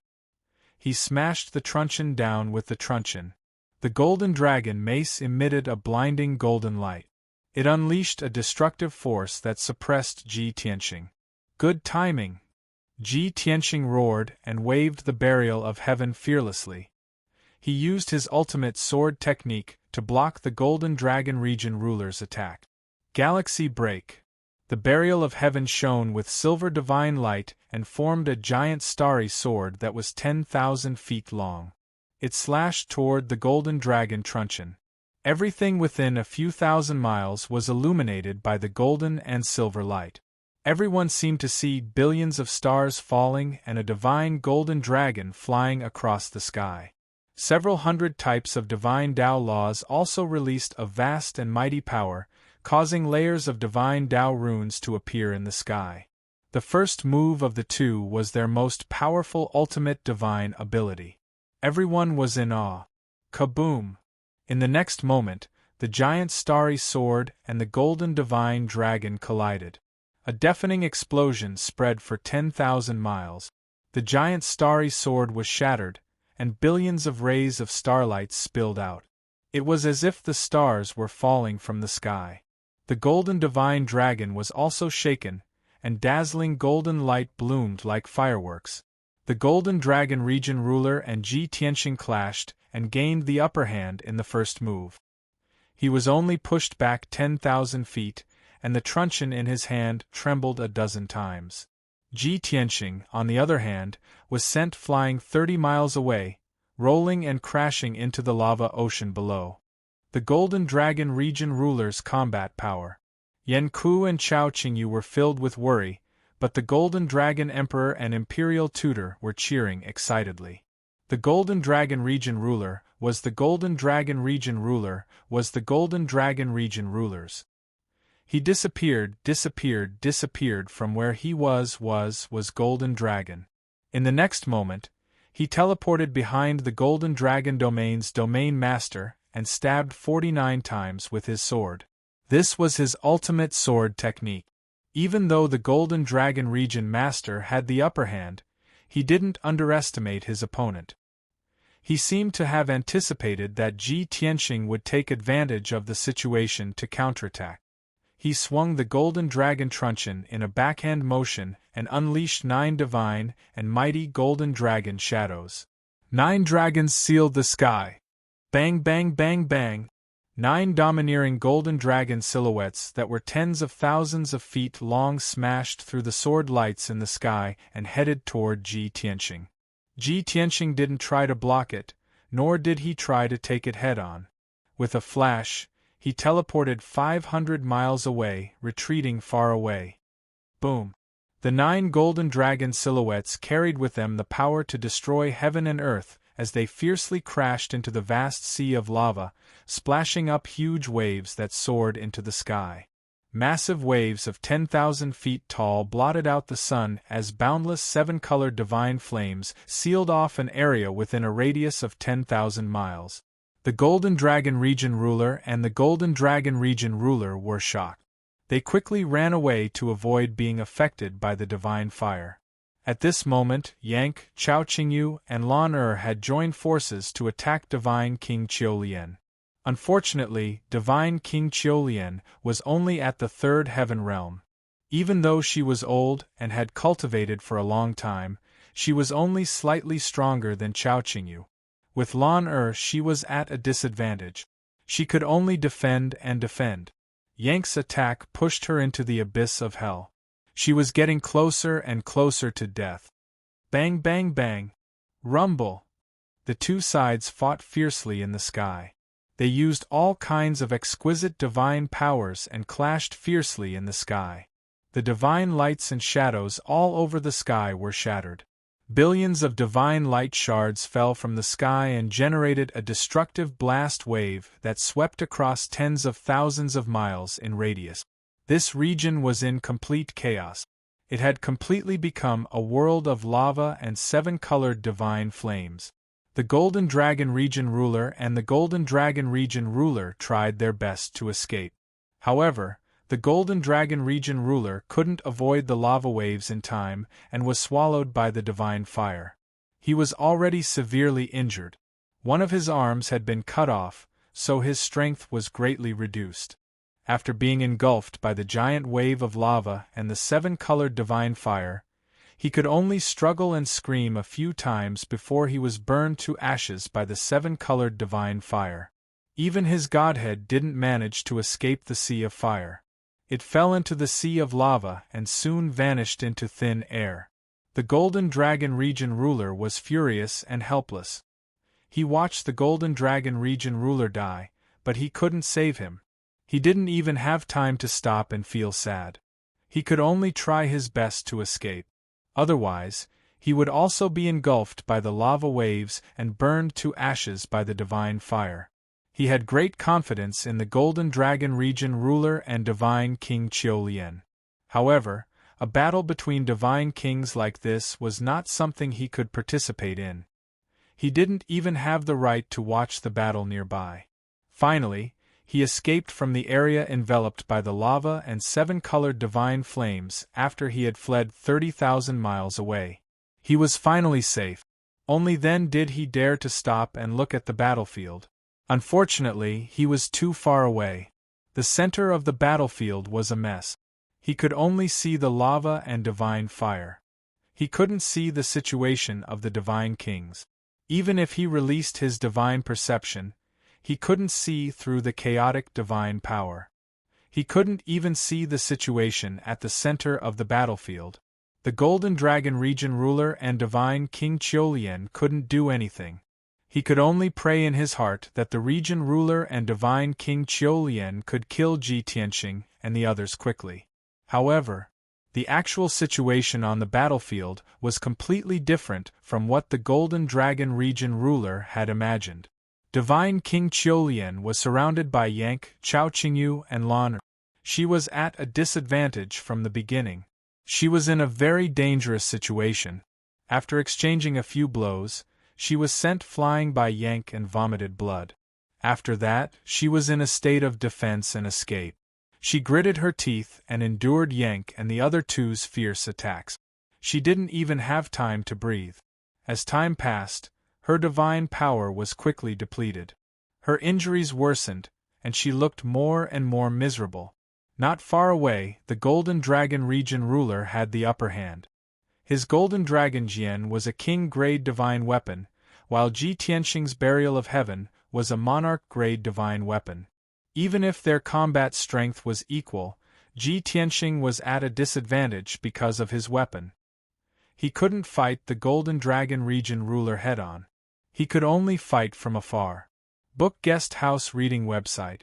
He smashed the truncheon down with the truncheon. The golden dragon mace emitted a blinding golden light. It unleashed a destructive force that suppressed Ji Tianqing. Good timing! Ji Tianqing roared and waved the burial of heaven fearlessly. He used his ultimate sword technique to block the Golden Dragon region ruler's attack. Galaxy Break. The burial of heaven shone with silver divine light and formed a giant starry sword that was 10,000 feet long. It slashed toward the Golden Dragon truncheon. Everything within a few thousand miles was illuminated by the golden and silver light. Everyone seemed to see billions of stars falling and a divine golden dragon flying across the sky. Several hundred types of divine Tao laws also released a vast and mighty power, causing layers of divine Tao runes to appear in the sky. The first move of the two was their most powerful ultimate divine ability. Everyone was in awe. Kaboom! In the next moment, The giant starry sword and the golden divine dragon collided. A deafening explosion spread for 10,000 miles. The giant starry sword was shattered, and billions of rays of starlight spilled out. It was as if the stars were falling from the sky. The golden divine dragon was also shaken, and dazzling golden light bloomed like fireworks. The golden dragon region ruler and Ji Tianxing clashed and gained the upper hand in the first move. He was only pushed back 10,000 feet, and the truncheon in his hand trembled a dozen times. Ji Tianxing, on the other hand, was sent flying 30 miles away, rolling and crashing into the lava ocean below. The Golden Dragon region ruler's combat power. Yan Ku and Chao Qingyu were filled with worry, but the Golden Dragon Emperor and Imperial Tutor were cheering excitedly. The Golden Dragon region ruler was the Golden Dragon region ruler was the Golden Dragon region rulers. He disappeared from where he was Golden Dragon. In the next moment, he teleported behind the Golden Dragon domain's domain master and stabbed 49 times with his sword. This was his ultimate sword technique. Even though the Golden Dragon region master had the upper hand, he didn't underestimate his opponent. He seemed to have anticipated that Ji Tianxing would take advantage of the situation to counterattack. He swung the Golden Dragon truncheon in a backhand motion and unleashed 9 divine and mighty Golden Dragon shadows. 9 dragons sealed the sky. Bang bang bang bang. 9 domineering Golden Dragon silhouettes that were tens of thousands of feet long smashed through the sword lights in the sky and headed toward Ji Tianxing. Ji Tianxing didn't try to block it, nor did he try to take it head-on. With a flash, he teleported 500 miles away, retreating far away. Boom! The 9 Golden Dragon silhouettes carried with them the power to destroy heaven and earth as they fiercely crashed into the vast sea of lava, splashing up huge waves that soared into the sky. Massive waves of 10,000 feet tall blotted out the sun as boundless 7-colored divine flames sealed off an area within a radius of 10,000 miles. The Golden Dragon region ruler and the Golden Dragon region ruler were shocked. They quickly ran away to avoid being affected by the divine fire. At this moment, Yank, Chao Qingyu, and Lan had joined forces to attack Divine King Qiulian. Unfortunately, Divine King Qiulian was only at the 3rd heaven realm. Even though she was old and had cultivated for a long time, she was only slightly stronger than Chao Qingyu. With Lan she was at a disadvantage. She could only defend and defend. Yank's attack pushed her into the abyss of hell. She was getting closer and closer to death. Bang bang bang. Rumble. The two sides fought fiercely in the sky. They used all kinds of exquisite divine powers and clashed fiercely in the sky. The divine lights and shadows all over the sky were shattered. Billions of divine light shards fell from the sky and generated a destructive blast wave that swept across tens of thousands of miles in radius. This region was in complete chaos. It had completely become a world of lava and 7-colored divine flames. The Golden Dragon region ruler and the Golden Dragon region ruler tried their best to escape. However, the Golden Dragon region ruler couldn't avoid the lava waves in time and was swallowed by the divine fire. He was already severely injured. One of his arms had been cut off, so his strength was greatly reduced. After being engulfed by the giant wave of lava and the 7-colored divine fire, he could only struggle and scream a few times before he was burned to ashes by the 7-colored divine fire. Even his godhead didn't manage to escape the sea of fire. It fell into the sea of lava and soon vanished into thin air. The Golden Dragon region ruler was furious and helpless. He watched the Golden Dragon region ruler die, but he couldn't save him. He didn't even have time to stop and feel sad. He could only try his best to escape. Otherwise, he would also be engulfed by the lava waves and burned to ashes by the divine fire. He had great confidence in the Golden Dragon region ruler and Divine King Qiulian. However, a battle between divine kings like this was not something he could participate in. He didn't even have the right to watch the battle nearby. Finally, He escaped from the area enveloped by the lava and seven-colored divine flames after he had fled 30,000 miles away. He was finally safe. Only then did he dare to stop and look at the battlefield. Unfortunately, he was too far away. The center of the battlefield was a mess. He could only see the lava and divine fire. He couldn't see the situation of the divine kings. Even if he released his divine perception, he couldn't see through the chaotic divine power. He couldn't even see the situation at the center of the battlefield. The Golden Dragon region ruler and divine King Qiulian couldn't do anything. He could only pray in his heart that the region ruler and divine King Qiulian could kill Ji Tianxing and the others quickly. However, the actual situation on the battlefield was completely different from what the Golden Dragon region ruler had imagined. Divine King Qiulian was surrounded by Yank, Chao Qingyu, and Lan. She was at a disadvantage from the beginning. She was in a very dangerous situation. After exchanging a few blows, she was sent flying by Yank and vomited blood. After that, she was in a state of defense and escape. She gritted her teeth and endured Yank and the other two's fierce attacks. She didn't even have time to breathe. As time passed, her divine power was quickly depleted. Her injuries worsened, and she looked more and more miserable. Not far away, the Golden Dragon region ruler had the upper hand. His Golden Dragon Jian was a king-grade divine weapon, while Ji Tianxing's Burial of Heaven was a monarch-grade divine weapon. Even if their combat strength was equal, Ji Tianxing was at a disadvantage because of his weapon. He couldn't fight the Golden Dragon region ruler head-on. He could only fight from afar. Book Guest House Reading Website.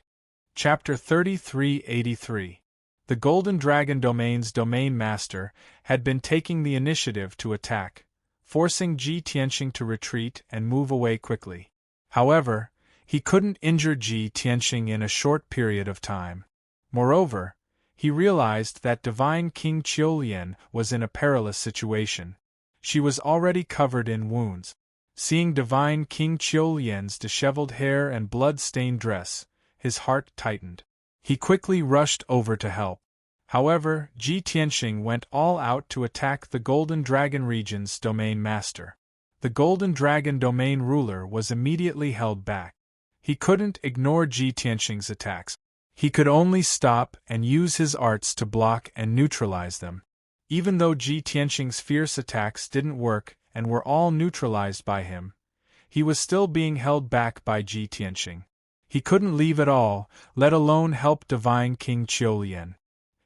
Chapter 3383. The Golden Dragon Domain's Domain Master had been taking the initiative to attack, forcing Ji Tianxing to retreat and move away quickly. However, he couldn't injure Ji Tianxing in a short period of time. Moreover, he realized that Divine King Qiulian was in a perilous situation. She was already covered in wounds. Seeing Divine King Qiulian's disheveled hair and blood-stained dress, his heart tightened. He quickly rushed over to help. However, Ji Tianxing went all out to attack the Golden Dragon region's domain master. The Golden Dragon domain ruler was immediately held back. He couldn't ignore Ji Tianxing's attacks. He could only stop and use his arts to block and neutralize them. Even though Ji Tianxing's fierce attacks didn't work and were all neutralized by him, he was still being held back by Ji Tianxing. He couldn't leave at all, let alone help Divine King Qiulian.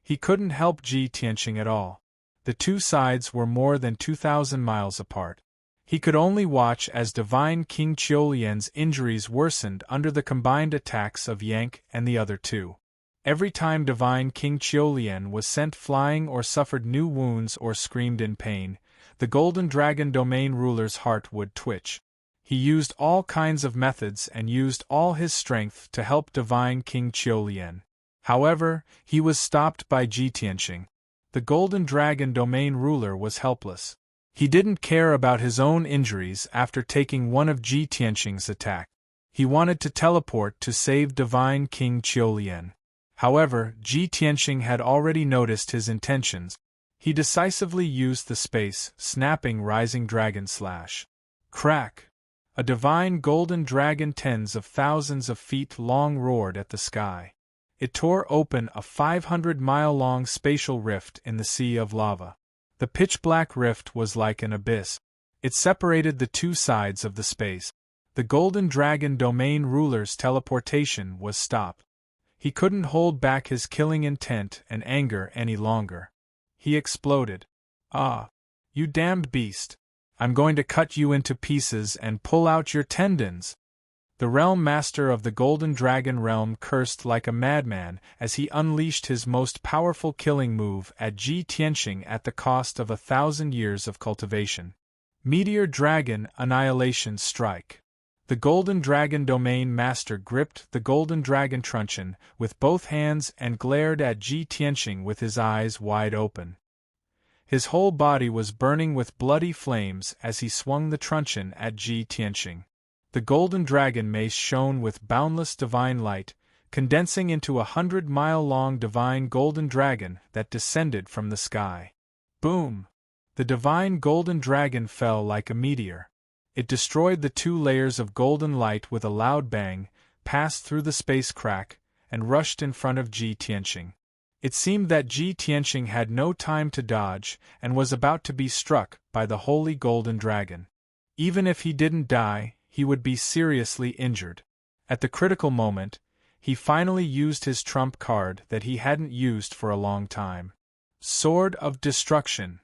He couldn't help Ji Tianxing at all. The two sides were more than 2,000 miles apart. He could only watch as Divine King Qiulian's injuries worsened under the combined attacks of Yank and the other two. Every time Divine King Qiulian was sent flying or suffered new wounds or screamed in pain, the Golden Dragon domain ruler's heart would twitch. He used all kinds of methods and used all his strength to help Divine King Qiulian. However, he was stopped by Ji Tianxing. The Golden Dragon domain ruler was helpless. He didn't care about his own injuries after taking one of Ji Tianxing's attacks. He wanted to teleport to save Divine King Qiulian. However, Ji Tianxing had already noticed his intentions. He decisively used the space, snapping Rising Dragon Slash. Crack! A divine golden dragon tens of thousands of feet long roared at the sky. It tore open a 500-mile-long spatial rift in the sea of lava. The pitch-black rift was like an abyss. It separated the two sides of the space. The Golden Dragon domain ruler's teleportation was stopped. He couldn't hold back his killing intent and anger any longer. He exploded. "Ah! You damned beast! I'm going to cut you into pieces and pull out your tendons!" The Realm Master of the Golden Dragon Realm cursed like a madman as he unleashed his most powerful killing move at Ji Tianxing at the cost of 1,000 years of cultivation. Meteor Dragon Annihilation Strike. The Golden Dragon Domain Master gripped the Golden Dragon Truncheon with both hands and glared at Ji Tianxing with his eyes wide open. His whole body was burning with bloody flames as he swung the truncheon at Ji Tianxing. The Golden Dragon mace shone with boundless divine light, condensing into a 100-mile-long divine golden dragon that descended from the sky. Boom! The divine golden dragon fell like a meteor. It destroyed the 2 layers of golden light with a loud bang, passed through the space crack, and rushed in front of Ji Tianqing. It seemed that Ji Tianqing had no time to dodge and was about to be struck by the holy golden dragon. Even if he didn't die, he would be seriously injured. At the critical moment, he finally used his trump card that he hadn't used for a long time. Sword of Destruction.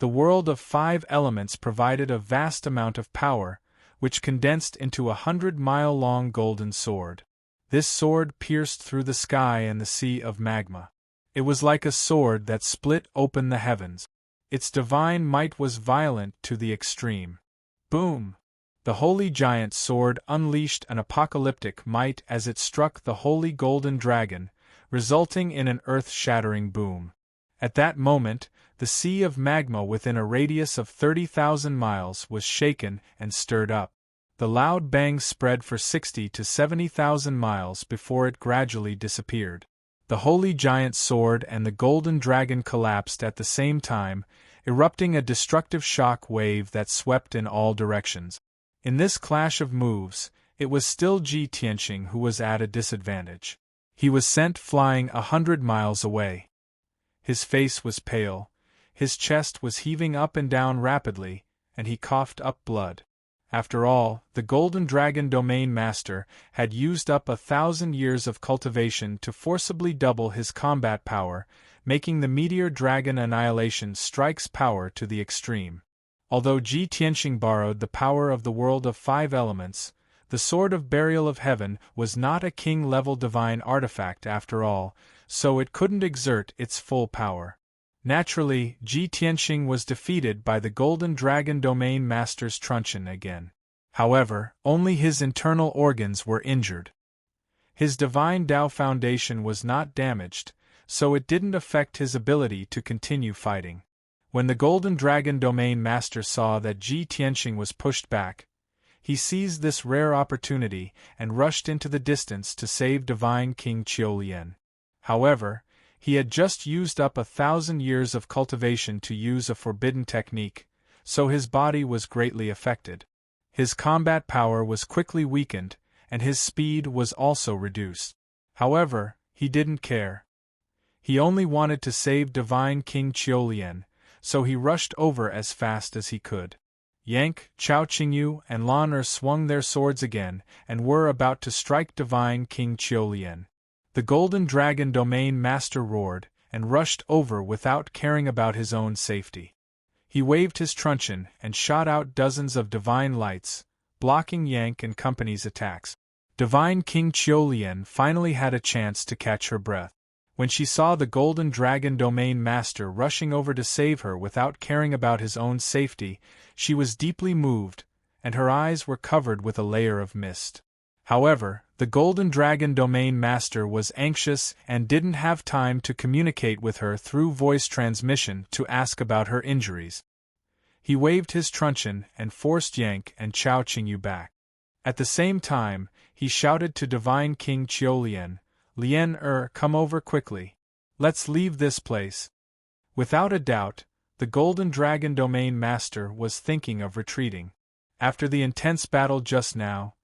The world of 5 elements provided a vast amount of power, which condensed into a 100-mile-long golden sword. This sword pierced through the sky and the sea of magma. It was like a sword that split open the heavens. Its divine might was violent to the extreme. Boom! The holy giant sword unleashed an apocalyptic might as it struck the holy golden dragon, resulting in an earth-shattering boom. At that moment, the sea of magma within a radius of 30,000 miles was shaken and stirred up. The loud bang spread for 60 to 70,000 miles before it gradually disappeared. The holy giant sword and the golden dragon collapsed at the same time, erupting a destructive shock wave that swept in all directions. In this clash of moves, it was still Ji Tianqing who was at a disadvantage. He was sent flying 100 miles away. His face was pale, his chest was heaving up and down rapidly, and he coughed up blood. After all, the Golden Dragon Domain Master had used up 1,000 years of cultivation to forcibly double his combat power, making the Meteor Dragon Annihilation Strike's power to the extreme. Although Ji Tianqing borrowed the power of the world of 5 elements, the Sword of Burial of Heaven was not a king-level divine artifact after all, so it couldn't exert its full power. Naturally, Ji Tianqing was defeated by the Golden Dragon Domain Master's truncheon again. However, only his internal organs were injured. His Divine Tao Foundation was not damaged, so it didn't affect his ability to continue fighting. When the Golden Dragon Domain Master saw that Ji Tianqing was pushed back, he seized this rare opportunity and rushed into the distance to save Divine King Qiulian. However, he had just used up 1,000 years of cultivation to use a forbidden technique, so his body was greatly affected. His combat power was quickly weakened, and his speed was also reduced. However, he didn't care. He only wanted to save Divine King Qiulian, so he rushed over as fast as he could. Yank, Chao Qingyu, and Lan Er swung their swords again and were about to strike Divine King Qiulian. The Golden Dragon Domain Master roared and rushed over without caring about his own safety. He waved his truncheon and shot out dozens of divine lights, blocking Yank and company's attacks. Divine King Qiulian finally had a chance to catch her breath. When she saw the Golden Dragon Domain Master rushing over to save her without caring about his own safety, she was deeply moved, and her eyes were covered with a layer of mist. However, the Golden Dragon Domain Master was anxious and didn't have time to communicate with her through voice transmission to ask about her injuries. He waved his truncheon and forced Yank and Chao Qingyu back. At the same time, he shouted to Divine King Qiulian, "Lian come over quickly. Let's leave this place." Without a doubt, the Golden Dragon Domain Master was thinking of retreating. After the intense battle just now,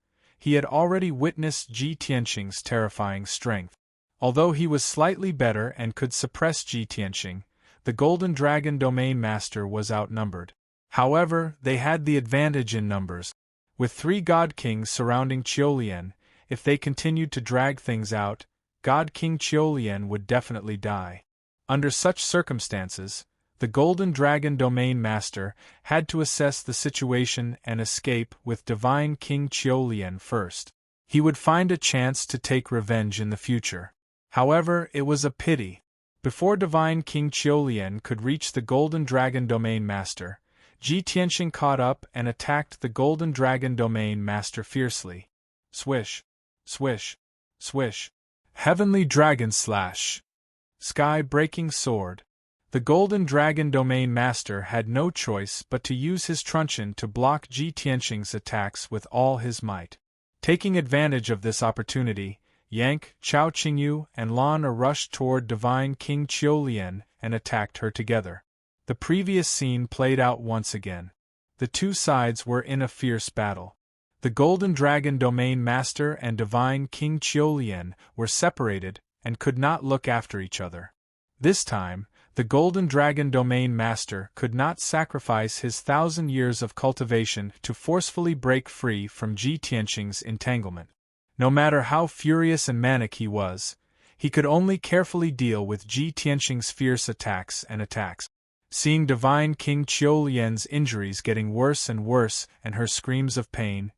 he had already witnessed Ji Tianqing's terrifying strength. Although he was slightly better and could suppress Ji Tianqing, the Golden Dragon Domain Master was outnumbered. However, they had the advantage in numbers. With 3 God Kings surrounding Qiulian, if they continued to drag things out, God King Qiulian would definitely die. Under such circumstances, the Golden Dragon Domain Master had to assess the situation and escape with Divine King Qiulian first. He would find a chance to take revenge in the future. However, it was a pity. Before Divine King Qiulian could reach the Golden Dragon Domain Master, Ji Tianqing caught up and attacked the Golden Dragon Domain Master fiercely. Swish, swish, swish. Heavenly Dragon Slash. Sky-breaking sword. The Golden Dragon Domain Master had no choice but to use his truncheon to block Ji Tianqing's attacks with all his might. Taking advantage of this opportunity, Yang, Chao Qingyu, and Lan Er rushed toward divine King Qiulian and attacked her together. The previous scene played out once again. The two sides were in a fierce battle. The Golden Dragon Domain Master and divine King Qiulian were separated and could not look after each other. This time, the Golden Dragon Domain Master could not sacrifice his 1,000 years of cultivation to forcefully break free from Ji Tianqing's entanglement. No matter how furious and manic he was, he could only carefully deal with Ji Tianqing's fierce attacks. Seeing divine King Qiulian's injuries getting worse and worse and her screams of pain,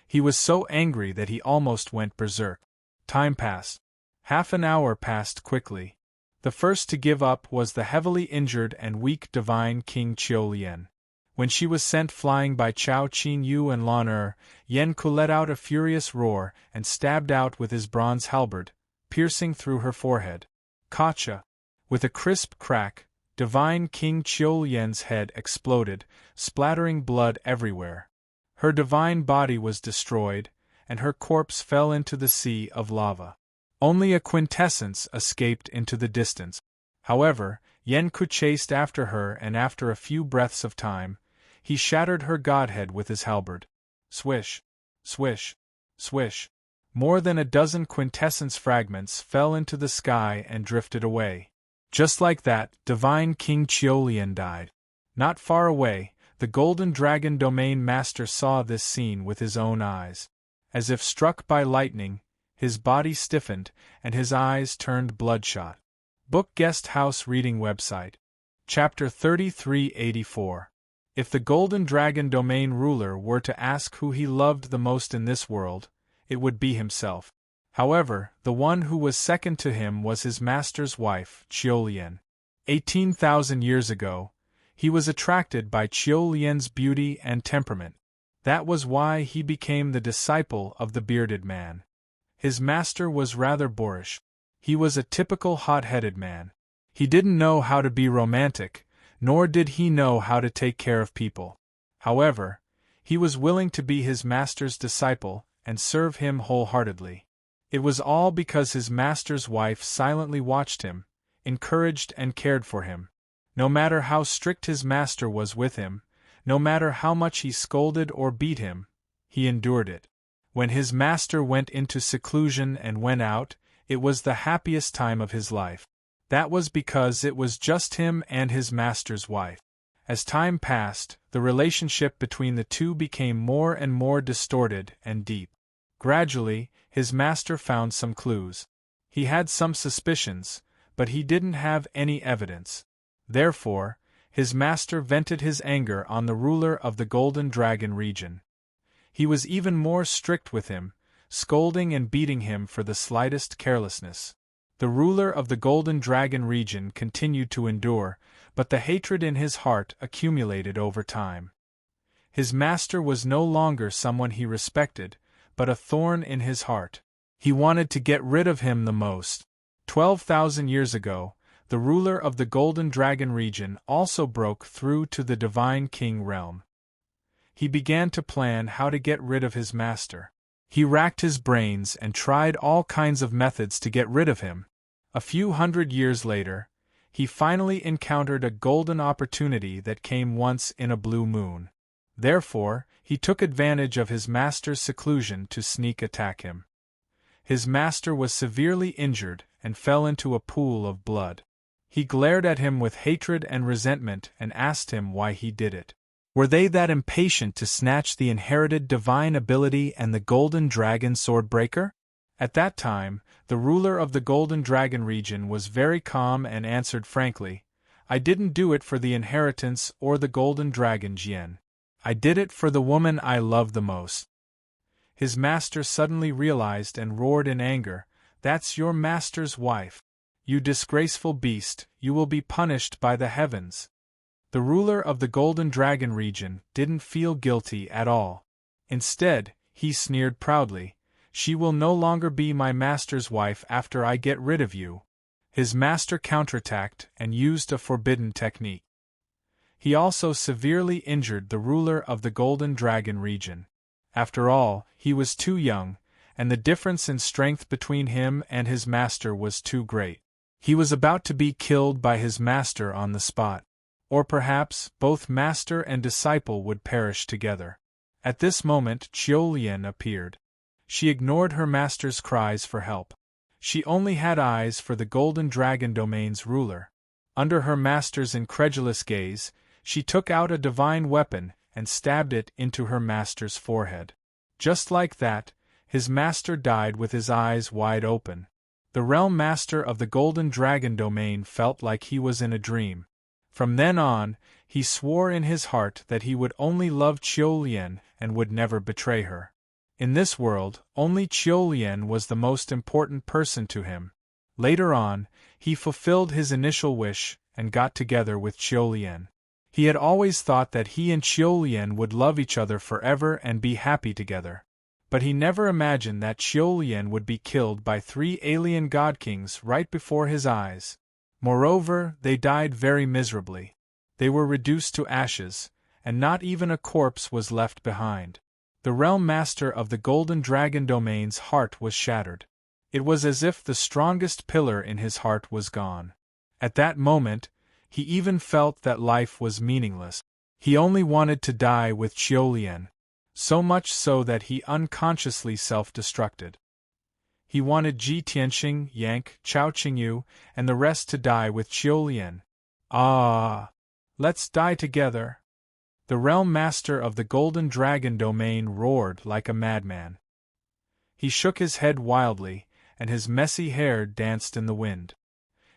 he was so angry that he almost went berserk. Time passed. Half an hour passed quickly. The first to give up was the heavily injured and weak divine King Qiulian. When she was sent flying by Chao Qingyu and Lan Er, Yan Ku let out a furious roar and stabbed out with his bronze halberd, piercing through her forehead. Kacha! With a crisp crack, divine King Qiulian's head exploded, splattering blood everywhere. Her divine body was destroyed, and her corpse fell into the sea of lava. Only a quintessence escaped into the distance. However, Yan Ku chased after her, and after a few breaths of time, he shattered her godhead with his halberd. Swish! Swish! Swish! More than a dozen quintessence fragments fell into the sky and drifted away. Just like that, divine King Qiulian died. Not far away, the Golden Dragon Domain Master saw this scene with his own eyes. As if struck by lightning, his body stiffened, and his eyes turned bloodshot. Book Guest House Reading Website. Chapter 3384. If the Golden Dragon Domain ruler were to ask who he loved the most in this world, it would be himself. However, the one who was second to him was his master's wife, Qiulian. 18,000 years ago, he was attracted by Qiulian's beauty and temperament. That was why he became the disciple of the bearded man. His master was rather boorish. He was a typical hot-headed man. He didn't know how to be romantic, nor did he know how to take care of people. However, he was willing to be his master's disciple and serve him wholeheartedly. It was all because his master's wife silently watched him, encouraged and cared for him. No matter how strict his master was with him, no matter how much he scolded or beat him, he endured it. When his master went into seclusion and went out, it was the happiest time of his life. That was because it was just him and his master's wife. As time passed, the relationship between the two became more and more distorted and deep. Gradually, his master found some clues. He had some suspicions, but he didn't have any evidence. Therefore, his master vented his anger on the ruler of the Golden Dragon region. He was even more strict with him, scolding and beating him for the slightest carelessness. The ruler of the Golden Dragon region continued to endure, but the hatred in his heart accumulated over time. His master was no longer someone he respected, but a thorn in his heart. He wanted to get rid of him the most. 12,000 years ago, the ruler of the Golden Dragon region also broke through to the Divine King realm. He began to plan how to get rid of his master. He racked his brains and tried all kinds of methods to get rid of him. A few hundred years later, he finally encountered a golden opportunity that came once in a blue moon. Therefore, he took advantage of his master's seclusion to sneak attack him. His master was severely injured and fell into a pool of blood. He glared at him with hatred and resentment and asked him why he did it. Were they that impatient to snatch the inherited divine ability and the Golden Dragon Swordbreaker? At that time, the ruler of the Golden Dragon region was very calm and answered frankly, "I didn't do it for the inheritance or the Golden Dragon Jian. I did it for the woman I love the most." His master suddenly realized and roared in anger, "That's your master's wife. You disgraceful beast, you will be punished by the heavens." The ruler of the Golden Dragon region didn't feel guilty at all. Instead, he sneered proudly, "She will no longer be my master's wife after I get rid of you." His master counterattacked and used a forbidden technique. He also severely injured the ruler of the Golden Dragon region. After all, he was too young, and the difference in strength between him and his master was too great. He was about to be killed by his master on the spot. Or perhaps, both master and disciple would perish together. At this moment Qiu Lian appeared. She ignored her master's cries for help. She only had eyes for the Golden Dragon Domain's ruler. Under her master's incredulous gaze, she took out a divine weapon and stabbed it into her master's forehead. Just like that, his master died with his eyes wide open. The realm master of the Golden Dragon Domain felt like he was in a dream. From then on, he swore in his heart that he would only love Qiu Lian and would never betray her. In this world, only Qiu Lian was the most important person to him. Later on, he fulfilled his initial wish and got together with Qiu Lian. He had always thought that he and Qiu Lian would love each other forever and be happy together. But he never imagined that Qiu Lian would be killed by 3 alien god kings right before his eyes. Moreover, they died very miserably. They were reduced to ashes, and not even a corpse was left behind. The realm master of the Golden Dragon Domain's heart was shattered. It was as if the strongest pillar in his heart was gone. At that moment, he even felt that life was meaningless. He only wanted to die with Qiu Lian. So much so that he unconsciously self-destructed. He wanted Ji Tianxing, Yank, Chao Qingyu, and the rest to die with Qiu Lian. Ah! Let's die together! The realm master of the Golden Dragon Domain roared like a madman. He shook his head wildly, and his messy hair danced in the wind.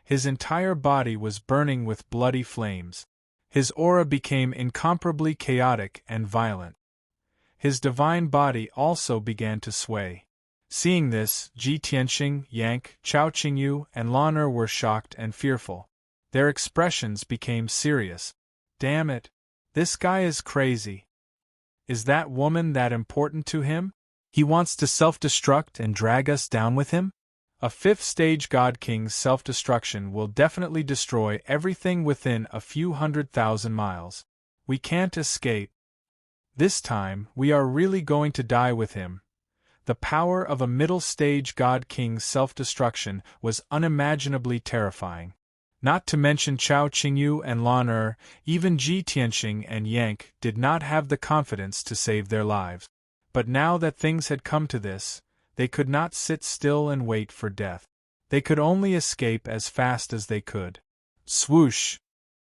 His entire body was burning with bloody flames. His aura became incomparably chaotic and violent. His divine body also began to sway. Seeing this, Ji Tianxing, Yank, Chao Qingyu, and Lan Er were shocked and fearful. Their expressions became serious. Damn it! This guy is crazy. Is that woman that important to him? He wants to self-destruct and drag us down with him? A 5th-stage God King's self-destruction will definitely destroy everything within a few 100,000 miles. We can't escape. This time, we are really going to die with him. The power of a middle-stage God King's self-destruction was unimaginably terrifying. Not to mention Chao Qingyu and Lan Er, even Ji Tianxing and Yank did not have the confidence to save their lives. But now that things had come to this, they could not sit still and wait for death. They could only escape as fast as they could. Swoosh!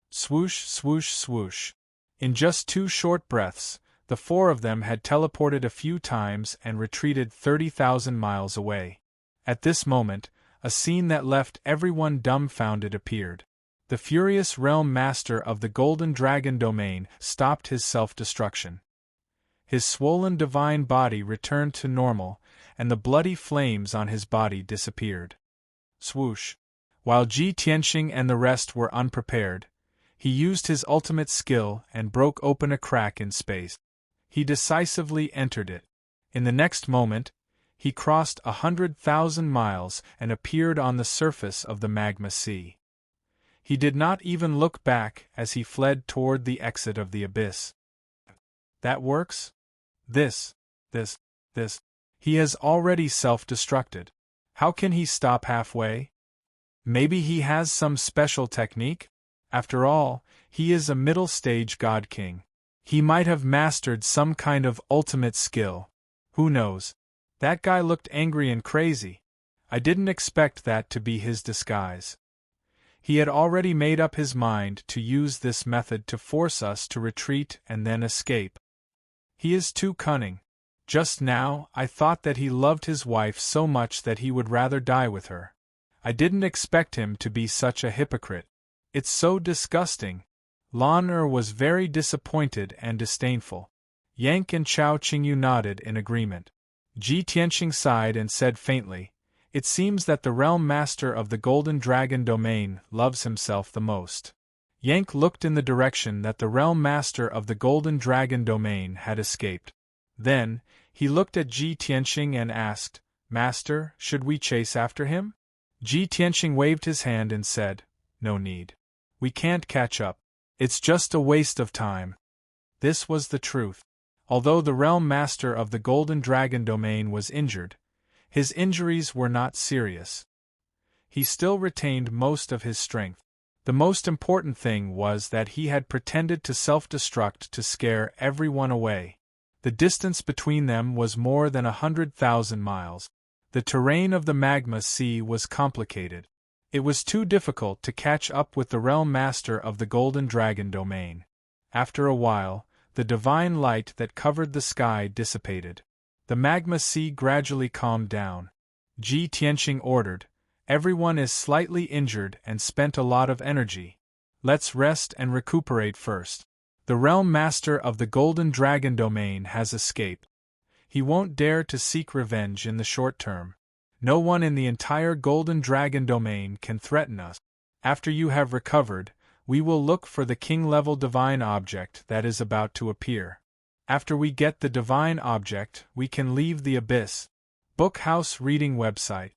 Swoosh, swoosh, swoosh. In just 2 short breaths, the 4 of them had teleported a few times and retreated 30,000 miles away. At this moment, a scene that left everyone dumbfounded appeared. The furious realm master of the Golden Dragon Domain stopped his self-destruction. His swollen divine body returned to normal, and the bloody flames on his body disappeared. Swoosh! While Ji Tianxing and the rest were unprepared, he used his ultimate skill and broke open a crack in space. He decisively entered it. In the next moment, he crossed 100,000 miles and appeared on the surface of the magma sea. He did not even look back as he fled toward the exit of the abyss. That works? This. He has already self-destructed. How can he stop halfway? Maybe he has some special technique? After all, he is a middle-stage God King. He might have mastered some kind of ultimate skill. Who knows? That guy looked angry and crazy. I didn't expect that to be his disguise. He had already made up his mind to use this method to force us to retreat and then escape. He is too cunning. Just now, I thought that he loved his wife so much that he would rather die with her. I didn't expect him to be such a hypocrite. It's so disgusting. Lan Er was very disappointed and disdainful. Yank and Chao Qingyu nodded in agreement. Ji Tianxing sighed and said faintly, "It seems that the realm master of the Golden Dragon Domain loves himself the most." Yank looked in the direction that the realm master of the Golden Dragon Domain had escaped. Then, he looked at Ji Tianxing and asked, "Master, should we chase after him?" Ji Tianxing waved his hand and said, "No need. We can't catch up. It's just a waste of time." This was the truth. Although the realm master of the Golden Dragon Domain was injured, His injuries were not serious. He still retained most of his strength. The most important thing was that he had pretended to self-destruct to scare everyone away. The distance between them was more than 100,000 miles. The terrain of the magma sea was complicated. It was too difficult to catch up with the realm master of the Golden Dragon domain. After a while, the divine light that covered the sky dissipated. The magma sea gradually calmed down. Ji Tianqing ordered, "Everyone is slightly injured and spent a lot of energy. Let's rest and recuperate first. The realm master of the Golden Dragon domain has escaped. He won't dare to seek revenge in the short term. No one in the entire Golden Dragon domain can threaten us. After you have recovered, we will look for the king-level divine object that is about to appear. After we get the divine object, we can leave the abyss." Bookhouse Reading Website.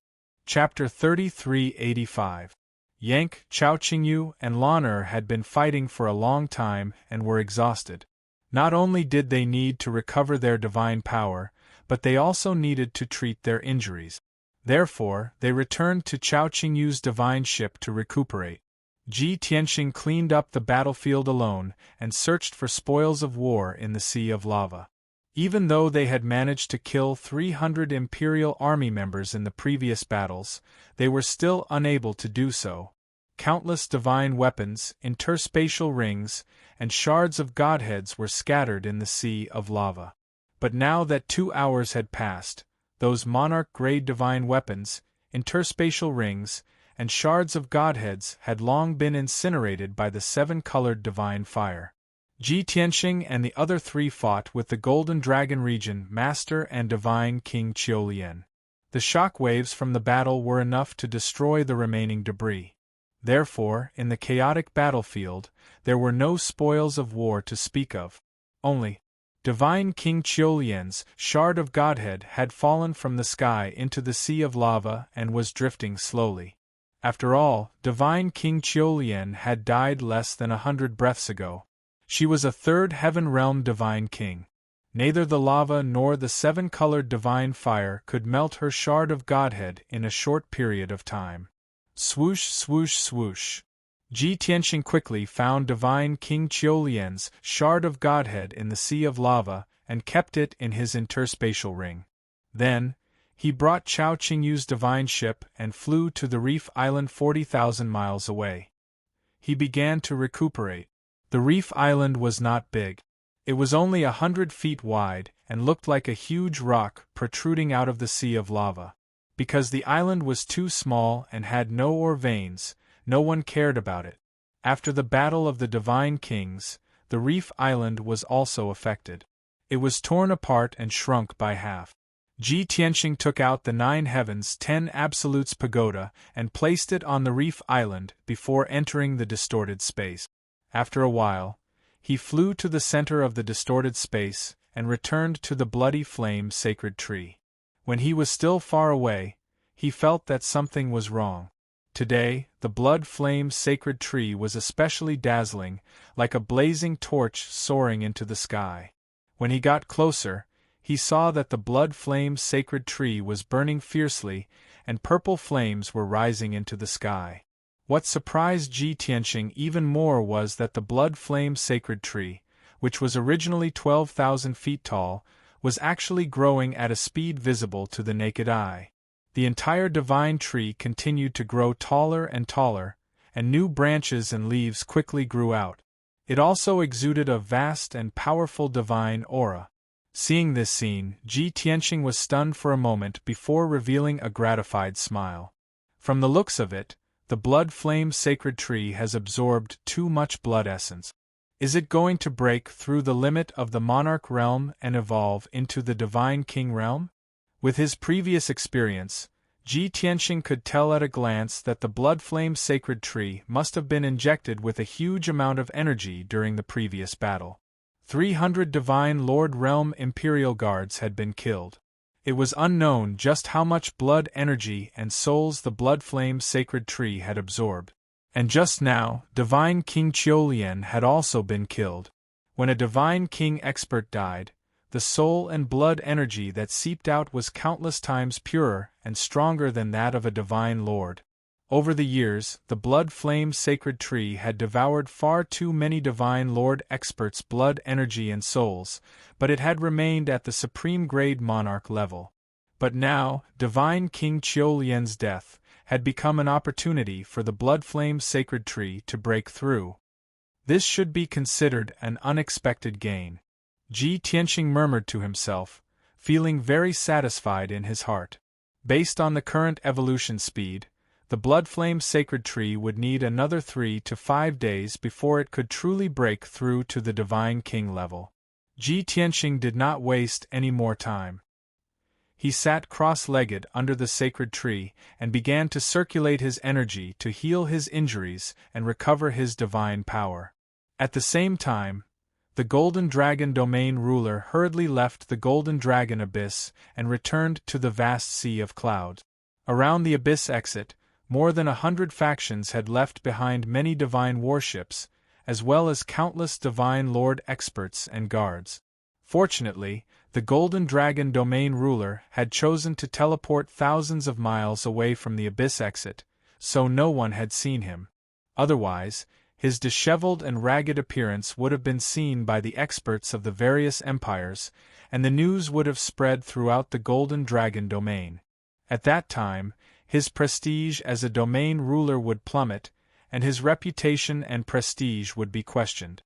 Chapter 3385. Yank, Chaoqingyu, and Lan'er had been fighting for a long time and were exhausted. Not only did they need to recover their divine power, but they also needed to treat their injuries. Therefore, they returned to Chaoqingyu's divine ship to recuperate. Ji Tianqing cleaned up the battlefield alone and searched for spoils of war in the sea of lava. Even though they had managed to kill 300 Imperial Army members in the previous battles, they were still unable to do so. Countless divine weapons, interspatial rings, and shards of godheads were scattered in the sea of lava. But now that 2 hours had passed, those monarch-grade divine weapons, interspatial rings, and shards of godheads had long been incinerated by the seven-colored divine fire. Ji Tianqing and the other three fought with the Golden Dragon Region Master and Divine King Qiulian. The shock waves from the battle were enough to destroy the remaining debris. Therefore, in the chaotic battlefield, there were no spoils of war to speak of. Only, Divine King Qiulian's shard of godhead had fallen from the sky into the sea of lava and was drifting slowly. After all, Divine King Qiulian had died less than 100 breaths ago. She was a third heaven realm divine king. Neither the lava nor the seven-colored divine fire could melt her shard of godhead in a short period of time. Swoosh, swoosh, swoosh. Ji Tianqing quickly found Divine King Qiulian's shard of godhead in the sea of lava and kept it in his interspatial ring. Then, he brought Chaoqingyu's divine ship and flew to the reef island 40,000 miles away. He began to recuperate. The reef island was not big. It was only 100 feet wide and looked like a huge rock protruding out of the sea of lava. Because the island was too small and had no ore veins, no one cared about it. After the Battle of the Divine Kings, the reef island was also affected. It was torn apart and shrunk by half. Ji Tianqing took out the 9 Heavens 10 Absolutes pagoda and placed it on the reef island before entering the distorted space. After a while, he flew to the center of the distorted space and returned to the bloody flame sacred tree. When he was still far away, he felt that something was wrong. Today, the blood flame sacred tree was especially dazzling, like a blazing torch soaring into the sky. When he got closer, he saw that the blood flame sacred tree was burning fiercely, and purple flames were rising into the sky. What surprised Ji Tianqing even more was that the blood flame sacred tree, which was originally 12,000 feet tall, was actually growing at a speed visible to the naked eye. The entire divine tree continued to grow taller and taller, and new branches and leaves quickly grew out. It also exuded a vast and powerful divine aura. Seeing this scene, Ji Tianqing was stunned for a moment before revealing a gratified smile. From the looks of it, the blood flame sacred tree has absorbed too much blood essence. Is it going to break through the limit of the monarch realm and evolve into the divine king realm? With his previous experience, Ji Tianqing could tell at a glance that the blood flame sacred tree must have been injected with a huge amount of energy during the previous battle. 300 Divine Lord Realm Imperial Guards had been killed. It was unknown just how much blood energy and souls the blood flame sacred tree had absorbed. And just now, Divine King Qiulian had also been killed. When a Divine King expert died, the soul and blood energy that seeped out was countless times purer and stronger than that of a divine lord. Over the years, the blood-flame sacred tree had devoured far too many divine lord experts' blood energy and souls, but it had remained at the supreme grade monarch level. But now, divine King Qiu Lian's death had become an opportunity for the blood-flame sacred tree to break through. This should be considered an unexpected gain. Ji Tianqing murmured to himself, feeling very satisfied in his heart. Based on the current evolution speed, the blood-flame sacred tree would need another 3 to 5 days before it could truly break through to the divine king level. Ji Tianqing did not waste any more time. He sat cross-legged under the sacred tree and began to circulate his energy to heal his injuries and recover his divine power. At the same time, the Golden Dragon Domain ruler hurriedly left the Golden Dragon Abyss and returned to the vast sea of clouds. Around the Abyss exit, more than 100 factions had left behind many divine warships, as well as countless divine lord experts and guards. Fortunately, the Golden Dragon Domain ruler had chosen to teleport thousands of miles away from the Abyss exit, so no one had seen him. Otherwise, his disheveled and ragged appearance would have been seen by the experts of the various empires, and the news would have spread throughout the Golden Dragon Domain. At that time, his prestige as a domain ruler would plummet, and his reputation and prestige would be questioned.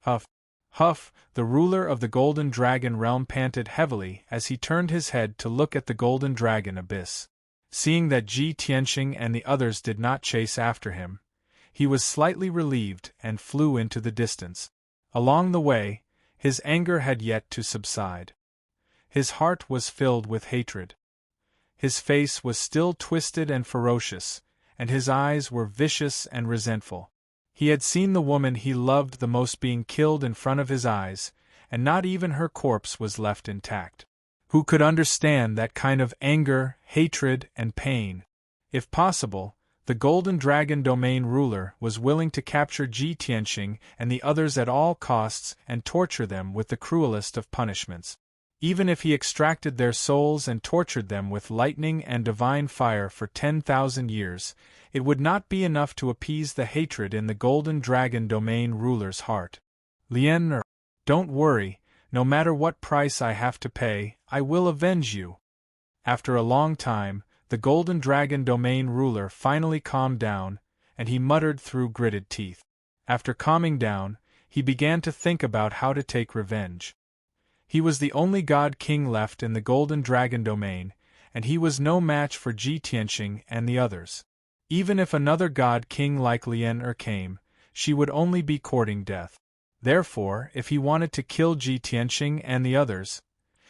Huff, huff, the ruler of the Golden Dragon realm panted heavily as he turned his head to look at the Golden Dragon Abyss. Seeing that Ji Tianqing and the others did not chase after him, he was slightly relieved and flew into the distance. Along the way, his anger had yet to subside. His heart was filled with hatred. His face was still twisted and ferocious, and his eyes were vicious and resentful. He had seen the woman he loved the most being killed in front of his eyes, and not even her corpse was left intact. Who could understand that kind of anger, hatred, and pain? If possible, the Golden Dragon Domain ruler was willing to capture Ji Tianqing and the others at all costs and torture them with the cruelest of punishments. Even if he extracted their souls and tortured them with lightning and divine fire for 10,000 years, it would not be enough to appease the hatred in the Golden Dragon Domain ruler's heart. Lian, don't worry, no matter what price I have to pay, I will avenge you. After a long time, the Golden Dragon Domain ruler finally calmed down, and he muttered through gritted teeth. After calming down, he began to think about how to take revenge. He was the only God King left in the Golden Dragon Domain, and he was no match for Ji Tianqing and the others. Even if another God King like Lian came, she would only be courting death. Therefore, if he wanted to kill Ji Tianqing and the others,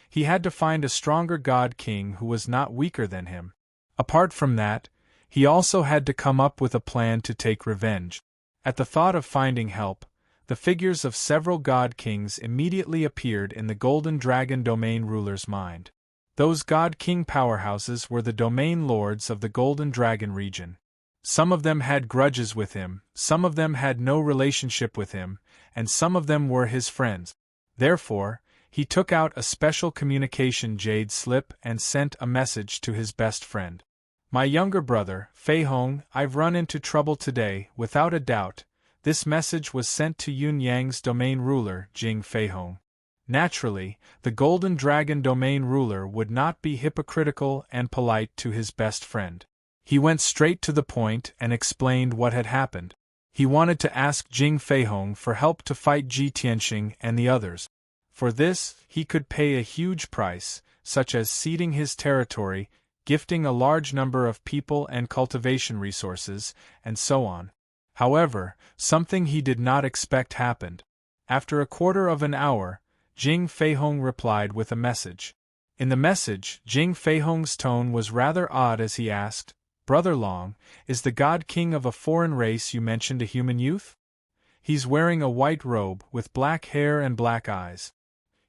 he had to find a stronger God King who was not weaker than him. Apart from that, he also had to come up with a plan to take revenge. At the thought of finding help, the figures of several God Kings immediately appeared in the Golden Dragon Domain ruler's mind. Those God King powerhouses were the domain lords of the Golden Dragon region. Some of them had grudges with him, some of them had no relationship with him, and some of them were his friends. Therefore, he took out a special communication jade slip and sent a message to his best friend. My younger brother, Fei Hong, I've run into trouble today, without a doubt. This message was sent to Yun Yang's domain ruler, Jing Feihong. Naturally, the Golden Dragon Domain ruler would not be hypocritical and polite to his best friend. He went straight to the point and explained what had happened. He wanted to ask Jing Feihong for help to fight Ji Tianqing and the others. For this, he could pay a huge price, such as ceding his territory, gifting a large number of people and cultivation resources, and so on. However, something he did not expect happened. After a quarter of an hour, Jing Feihong replied with a message. In the message, Jing Feihong's tone was rather odd as he asked, "Brother Long, is the God King of a foreign race you mentioned a human youth? He's wearing a white robe with black hair and black eyes.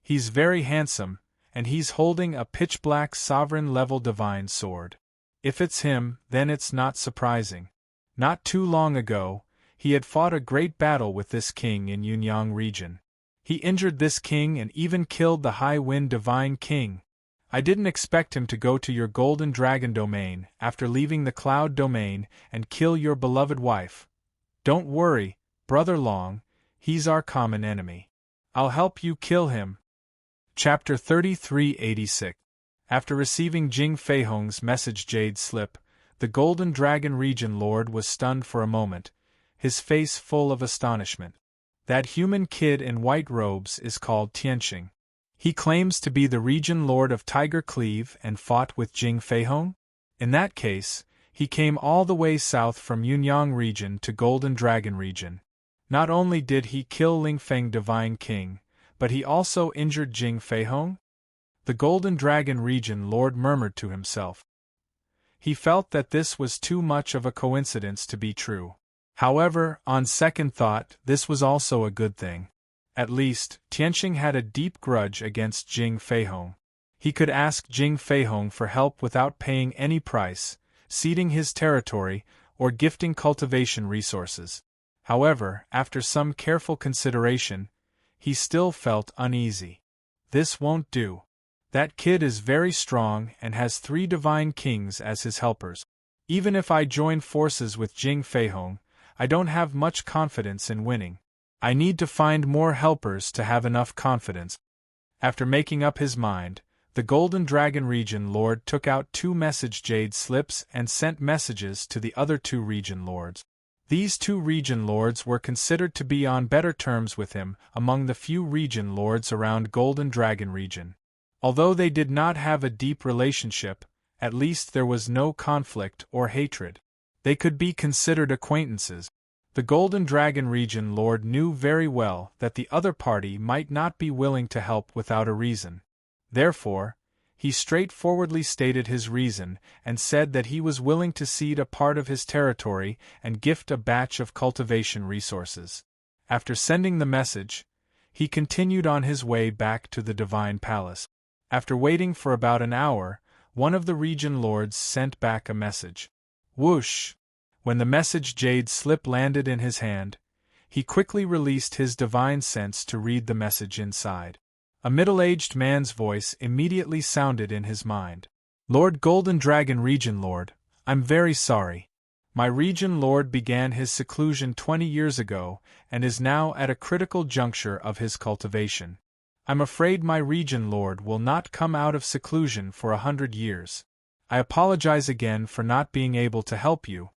He's very handsome, and he's holding a pitch-black sovereign-level divine sword. If it's him, then it's not surprising. Not too long ago, he had fought a great battle with this king in Yunyang region. He injured this king and even killed the High Wind Divine King. I didn't expect him to go to your Golden Dragon domain after leaving the Cloud domain and kill your beloved wife. Don't worry, Brother Long, he's our common enemy. I'll help you kill him. Chapter 3386. After receiving Jing Feihong's message Jade Slip, the Golden Dragon Region Lord was stunned for a moment, his face full of astonishment. That human kid in white robes is called Tianqing. He claims to be the Region Lord of Tiger Cleave and fought with Jing Feihong? In that case, he came all the way south from Yunyang Region to Golden Dragon Region. Not only did he kill Lingfeng Divine King, but he also injured Jing Feihong? The Golden Dragon Region Lord murmured to himself. He felt that this was too much of a coincidence to be true. However, on second thought, this was also a good thing. At least, Tianqing had a deep grudge against Jing Feihong. He could ask Jing Feihong for help without paying any price, ceding his territory, or gifting cultivation resources. However, after some careful consideration, he still felt uneasy. This won't do. That kid is very strong and has 3 divine kings as his helpers. Even if I join forces with Jing Feihong, I don't have much confidence in winning. I need to find more helpers to have enough confidence. After making up his mind, the Golden Dragon Region Lord took out 2 message Jade Slips and sent messages to the other 2 Region Lords. These 2 Region Lords were considered to be on better terms with him among the few Region Lords around Golden Dragon Region. Although they did not have a deep relationship, at least there was no conflict or hatred. They could be considered acquaintances. The Golden Dragon Region Lord knew very well that the other party might not be willing to help without a reason. Therefore, he straightforwardly stated his reason and said that he was willing to cede a part of his territory and gift a batch of cultivation resources. After sending the message, he continued on his way back to the Divine Palace. After waiting for about an hour, one of the Region Lords sent back a message. Whoosh! When the message Jade Slip landed in his hand, he quickly released his divine sense to read the message inside. A middle-aged man's voice immediately sounded in his mind. Lord Golden Dragon Region Lord, I'm very sorry. My Region Lord began his seclusion 20 years ago and is now at a critical juncture of his cultivation. I'm afraid my Region Lord will not come out of seclusion for 100 years. I apologize again for not being able to help you.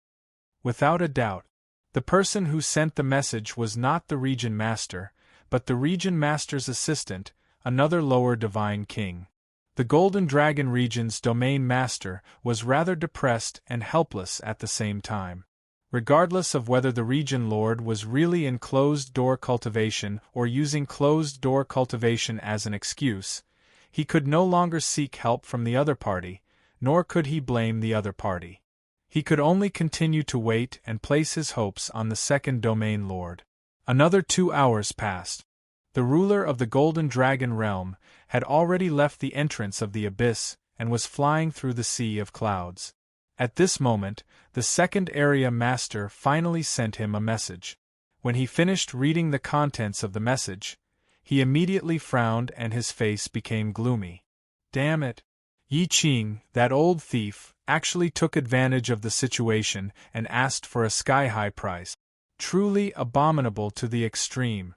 Without a doubt, the person who sent the message was not the Region Master, but the Region Master's assistant, another lower divine king. The Golden Dragon Region's domain master was rather depressed and helpless at the same time. Regardless of whether the Region Lord was really in closed-door cultivation or using closed-door cultivation as an excuse, he could no longer seek help from the other party, nor could he blame the other party. He could only continue to wait and place his hopes on the second domain lord. Another 2 hours passed. The ruler of the Golden Dragon Realm had already left the entrance of the abyss and was flying through the sea of clouds. At this moment, the second area master finally sent him a message. When he finished reading the contents of the message, he immediately frowned and his face became gloomy. Damn it! Yi Qing, that old thief, actually took advantage of the situation and asked for a sky-high price. Truly abominable to the extreme.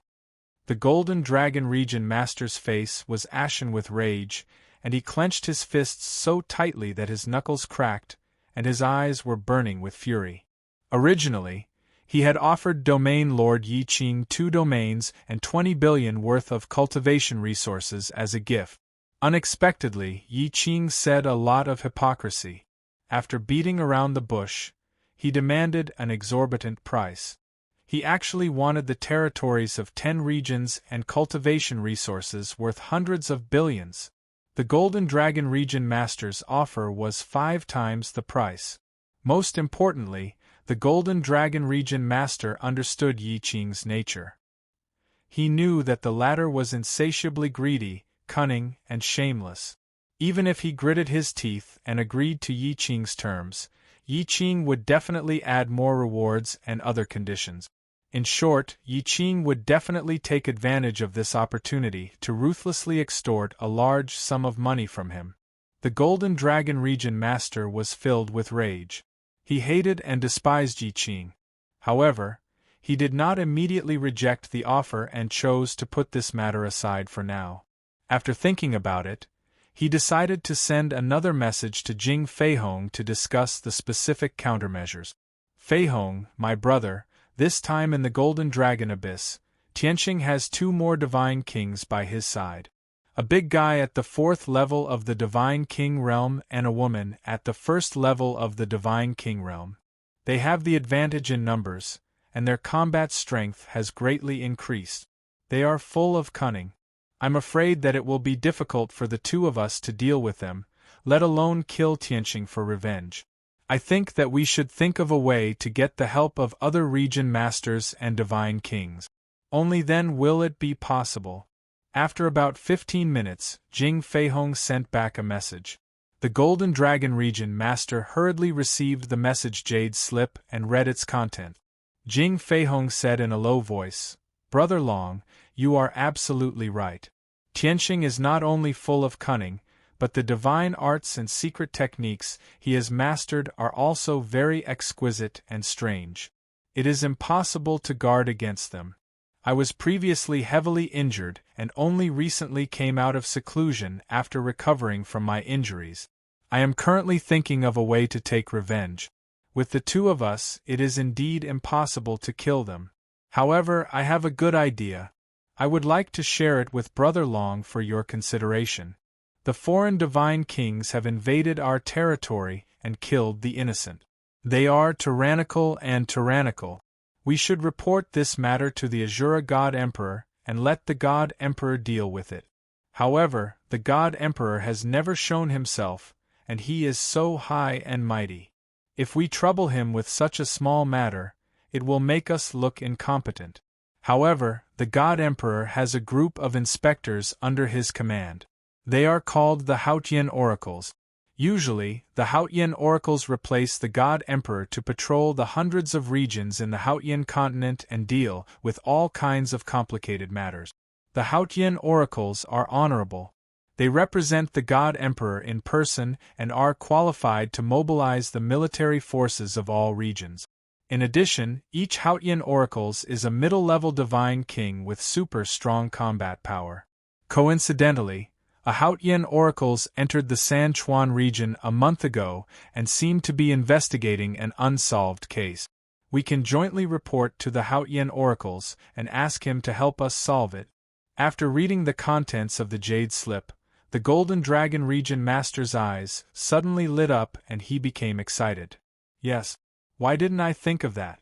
The Golden Dragon Region Master's face was ashen with rage, and he clenched his fists so tightly that his knuckles cracked, and his eyes were burning with fury. Originally, he had offered Domain Lord Yi Qing 2 domains and 20 billion worth of cultivation resources as a gift. Unexpectedly, Yi Qing said a lot of hypocrisy. After beating around the bush, he demanded an exorbitant price. He actually wanted the territories of 10 regions and cultivation resources worth hundreds of billions. The Golden Dragon Region Master's offer was 5 times the price. Most importantly, the Golden Dragon Region Master understood Yi Qing's nature. He knew that the latter was insatiably greedy, cunning, and shameless. Even if he gritted his teeth and agreed to Yi Qing's terms, Yi Qing would definitely add more rewards and other conditions. In short, Yi Qing would definitely take advantage of this opportunity to ruthlessly extort a large sum of money from him. The Golden Dragon Region Master was filled with rage. He hated and despised Yi Qing. However, he did not immediately reject the offer and chose to put this matter aside for now. After thinking about it, he decided to send another message to Jing Feihong to discuss the specific countermeasures. Feihong, my brother, this time in the Golden Dragon Abyss, Tianqing has 2 more Divine Kings by his side. A big guy at the 4th level of the Divine King Realm and a woman at the 1st level of the Divine King Realm. They have the advantage in numbers, and their combat strength has greatly increased. They are full of cunning. I'm afraid that it will be difficult for the 2 of us to deal with them, let alone kill Tianqing for revenge. I think that we should think of a way to get the help of other region masters and divine kings. Only then will it be possible. After about 15 minutes, Jing Feihong sent back a message. The Golden Dragon Region Master hurriedly received the message jade slip and read its content. Jing Feihong said in a low voice, "Brother Long, you are absolutely right. Tianqing is not only full of cunning, but the divine arts and secret techniques he has mastered are also very exquisite and strange. It is impossible to guard against them. I was previously heavily injured and only recently came out of seclusion after recovering from my injuries. I am currently thinking of a way to take revenge. With the 2 of us, it is indeed impossible to kill them. However, I have a good idea. I would like to share it with Brother Long for your consideration. The foreign divine kings have invaded our territory and killed the innocent. They are tyrannical and tyrannical. We should report this matter to the Azura God Emperor and let the God Emperor deal with it. However, the God Emperor has never shown himself, and he is so high and mighty. If we trouble him with such a small matter, it will make us look incompetent. However, the God Emperor has a group of inspectors under his command. They are called the Haotian Oracles. Usually, the Haotian Oracles replace the God Emperor to patrol the hundreds of regions in the Haotian continent and deal with all kinds of complicated matters. The Haotian Oracles are honorable. They represent the God Emperor in person and are qualified to mobilize the military forces of all regions. In addition, each Haotian Oracles is a middle-level divine king with super strong combat power. Coincidentally, a Haotian Oracles entered the San Chuan region a month ago and seemed to be investigating an unsolved case. We can jointly report to the Haotian Oracles and ask him to help us solve it. After reading the contents of the jade slip, the Golden Dragon Region Master's eyes suddenly lit up and he became excited. Yes, why didn't I think of that?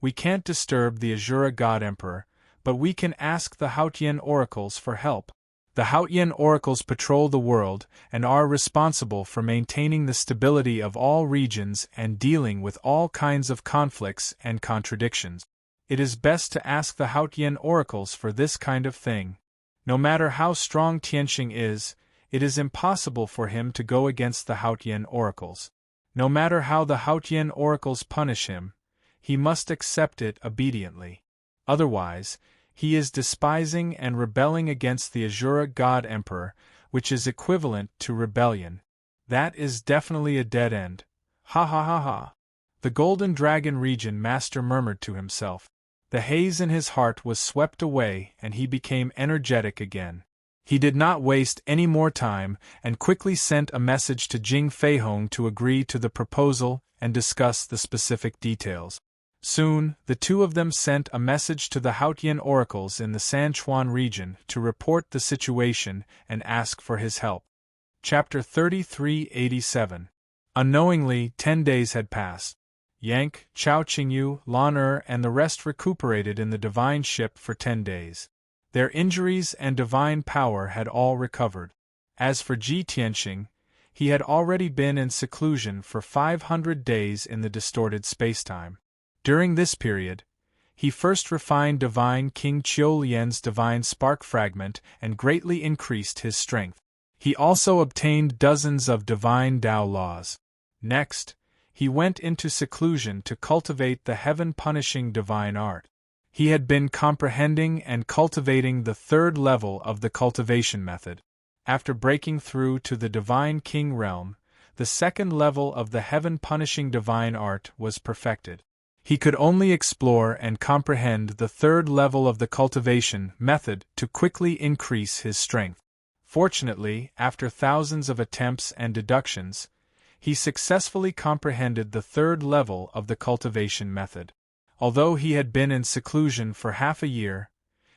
We can't disturb the Azura God Emperor, but we can ask the Haotian Oracles for help. The Haotian Oracles patrol the world and are responsible for maintaining the stability of all regions and dealing with all kinds of conflicts and contradictions. It is best to ask the Haotian Oracles for this kind of thing. No matter how strong Tianqing is, it is impossible for him to go against the Haotian Oracles. No matter how the Haotian Oracles punish him, he must accept it obediently. Otherwise, he is despising and rebelling against the Azura God Emperor, which is equivalent to rebellion. That is definitely a dead end. Ha ha ha ha. The Golden Dragon Region Master murmured to himself. The haze in his heart was swept away and he became energetic again. He did not waste any more time and quickly sent a message to Jing Feihong to agree to the proposal and discuss the specific details. Soon, the 2 of them sent a message to the Haotian Oracles in the San Chuan region to report the situation and ask for his help. Chapter 3387. Unknowingly, 10 days had passed. Yank, Chao Qingyu, Lan and the rest recuperated in the divine ship for 10 days. Their injuries and divine power had all recovered. As for Ji Tianqing, he had already been in seclusion for 500 days in the distorted spacetime. During this period, he first refined Divine King Qiu Lian's divine spark fragment and greatly increased his strength. He also obtained dozens of divine Tao laws. Next, he went into seclusion to cultivate the heaven-punishing divine art. He had been comprehending and cultivating the third level of the cultivation method. After breaking through to the Divine King realm, the second level of the heaven-punishing divine art was perfected. He could only explore and comprehend the third level of the cultivation method to quickly increase his strength. Fortunately, after thousands of attempts and deductions, he successfully comprehended the third level of the cultivation method. Although he had been in seclusion for half a year,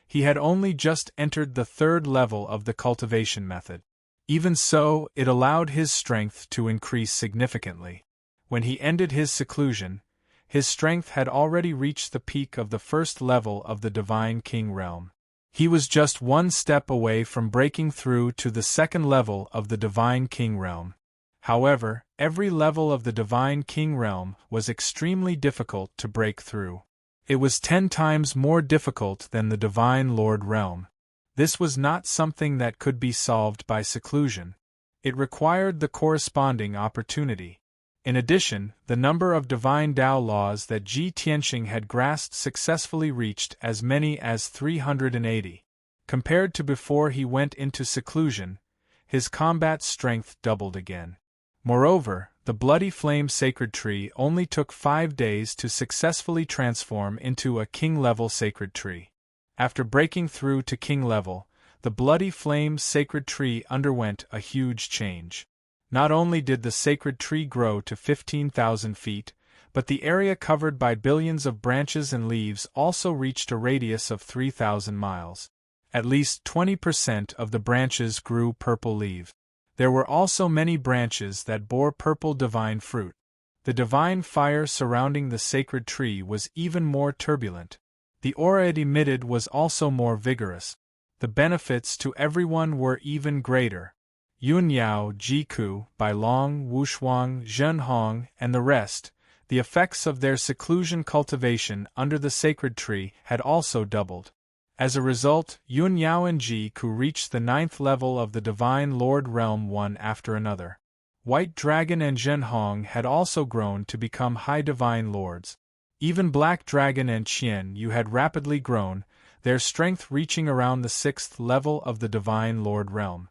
he had only just entered the third level of the cultivation method. Even so, it allowed his strength to increase significantly. When he ended his seclusion, his strength had already reached the peak of the first level of the Divine King realm. He was just one step away from breaking through to the second level of the Divine King realm. However, every level of the Divine King realm was extremely difficult to break through. It was 10 times more difficult than the Divine Lord realm. This was not something that could be solved by seclusion. It required the corresponding opportunity. In addition, the number of divine Tao laws that Ji Tianxing had grasped successfully reached as many as 380. Compared to before he went into seclusion, his combat strength doubled again. Moreover, the bloody flame sacred tree only took 5 days to successfully transform into a king-level sacred tree. After breaking through to king level, the bloody flame sacred tree underwent a huge change. Not only did the sacred tree grow to 15,000 feet, but the area covered by billions of branches and leaves also reached a radius of 3,000 miles. At least 20% of the branches grew purple leaves. There were also many branches that bore purple divine fruit. The divine fire surrounding the sacred tree was even more turbulent. The aura it emitted was also more vigorous. The benefits to everyone were even greater. Yunyao, Jiku, Bailong, Wushuang, Zhenhong, and the rest, the effects of their seclusion cultivation under the sacred tree had also doubled. As a result, Yunyao and Jiku reached the 9th level of the Divine Lord realm one after another. White Dragon and Zhenhong had also grown to become high divine lords. Even Black Dragon and Qian Yu had rapidly grown, their strength reaching around the 6th level of the Divine Lord realm.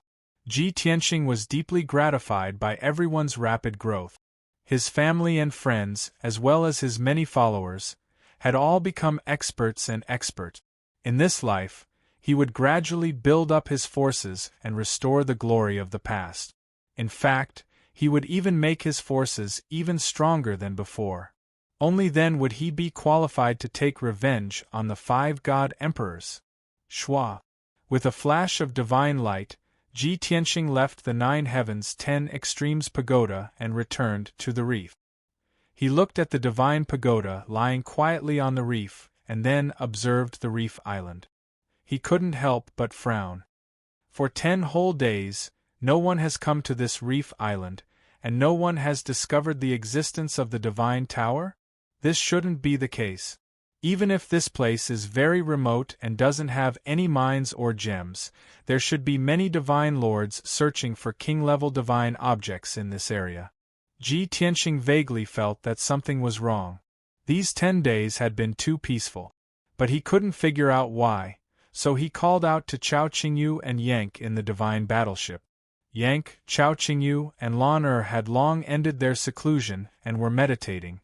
Ji Tianxing was deeply gratified by everyone's rapid growth. His family and friends, as well as his many followers, had all become experts and expert. In this life, he would gradually build up his forces and restore the glory of the past. In fact, he would even make his forces even stronger than before. Only then would he be qualified to take revenge on the 5 god emperors. Shua. With a flash of divine light, Ji Tianxing left the 9 heavens 10 extremes pagoda and returned to the reef. He looked at the divine pagoda lying quietly on the reef, and then observed the reef island. He couldn't help but frown. For 10 whole days, no one has come to this reef island, and no one has discovered the existence of the divine tower? This shouldn't be the case. Even if this place is very remote and doesn't have any mines or gems, there should be many divine lords searching for king-level divine objects in this area. Ji Tianxing vaguely felt that something was wrong. These 10 days had been too peaceful. But he couldn't figure out why, so he called out to Chao Qingyu and Yank in the divine battleship. Yank, Chao Qingyu, and Lan had long ended their seclusion and were meditating.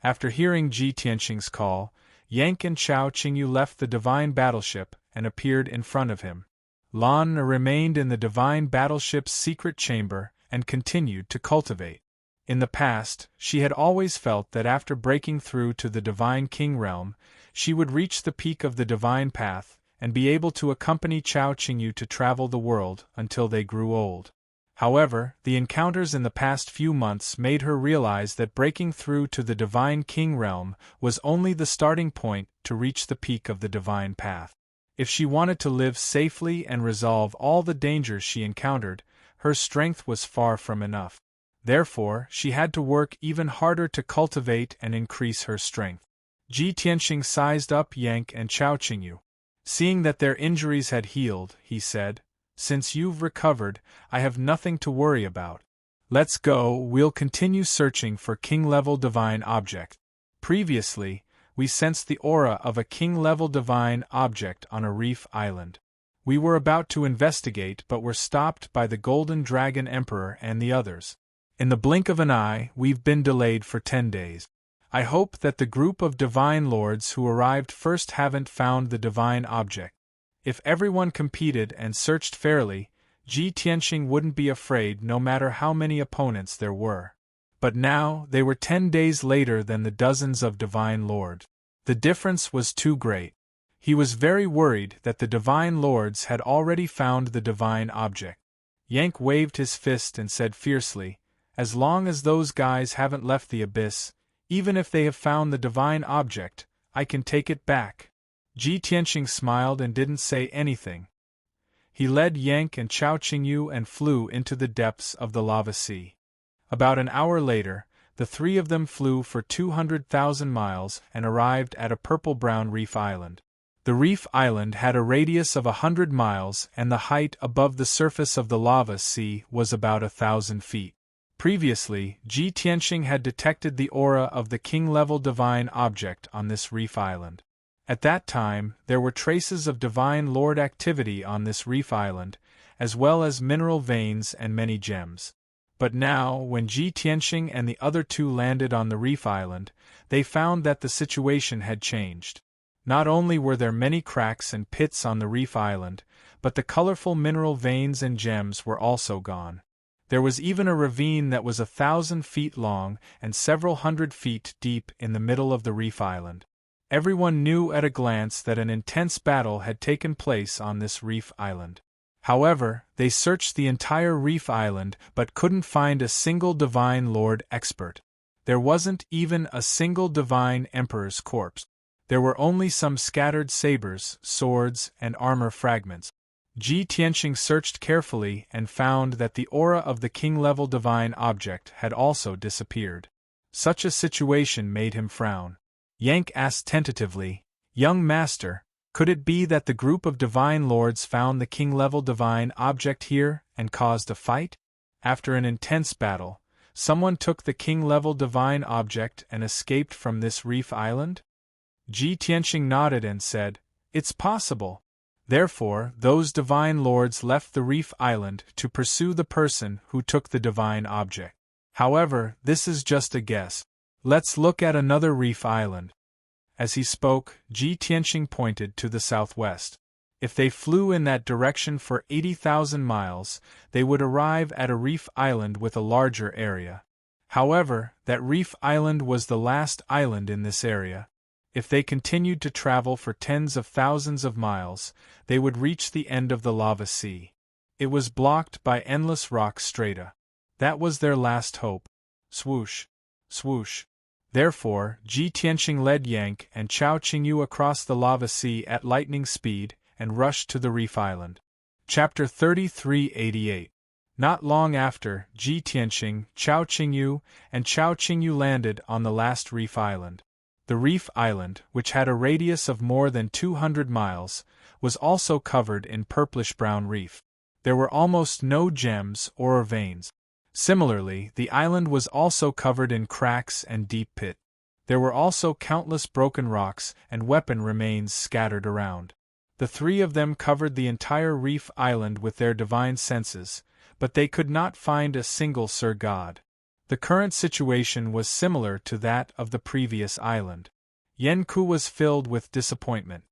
After hearing Ji Tianxing's call, Yank and Chao Qingyu left the divine battleship and appeared in front of him. Lan remained in the divine battleship's secret chamber and continued to cultivate. In the past, she had always felt that after breaking through to the Divine King realm, she would reach the peak of the divine path and be able to accompany Chao Qingyu to travel the world until they grew old. However, the encounters in the past few months made her realize that breaking through to the Divine King realm was only the starting point to reach the peak of the divine path. If she wanted to live safely and resolve all the dangers she encountered, her strength was far from enough. Therefore, she had to work even harder to cultivate and increase her strength. Ji Tianxing sized up Yank and Chao Qingyu. Seeing that their injuries had healed, he said, "Since you've recovered, I have nothing to worry about. Let's go, we'll continue searching for king-level divine object." Previously, we sensed the aura of a king-level divine object on a reef island. We were about to investigate but were stopped by the Golden Dragon Emperor and the others. In the blink of an eye, we've been delayed for 10 days. I hope that the group of divine lords who arrived first haven't found the divine object. If everyone competed and searched fairly, Ji Tianxing wouldn't be afraid no matter how many opponents there were. But now, they were 10 days later than the dozens of divine lords. The difference was too great. He was very worried that the divine lords had already found the divine object. Yank waved his fist and said fiercely, "As long as those guys haven't left the abyss, even if they have found the divine object, I can take it back." Ji Tianxing smiled and didn't say anything. He led Yank and Chao Qingyu and flew into the depths of the lava sea. About an hour later, the three of them flew for 200,000 miles and arrived at a purple-brown reef island. The reef island had a radius of 100 miles and the height above the surface of the lava sea was about 1,000 feet. Previously, Ji Tianxing had detected the aura of the king-level divine object on this reef island. At that time, there were traces of divine lord activity on this reef island, as well as mineral veins and many gems. But now, when Ji Tianxing and the other two landed on the reef island, they found that the situation had changed. Not only were there many cracks and pits on the reef island, but the colorful mineral veins and gems were also gone. There was even a ravine that was 1,000 feet long and several hundred feet deep in the middle of the reef island. Everyone knew at a glance that an intense battle had taken place on this reef island. However, they searched the entire reef island but couldn't find a single divine lord expert. There wasn't even a single divine emperor's corpse. There were only some scattered sabers, swords, and armor fragments. Ji Tianxing searched carefully and found that the aura of the king-level divine object had also disappeared. Such a situation made him frown. Yank asked tentatively, "Young master, could it be that the group of divine lords found the king-level divine object here and caused a fight? After an intense battle, someone took the king-level divine object and escaped from this reef island?" Ji Tianxing nodded and said, "It's possible. Therefore, those divine lords left the reef island to pursue the person who took the divine object. However, this is just a guess. Let's look at another reef island." As he spoke, Ji Tianxing pointed to the southwest. If they flew in that direction for 80,000 miles, they would arrive at a reef island with a larger area. However, that reef island was the last island in this area. If they continued to travel for tens of thousands of miles, they would reach the end of the lava sea. It was blocked by endless rock strata. That was their last hope. Swoosh! Swoosh! Therefore, Ji Tianxing led Yank and Chao Qingyu across the lava sea at lightning speed and rushed to the reef island. Chapter 3388. Not long after, Ji Tianxing, Chao Qingyu, and Chao Qingyu landed on the last reef island. The reef island, which had a radius of more than 200 miles, was also covered in purplish-brown reef. There were almost no gems or veins. Similarly, the island was also covered in cracks and deep pit. There were also countless broken rocks and weapon remains scattered around. The three of them covered the entire reef island with their divine senses, but they could not find a single Sir God. The current situation was similar to that of the previous island. Yen Ku was filled with disappointment.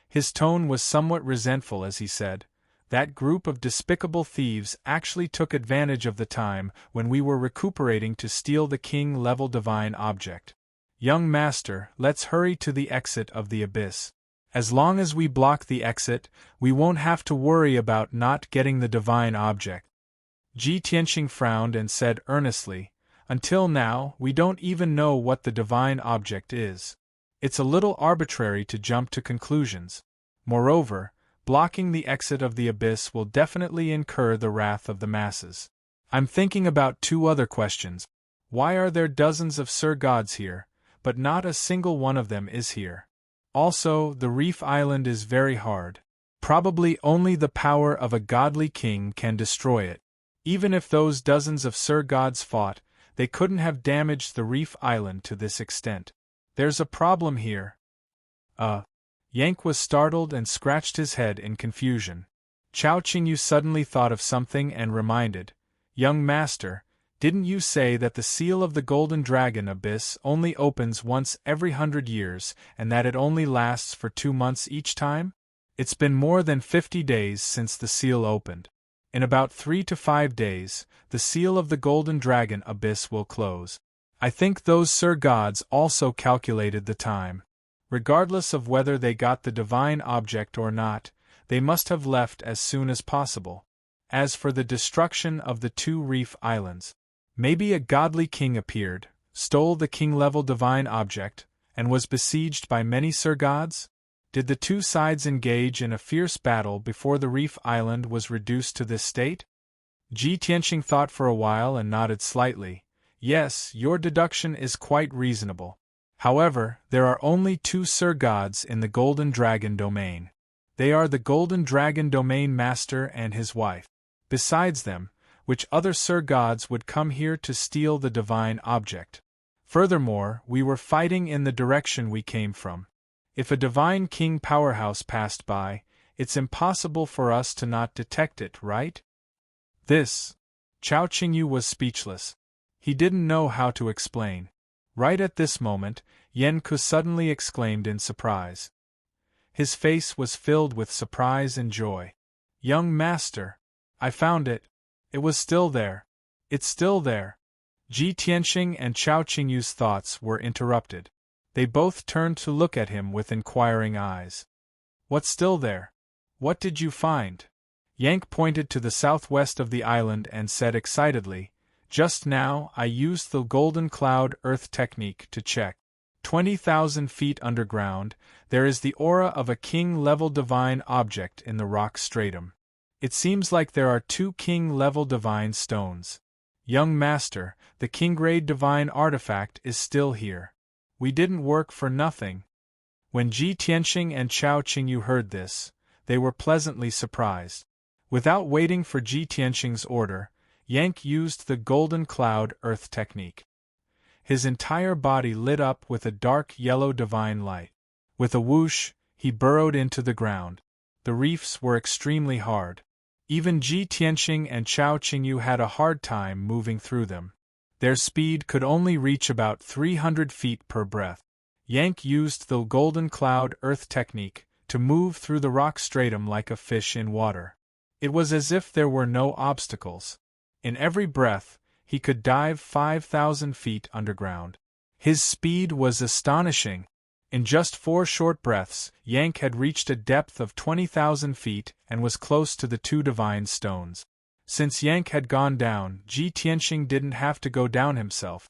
His tone was somewhat resentful as he said, "That group of despicable thieves actually took advantage of the time when we were recuperating to steal the king-level divine object. Young master, let's hurry to the exit of the abyss. As long as we block the exit, we won't have to worry about not getting the divine object." Ji Tianxing frowned and said earnestly, "Until now, we don't even know what the divine object is. It's a little arbitrary to jump to conclusions. Moreover, blocking the exit of the abyss will definitely incur the wrath of the masses. I'm thinking about two other questions. Why are there dozens of Sir Gods here, but not a single one of them is here? Also, the reef island is very hard. Probably only the power of a godly king can destroy it. Even if those dozens of Sir Gods fought, they couldn't have damaged the reef island to this extent. There's a problem here. Yank was startled and scratched his head in confusion. Chao Qingyu suddenly thought of something and reminded, "Young master, didn't you say that the seal of the Golden Dragon Abyss only opens once every 100 years and that it only lasts for 2 months each time? It's been more than 50 days since the seal opened. In about 3 to 5 days, the seal of the Golden Dragon Abyss will close. I think those Sir Gods also calculated the time. Regardless of whether they got the divine object or not, they must have left as soon as possible. As for the destruction of the 2 reef islands, maybe a godly king appeared, stole the king-level divine object, and was besieged by many Sir Gods? Did the 2 sides engage in a fierce battle before the reef island was reduced to this state?" Ji Tianqing thought for a while and nodded slightly. "Yes, your deduction is quite reasonable. However, there are only 2 Sir Gods in the Golden Dragon domain. They are the Golden Dragon domain master and his wife. Besides them, which other Sir Gods would come here to steal the divine object? Furthermore, we were fighting in the direction we came from. If a divine king powerhouse passed by, it's impossible for us to not detect it, right?" Chao Qingyu was speechless. He didn't know how to explain. Right at this moment, Yan Ku suddenly exclaimed in surprise. His face was filled with surprise and joy. "Young master! I found it! It was still there! It's still there!" Ji Tianqing and Chao Qingyu's thoughts were interrupted. They both turned to look at him with inquiring eyes. "What's still there? What did you find?" Yank pointed to the southwest of the island and said excitedly, "Just now I used the Golden Cloud Earth technique to check. 20,000 feet underground, there is the aura of a king-level divine object in the rock stratum. It seems like there are 2 king-level divine stones. Young master, the king-grade divine artifact is still here. We didn't work for nothing." When Ji Tianqing and Chao Qingyu heard this, they were pleasantly surprised. Without waiting for Ji Tianqing's order, Yank used the Golden Cloud Earth technique. His entire body lit up with a dark yellow divine light. With a whoosh, he burrowed into the ground. The reefs were extremely hard. Even Ji Tianqing and Chao Qingyu had a hard time moving through them. Their speed could only reach about 300 feet per breath. Yank used the Golden Cloud Earth technique to move through the rock stratum like a fish in water. It was as if there were no obstacles. In every breath, he could dive 5,000 feet underground. His speed was astonishing. In just 4 short breaths, Yank had reached a depth of 20,000 feet and was close to the 2 divine stones. Since Yank had gone down, Ji Tianqing didn't have to go down himself.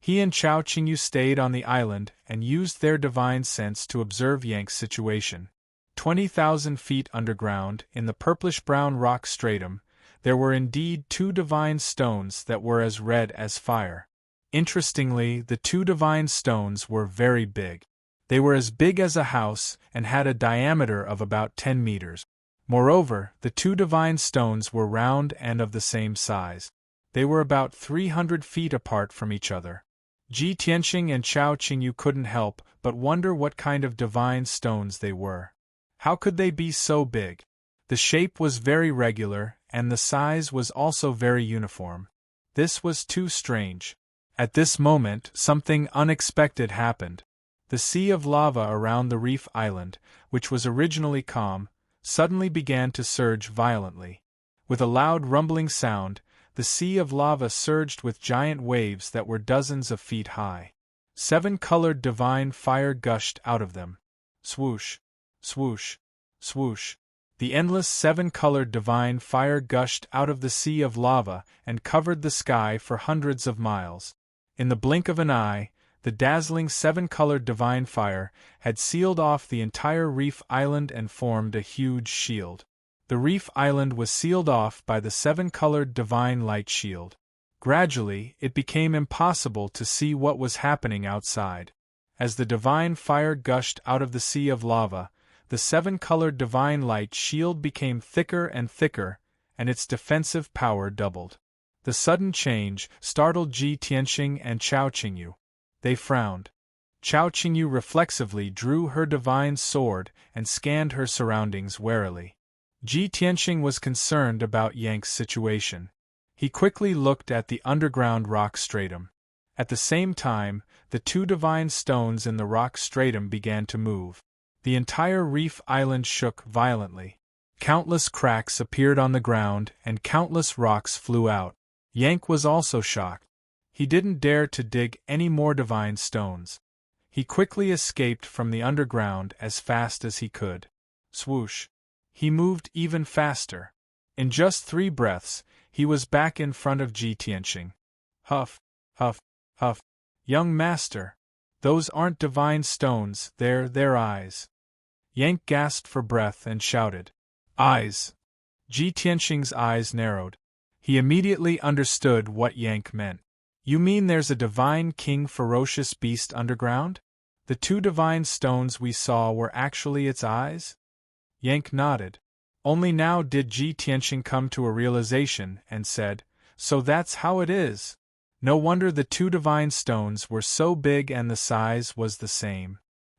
He and Chao Qingyu stayed on the island and used their divine sense to observe Yank's situation. 20,000 feet underground, in the purplish-brown rock stratum, there were indeed 2 divine stones that were as red as fire. Interestingly, the 2 divine stones were very big. They were as big as a house and had a diameter of about 10 meters. Moreover, the 2 divine stones were round and of the same size. They were about 300 feet apart from each other. Ji Tianqing and Chao Qingyu couldn't help but wonder what kind of divine stones they were. How could they be so big? The shape was very regular, and the size was also very uniform. This was too strange. At this moment, something unexpected happened. The sea of lava around the reef island, which was originally calm, suddenly began to surge violently. With a loud rumbling sound, the sea of lava surged with giant waves that were dozens of feet high. 7-colored divine fire gushed out of them. Swoosh, swoosh, swoosh. The endless 7-colored divine fire gushed out of the sea of lava and covered the sky for hundreds of miles. In the blink of an eye, the dazzling 7-colored divine fire had sealed off the entire reef island and formed a huge shield. The reef island was sealed off by the 7-colored divine light shield. Gradually, it became impossible to see what was happening outside. As the divine fire gushed out of the sea of lava, the 7-colored divine light shield became thicker and thicker, and its defensive power doubled. The sudden change startled Ji Tianqing and Chao Qingyu. They frowned. Chao Qingyu reflexively drew her divine sword and scanned her surroundings warily. Ji Tianxing was concerned about Yank's situation. He quickly looked at the underground rock stratum. At the same time, the two divine stones in the rock stratum began to move. The entire reef island shook violently. Countless cracks appeared on the ground and countless rocks flew out. Yank was also shocked. He didn't dare to dig any more divine stones. He quickly escaped from the underground as fast as he could. Swoosh! He moved even faster. In just 3 breaths, he was back in front of Ji Tianxing. Huff, huff, huff. Young master, those aren't divine stones, they're eyes. Yank gasped for breath and shouted. Eyes! Ji Tianxing's eyes narrowed. He immediately understood what Yank meant. You mean there's a divine king ferocious beast underground? The 2 divine stones we saw were actually its eyes? Yank nodded. Only now did Ji Tianxing come to a realization and said, So that's how it is. No wonder the 2 divine stones were so big and the size was the same.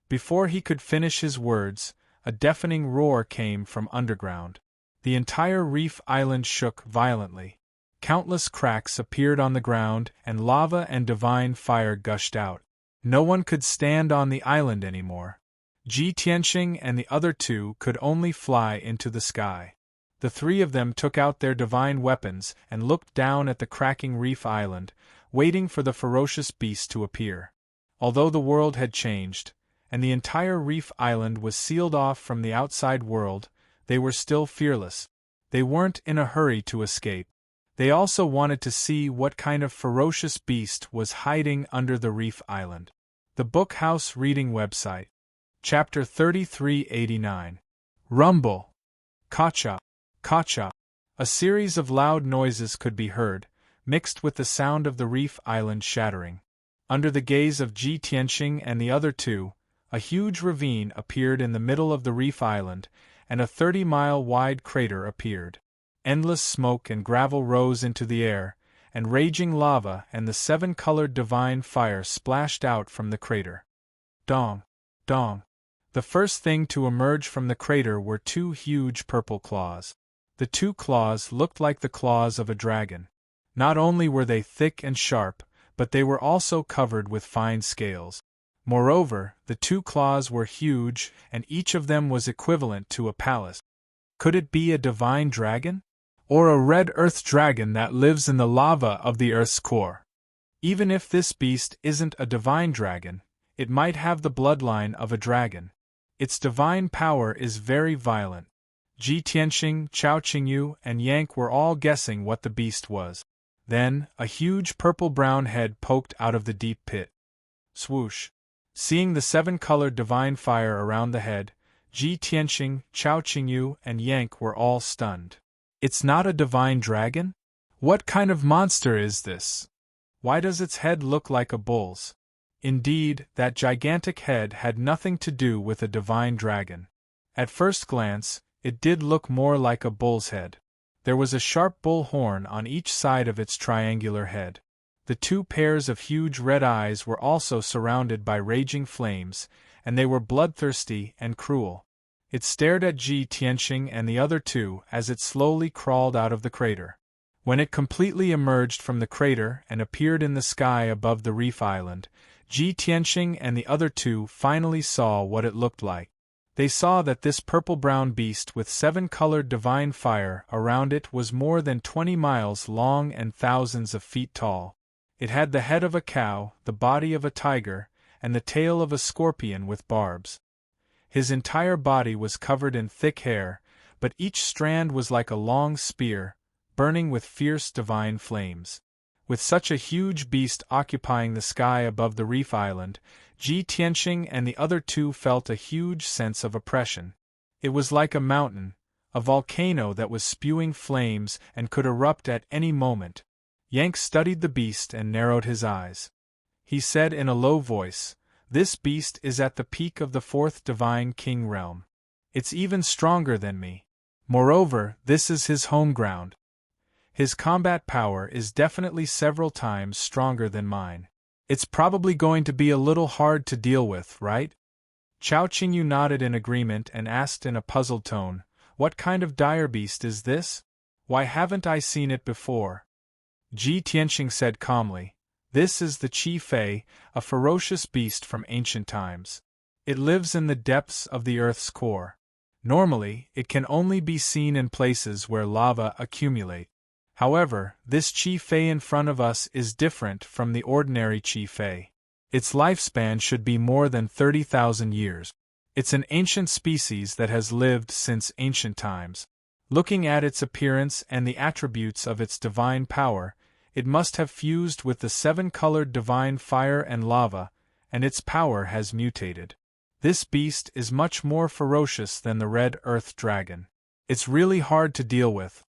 Before he could finish his words, a deafening roar came from underground. The entire reef island shook violently. Countless cracks appeared on the ground and lava and divine fire gushed out. No one could stand on the island anymore. Ji Tianxing and the other 2 could only fly into the sky. The 3 of them took out their divine weapons and looked down at the cracking reef island, waiting for the ferocious beast to appear. Although the world had changed, and the entire reef island was sealed off from the outside world, they were still fearless. They weren't in a hurry to escape. They also wanted to see what kind of ferocious beast was hiding under the reef island. The Bookhouse Reading Website. Chapter 3389. Rumble. Kacha. Kacha. A series of loud noises could be heard, mixed with the sound of the reef island shattering. Under the gaze of Ji Tianxing and the other 2, a huge ravine appeared in the middle of the reef island, and a 30-mile-wide crater appeared. Endless smoke and gravel rose into the air, and raging lava and the 7-colored divine fire splashed out from the crater. Dong! Dong! The first thing to emerge from the crater were 2 huge purple claws. The 2 claws looked like the claws of a dragon. Not only were they thick and sharp, but they were also covered with fine scales. Moreover, the 2 claws were huge, and each of them was equivalent to a palace. Could it be a divine dragon? Or a red earth dragon that lives in the lava of the earth's core? Even if this beast isn't a divine dragon, it might have the bloodline of a dragon. Its divine power is very violent. Ji Tianxing, Chao Qingyu, and Yank were all guessing what the beast was. Then, a huge purple-brown head poked out of the deep pit. Swoosh! Seeing the 7-colored divine fire around the head, Ji Tianxing, Chao Qingyu, and Yank were all stunned. It's not a divine dragon? What kind of monster is this? Why does its head look like a bull's? Indeed, that gigantic head had nothing to do with a divine dragon. At first glance, it did look more like a bull's head. There was a sharp bull horn on each side of its triangular head. The 2 pairs of huge red eyes were also surrounded by raging flames, and they were bloodthirsty and cruel. It stared at Ji Tianxing and the other 2 as it slowly crawled out of the crater. When it completely emerged from the crater and appeared in the sky above the reef island, Ji Tianxing and the other 2 finally saw what it looked like. They saw that this purple-brown beast with 7-colored divine fire around it was more than 20 miles long and thousands of feet tall. It had the head of a cow, the body of a tiger, and the tail of a scorpion with barbs. His entire body was covered in thick hair, but each strand was like a long spear, burning with fierce divine flames. With such a huge beast occupying the sky above the reef island, Ji Tianxing and the other 2 felt a huge sense of oppression. It was like a mountain, a volcano that was spewing flames and could erupt at any moment. Yank studied the beast and narrowed his eyes. He said in a low voice, "This beast is at the peak of the 4th Divine King realm. It's even stronger than me. Moreover, this is his home ground. His combat power is definitely several times stronger than mine. It's probably going to be a little hard to deal with, right? Chao Qingyu nodded in agreement and asked in a puzzled tone, "What kind of dire beast is this? Why haven't I seen it before?" Ji Tianqing said calmly, "This is the Qi Fei, a ferocious beast from ancient times. It lives in the depths of the Earth's core. Normally, it can only be seen in places where lava accumulate. However, this Qi Fei in front of us is different from the ordinary Qi Fei. Its lifespan should be more than 30,000 years. It's an ancient species that has lived since ancient times. Looking at its appearance and the attributes of its divine power, it must have fused with the seven-colored divine fire and lava, and its power has mutated. This beast is much more ferocious than the red earth dragon. It's really hard to deal with."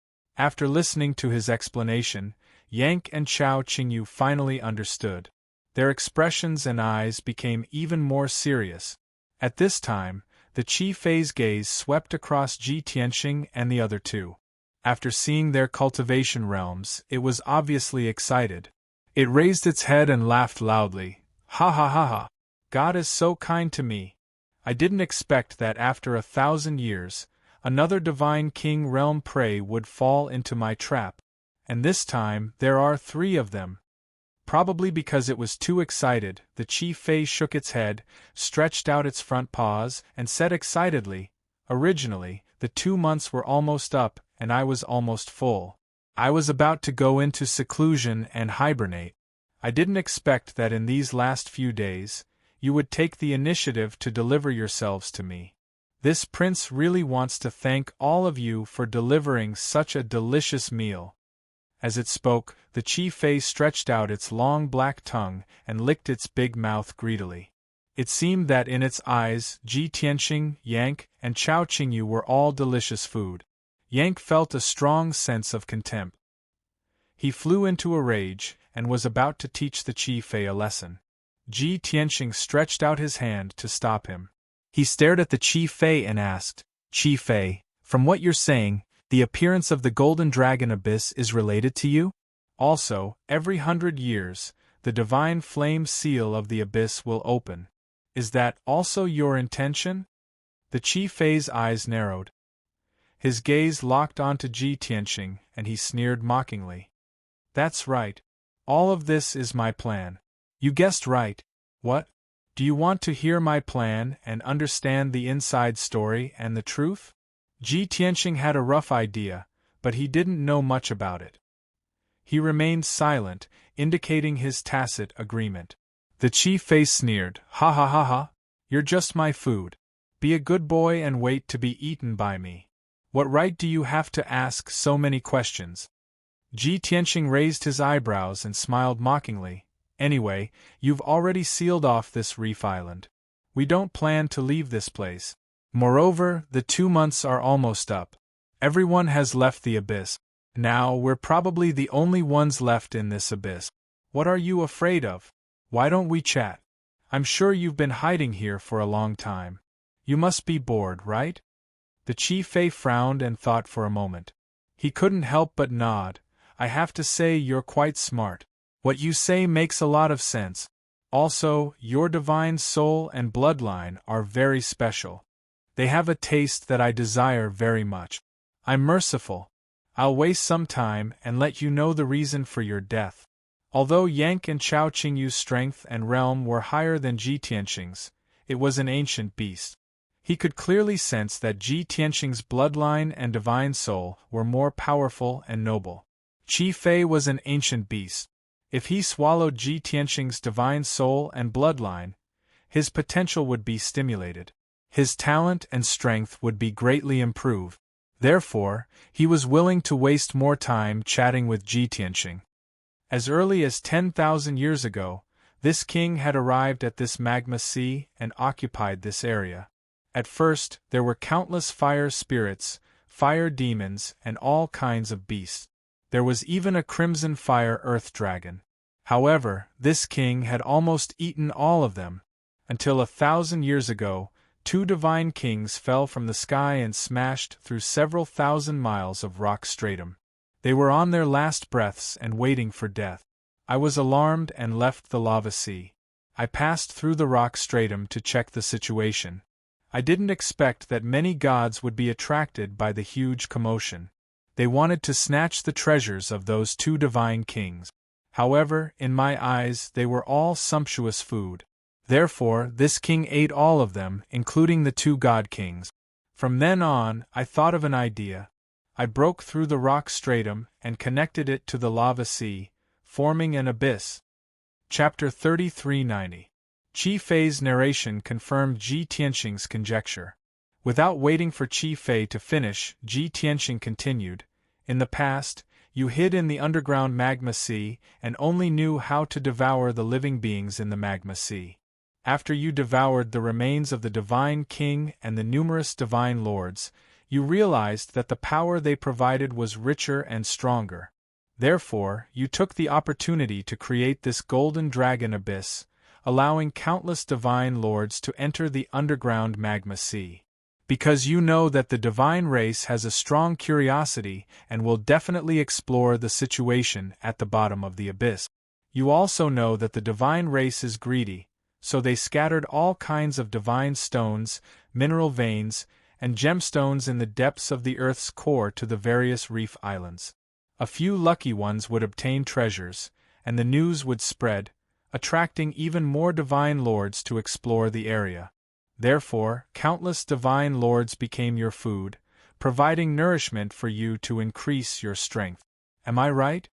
After listening to his explanation, Yank and Chao Qingyu finally understood. Their expressions and eyes became even more serious. At this time, the Qi Fei's gaze swept across Ji Tianqing and the other two. After seeing their cultivation realms, it was obviously excited. It raised its head and laughed loudly. "Ha ha ha ha! God is so kind to me. I didn't expect that after 1,000 years, another divine king realm prey would fall into my trap, and this time there are 3 of them." Probably because it was too excited, the Qi Fei shook its head, stretched out its front paws, and said excitedly, "Originally, the 2 months were almost up, and I was almost full. I was about to go into seclusion and hibernate. I didn't expect that in these last few days, you would take the initiative to deliver yourselves to me. This prince really wants to thank all of you for delivering such a delicious meal." As it spoke, the Qi Fei stretched out its long black tongue and licked its big mouth greedily. It seemed that in its eyes, Ji Tianqing, Yank, and Chao Qingyu were all delicious food. Yank felt a strong sense of contempt. He flew into a rage, and was about to teach the Qi Fei a lesson. Ji Tianqing stretched out his hand to stop him. He stared at the Qi Fei and asked, "Qi Fei, from what you're saying, the appearance of the golden dragon abyss is related to you? Also, every 100 years, the divine flame seal of the abyss will open. Is that also your intention?" The Qi Fei's eyes narrowed. His gaze locked onto Ji Tianqing, and he sneered mockingly. "That's right. All of this is my plan. You guessed right. What? Do you want to hear my plan and understand the inside story and the truth?" Ji Tianqing had a rough idea, but he didn't know much about it. He remained silent, indicating his tacit agreement. The Qi Fei sneered, "Ha ha ha ha! You're just my food. Be a good boy and wait to be eaten by me. What right do you have to ask so many questions?" Ji Tianqing raised his eyebrows and smiled mockingly. "Anyway, you've already sealed off this reef island. We don't plan to leave this place. Moreover, the 2 months are almost up. Everyone has left the abyss. Now we're probably the only ones left in this abyss. What are you afraid of? Why don't we chat? I'm sure you've been hiding here for a long time. You must be bored, right?" The Qi Fei frowned and thought for a moment. He couldn't help but nod. "I have to say you're quite smart. What you say makes a lot of sense. Also, your divine soul and bloodline are very special. They have a taste that I desire very much. I'm merciful. I'll waste some time and let you know the reason for your death." Although Yank and Chao Qingyu's strength and realm were higher than Ji Tianqing's, it was an ancient beast. He could clearly sense that Ji Tianqing's bloodline and divine soul were more powerful and noble. Qi Fei was an ancient beast. If he swallowed Ji Tianqing's divine soul and bloodline, his potential would be stimulated. His talent and strength would be greatly improved. Therefore, he was willing to waste more time chatting with Ji Tianqing. As early as 10,000 years ago, this king had arrived at this magma sea and occupied this area. At first, there were countless fire spirits, fire demons, and all kinds of beasts. There was even a crimson fire earth dragon. However, this king had almost eaten all of them, until 1,000 years ago, 2 divine kings fell from the sky and smashed through several thousand miles of rock stratum. They were on their last breaths and waiting for death. I was alarmed and left the lava sea. I passed through the rock stratum to check the situation. I didn't expect that many gods would be attracted by the huge commotion. They wanted to snatch the treasures of those two divine kings. However, in my eyes, they were all sumptuous food. Therefore, this king ate all of them, including the two god kings. From then on, I thought of an idea. I broke through the rock stratum and connected it to the lava sea, forming an abyss. Chapter 3390. Qi Fei's narration confirmed Ji Tianxing's conjecture. Without waiting for Qi Fei to finish, Ji Tianxing continued, "In the past, you hid in the underground magma sea and only knew how to devour the living beings in the magma sea. After you devoured the remains of the divine king and the numerous divine lords, you realized that the power they provided was richer and stronger. Therefore, you took the opportunity to create this golden dragon abyss, allowing countless divine lords to enter the underground magma sea. Because you know that the divine race has a strong curiosity and will definitely explore the situation at the bottom of the abyss. You also know that the divine race is greedy, so they scattered all kinds of divine stones, mineral veins, and gemstones in the depths of the Earth's core to the various reef islands. A few lucky ones would obtain treasures, and the news would spread, attracting even more divine lords to explore the area. Therefore, countless divine lords became your food, providing nourishment for you to increase your strength. Am I right?"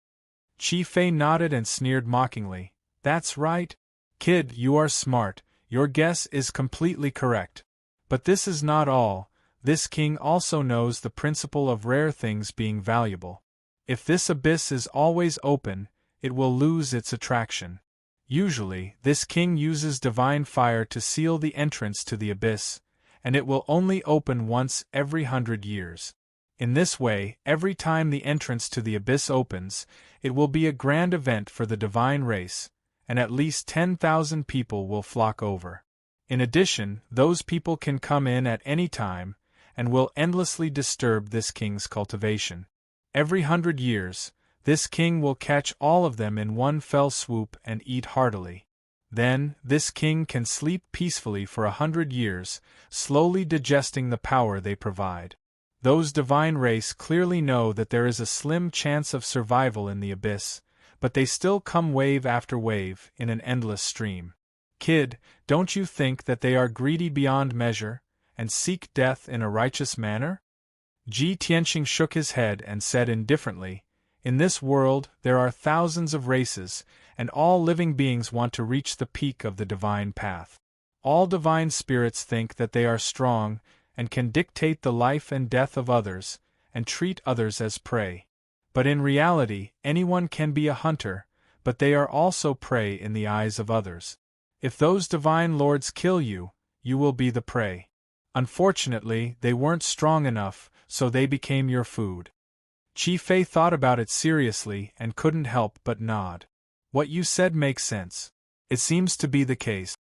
Qi Fei nodded and sneered mockingly. "That's right. Kid, you are smart, your guess is completely correct. But this is not all, this king also knows the principle of rare things being valuable. If this abyss is always open, it will lose its attraction. Usually, this king uses divine fire to seal the entrance to the abyss, and it will only open once every 100 years. In this way, every time the entrance to the abyss opens, it will be a grand event for the divine race, and at least 10,000 people will flock over. In addition, those people can come in at any time, and will endlessly disturb this king's cultivation. Every 100 years, this king will catch all of them in one fell swoop and eat heartily. Then, this king can sleep peacefully for 100 years, slowly digesting the power they provide. Those divine race clearly know that there is a slim chance of survival in the abyss, but they still come wave after wave in an endless stream. Kid, don't you think that they are greedy beyond measure, and seek death in a righteous manner?" Ji Tianxing shook his head and said indifferently, "In this world, there are thousands of races, and all living beings want to reach the peak of the divine path. All divine spirits think that they are strong, and can dictate the life and death of others, and treat others as prey. But in reality, anyone can be a hunter, but they are also prey in the eyes of others. If those divine lords kill you, you will be the prey. Unfortunately, they weren't strong enough, so they became your food." Qi Fei thought about it seriously and couldn't help but nod. "What you said makes sense. It seems to be the case."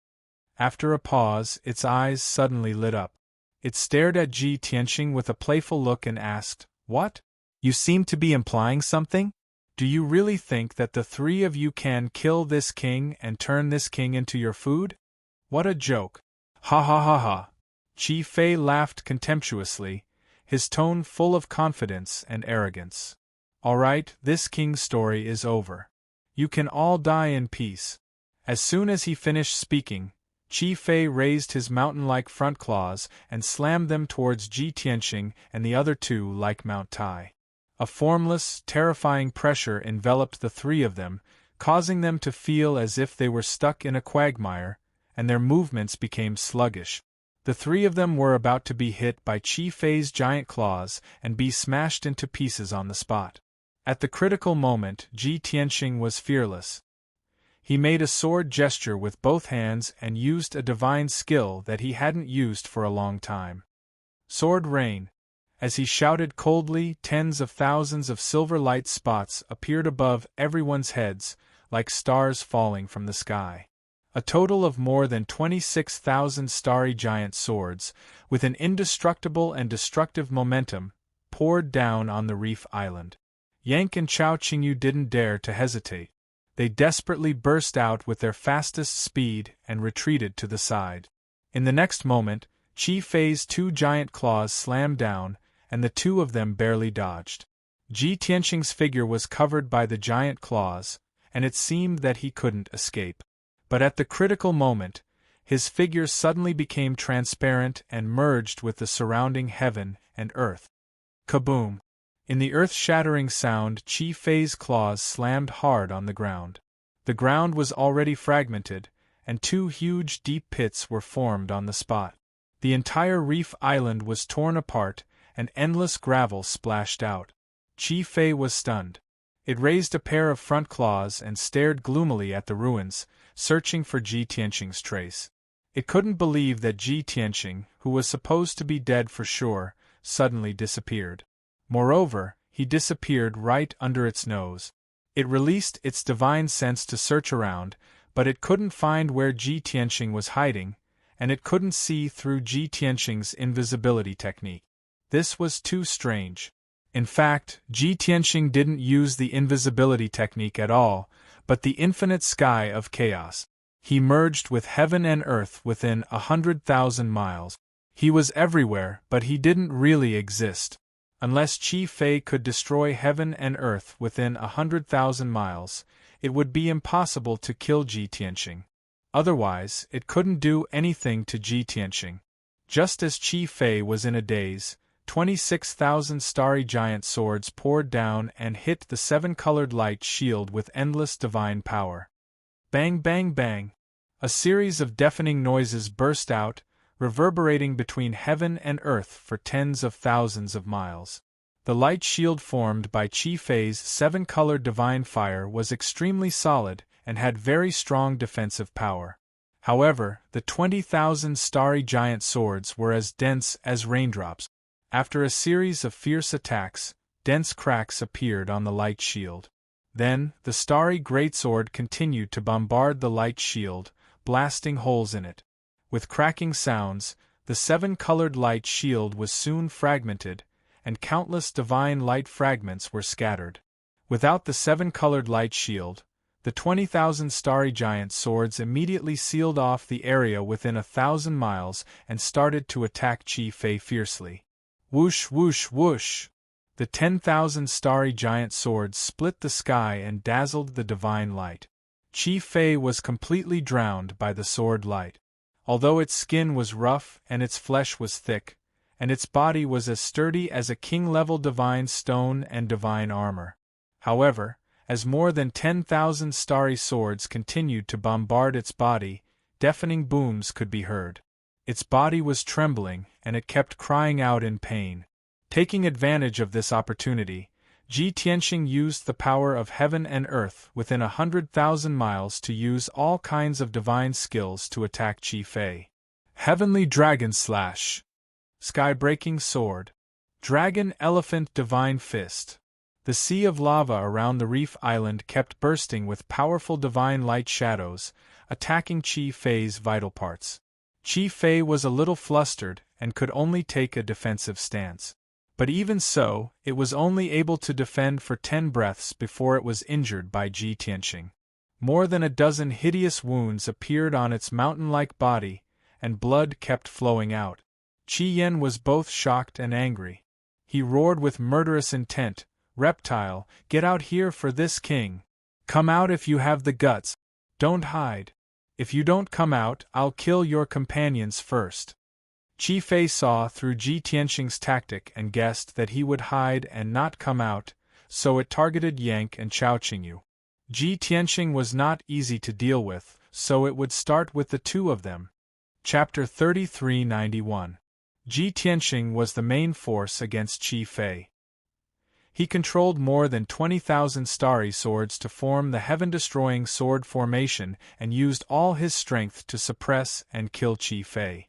After a pause, its eyes suddenly lit up. It stared at Ji Tianxing with a playful look and asked, "What? You seem to be implying something? Do you really think that the three of you can kill this king and turn this king into your food? What a joke." "Ha ha ha ha." Qi Fei laughed contemptuously, his tone full of confidence and arrogance. "All right, this king's story is over. You can all die in peace." As soon as he finished speaking, Qi Fei raised his mountain-like front claws and slammed them towards Ji Tianxing and the other two like Mount Tai. A formless, terrifying pressure enveloped the three of them, causing them to feel as if they were stuck in a quagmire, and their movements became sluggish. The three of them were about to be hit by Qi Fei's giant claws and be smashed into pieces on the spot. At the critical moment, Ji Tianxing was fearless. He made a sword gesture with both hands and used a divine skill that he hadn't used for a long time. Sword rain. As he shouted coldly, tens of thousands of silver light spots appeared above everyone's heads, like stars falling from the sky. A total of more than 26,000 starry giant swords, with an indestructible and destructive momentum, poured down on the reef island. Yank and Chao Qingyu didn't dare to hesitate. They desperately burst out with their fastest speed and retreated to the side. In the next moment, Qi Fei's two giant claws slammed down, and the two of them barely dodged. Ji Tianqing's figure was covered by the giant claws, and it seemed that he couldn't escape. But at the critical moment, his figure suddenly became transparent and merged with the surrounding heaven and earth. Kaboom! In the earth-shattering sound, Qi Fei's claws slammed hard on the ground. The ground was already fragmented, and two huge deep pits were formed on the spot. The entire reef island was torn apart, and endless gravel splashed out. Qi Fei was stunned. It raised a pair of front claws and stared gloomily at the ruins, searching for Ji Tianqing's trace. It couldn't believe that Ji Tianqing, who was supposed to be dead for sure, suddenly disappeared. Moreover, he disappeared right under its nose. It released its divine sense to search around, but it couldn't find where Ji Tianqing was hiding, and it couldn't see through Ji Tianqing's invisibility technique. This was too strange. In fact, Ji Tianqing didn't use the invisibility technique at all, but the infinite sky of chaos. He merged with heaven and earth within 100,000 miles. He was everywhere, but he didn't really exist. Unless Qi Fei could destroy heaven and earth within 100,000 miles, it would be impossible to kill Ji Tianqing. Otherwise, it couldn't do anything to Ji Tianqing. Just as Qi Fei was in a daze, 26,000 starry giant swords poured down and hit the seven-colored light shield with endless divine power. Bang, bang, bang! A series of deafening noises burst out, reverberating between heaven and earth for tens of thousands of miles. The light shield formed by Qi Fei's seven-colored divine fire was extremely solid and had very strong defensive power. However, the 20,000 starry giant swords were as dense as raindrops. After a series of fierce attacks, dense cracks appeared on the light shield. Then, the starry greatsword continued to bombard the light shield, blasting holes in it. With cracking sounds, the seven-colored light shield was soon fragmented, and countless divine light fragments were scattered. Without the seven-colored light shield, the 20,000 starry giant swords immediately sealed off the area within 1,000 miles and started to attack Qi Fei fiercely. Whoosh, whoosh, whoosh! The 10,000 starry giant swords split the sky and dazzled the divine light. Qi Fei was completely drowned by the sword light. Although its skin was rough and its flesh was thick, and its body was as sturdy as a king-level divine stone and divine armor. However, as more than 10,000 starry swords continued to bombard its body, deafening booms could be heard. Its body was trembling, and it kept crying out in pain. Taking advantage of this opportunity, Ji Tianqing used the power of heaven and earth within 100,000 miles to use all kinds of divine skills to attack Qi Fei. Heavenly Dragon Slash, Sky-Breaking Sword, Dragon Elephant Divine Fist. The sea of lava around the reef island kept bursting with powerful divine light shadows, attacking Qi Fei's vital parts. Qi Fei was a little flustered and could only take a defensive stance. But even so, it was only able to defend for 10 breaths before it was injured by Ji Tianqing. More than a dozen hideous wounds appeared on its mountain-like body, and blood kept flowing out. Qi Yan was both shocked and angry. He roared with murderous intent, "Reptile, get out here for this king! Come out if you have the guts! Don't hide! If you don't come out, I'll kill your companions first!" Qi Fei saw through Ji Tianqing's tactic and guessed that he would hide and not come out, so it targeted Yang and Chao Qingyu. Ji Tianqing was not easy to deal with, so it would start with the two of them. Chapter 3391. Ji Tianqing was the main force against Qi Fei. He controlled more than 20,000 starry swords to form the heaven-destroying sword formation and used all his strength to suppress and kill Qi Fei.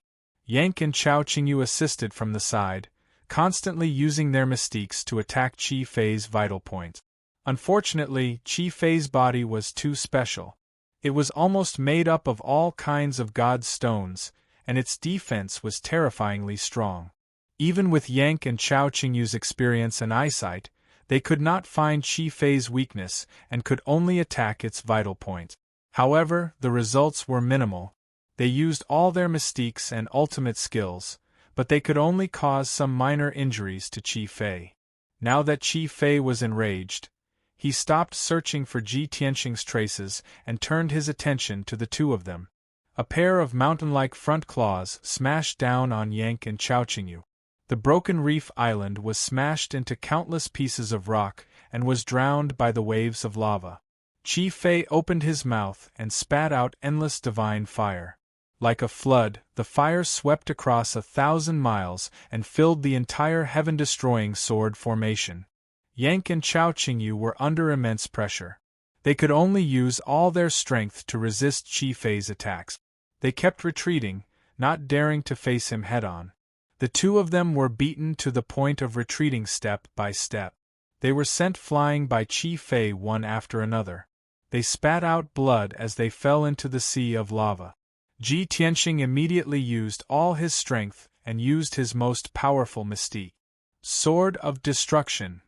Yang and Chao Qingyu assisted from the side, constantly using their mystiques to attack Qi Fei's vital points. Unfortunately, Qi Fei's body was too special. It was almost made up of all kinds of God's stones, and its defense was terrifyingly strong. Even with Yang and Chao Qingyu's experience and eyesight, They could not find Qi Fei's weakness and could only attack its vital point. However, the results were minimal. They used all their mystiques and ultimate skills, but they could only cause some minor injuries to Qi Fei. Now that Qi Fei was enraged, he stopped searching for Ji Tianxing's traces and turned his attention to the two of them. A pair of mountain-like front claws smashed down on Yank and Chaoqingyu. The broken reef island was smashed into countless pieces of rock and was drowned by the waves of lava. Qi Fei opened his mouth and spat out endless divine fire. Like a flood, the fire swept across 1,000 miles and filled the entire heaven-destroying sword formation. Yank and Chaoqingyu were under immense pressure. They could only use all their strength to resist Qi Fei's attacks. They kept retreating, not daring to face him head-on. The two of them were beaten to the point of retreating step by step. They were sent flying by Qi Fei one after another. They spat out blood as they fell into the sea of lava. Ji Tianxing immediately used all his strength and used his most powerful mystique. Sword of Destruction.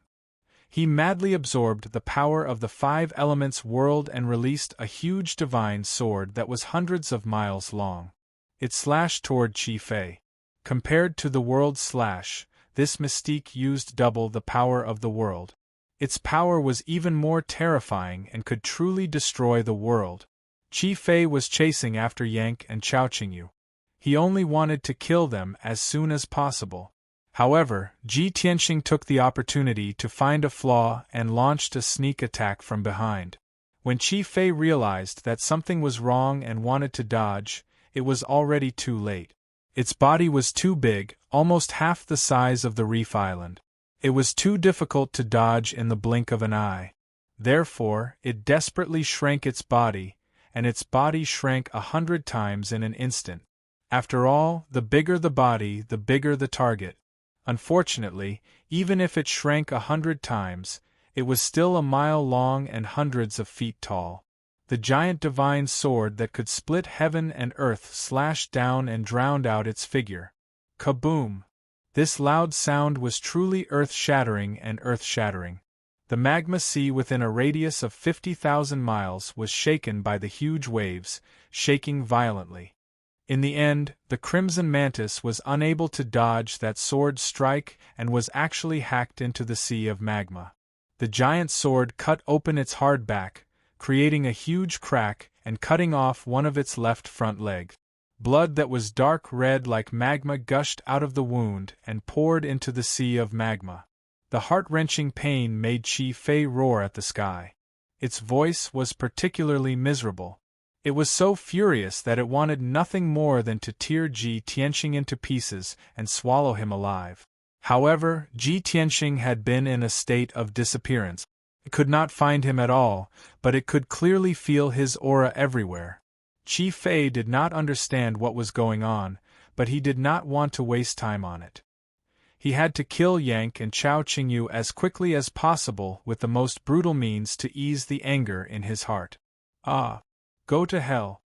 He madly absorbed the power of the 5 elements world and released a huge divine sword that was hundreds of miles long. It slashed toward Qi Fei. Compared to the world's slash, this mystique used double the power of the world. Its power was even more terrifying and could truly destroy the world. Qi Fei was chasing after Yank and Chaoqingyu. He only wanted to kill them as soon as possible. However, Ji Tianxing took the opportunity to find a flaw and launched a sneak attack from behind. When Qi Fei realized that something was wrong and wanted to dodge, it was already too late. Its body was too big, almost half the size of the reef island. It was too difficult to dodge in the blink of an eye. Therefore, it desperately shrank its body, and its body shrank 100 times in an instant. After all, the bigger the body, the bigger the target. Unfortunately, even if it shrank 100 times, it was still a mile long and hundreds of feet tall. The giant divine sword that could split heaven and earth slashed down and drowned out its figure. Kaboom! This loud sound was truly earth-shattering and earth-shattering. The magma sea within a radius of 50,000 miles was shaken by the huge waves, shaking violently. In the end, the Crimson Mantis was unable to dodge that sword strike and was actually hacked into the sea of magma. The giant sword cut open its hard back, creating a huge crack and cutting off one of its left front legs. Blood that was dark red like magma gushed out of the wound and poured into the sea of magma. The heart-wrenching pain made Qi Fei roar at the sky. Its voice was particularly miserable. It was so furious that it wanted nothing more than to tear Ji Tianxing into pieces and swallow him alive. However, Ji Tianxing had been in a state of disappearance. It could not find him at all, but it could clearly feel his aura everywhere. Qi Fei did not understand what was going on, but he did not want to waste time on it. He had to kill Yank and Chaoqingyu as quickly as possible with the most brutal means to ease the anger in his heart. Ah! Go to hell!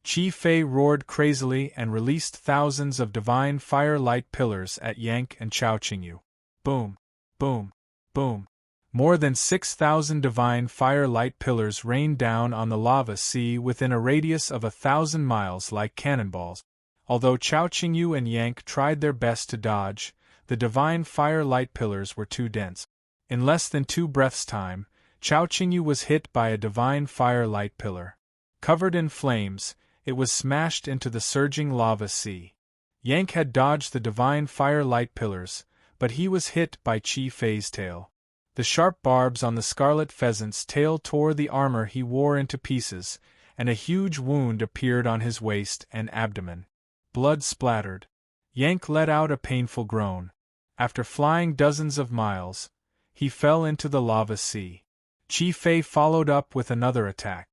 Qi Fei roared crazily and released thousands of divine fire-light pillars at Yank and Chaoqingyu. Boom! Boom! Boom! More than 6,000 divine fire-light pillars rained down on the lava sea within a radius of 1,000 miles like cannonballs. Although Chaoqingyu and Yank tried their best to dodge, the divine fire-light pillars were too dense. In less than 2 breaths' time, Chaoqingyu was hit by a divine fire-light pillar. Covered in flames, it was smashed into the surging lava sea. Yank had dodged the divine fire-light pillars, but he was hit by Qi Fei's tail. The sharp barbs on the scarlet pheasant's tail tore the armor he wore into pieces, and a huge wound appeared on his waist and abdomen. Blood splattered. Yank let out a painful groan. After flying dozens of miles, he fell into the lava sea. Qi Fei followed up with another attack.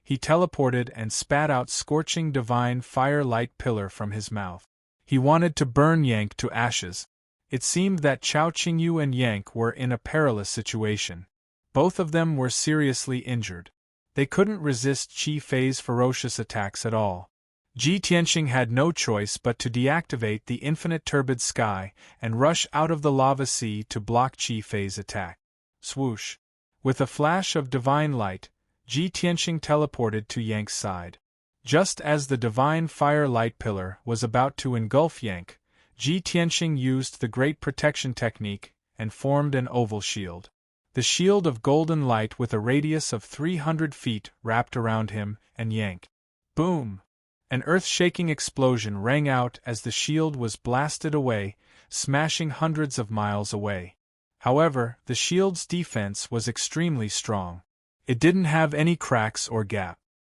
He teleported and spat out scorching divine fire-light pillar from his mouth. He wanted to burn Yank to ashes. It seemed that Chaoqingyu and Yank were in a perilous situation. Both of them were seriously injured. They couldn't resist Qi Fei's ferocious attacks at all. Ji Tianxing had no choice but to deactivate the infinite turbid sky and rush out of the lava sea to block Qi Fei's attack. Swoosh! With a flash of divine light, Ji Tianqing teleported to Yank's side. Just as the divine fire light pillar was about to engulf Yank, Ji Tianqing used the Great Protection Technique and formed an oval shield. The shield of golden light with a radius of 300 feet wrapped around him and Yank. Boom! An earth-shaking explosion rang out as the shield was blasted away, smashing hundreds of miles away. However, the shield's defense was extremely strong. It didn't have any cracks or gap.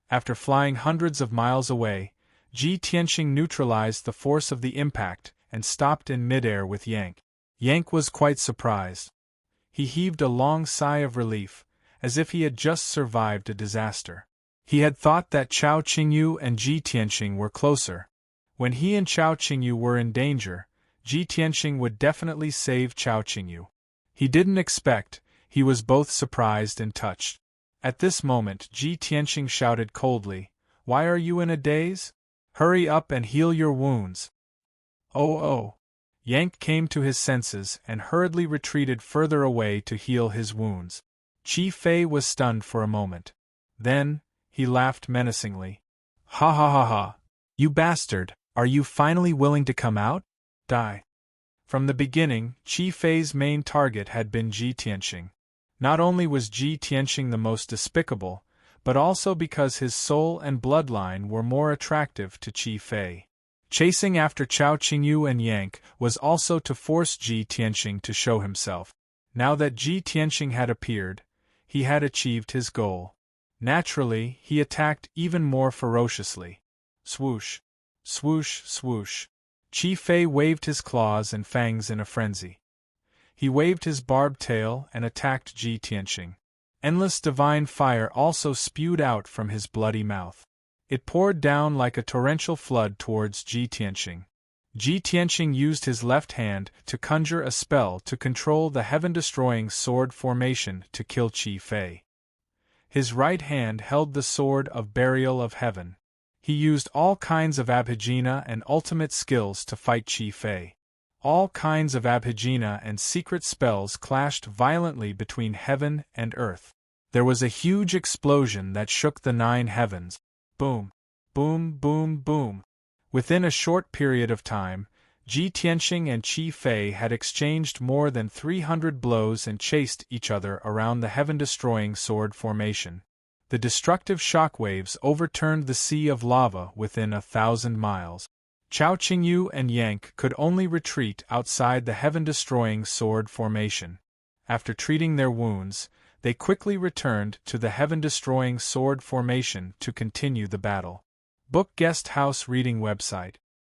After flying hundreds of miles away, Ji Tianqing neutralized the force of the impact and stopped in midair with Yank. Yank was quite surprised. He heaved a long sigh of relief, as if he had just survived a disaster. He had thought that Chao Qingyu and Ji Tianqing were closer. When he and Chao Qingyu were in danger, Ji Tianqing would definitely save Chao Qingyu. He didn't expect, he was both surprised and touched. At this moment Ji Tianqing shouted coldly, "Why are you in a daze? Hurry up and heal your wounds." Oh! Yank came to his senses and hurriedly retreated further away to heal his wounds. Qi Fei was stunned for a moment. Then, he laughed menacingly. "Ha ha ha ha! You bastard, are you finally willing to come out? Die." From the beginning, Qi Fei's main target had been Ji Tianqing. Not only was Ji Tianqing the most despicable, but also because his soul and bloodline were more attractive to Qi Fei. Chasing after Chao Qingyu and Yank was also to force Ji Tianqing to show himself. Now that Ji Tianqing had appeared, he had achieved his goal. Naturally, he attacked even more ferociously. Swoosh! Swoosh! Swoosh! Qi Fei waved his claws and fangs in a frenzy. He waved his barbed tail and attacked Ji Tianqing. Endless divine fire also spewed out from his bloody mouth. It poured down like a torrential flood towards Ji Tianqing. Ji Tianqing used his left hand to conjure a spell to control the heaven-destroying sword formation to kill Qi Fei. His right hand held the sword of burial of heaven. He used all kinds of abhijna and ultimate skills to fight Qi Fei. All kinds of abhijna and secret spells clashed violently between heaven and earth. There was a huge explosion that shook the 9 heavens. Boom! Boom! Boom! Boom! Within a short period of time, Ji Tianqing and Qi Fei had exchanged more than 300 blows and chased each other around the heaven-destroying sword formation. The destructive shockwaves overturned the sea of lava within 1,000 miles. Chao Qingyu and Yank could only retreat outside the heaven-destroying sword formation. After treating their wounds, they quickly returned to the heaven-destroying sword formation to continue the battle. Book Guest House Reading Website.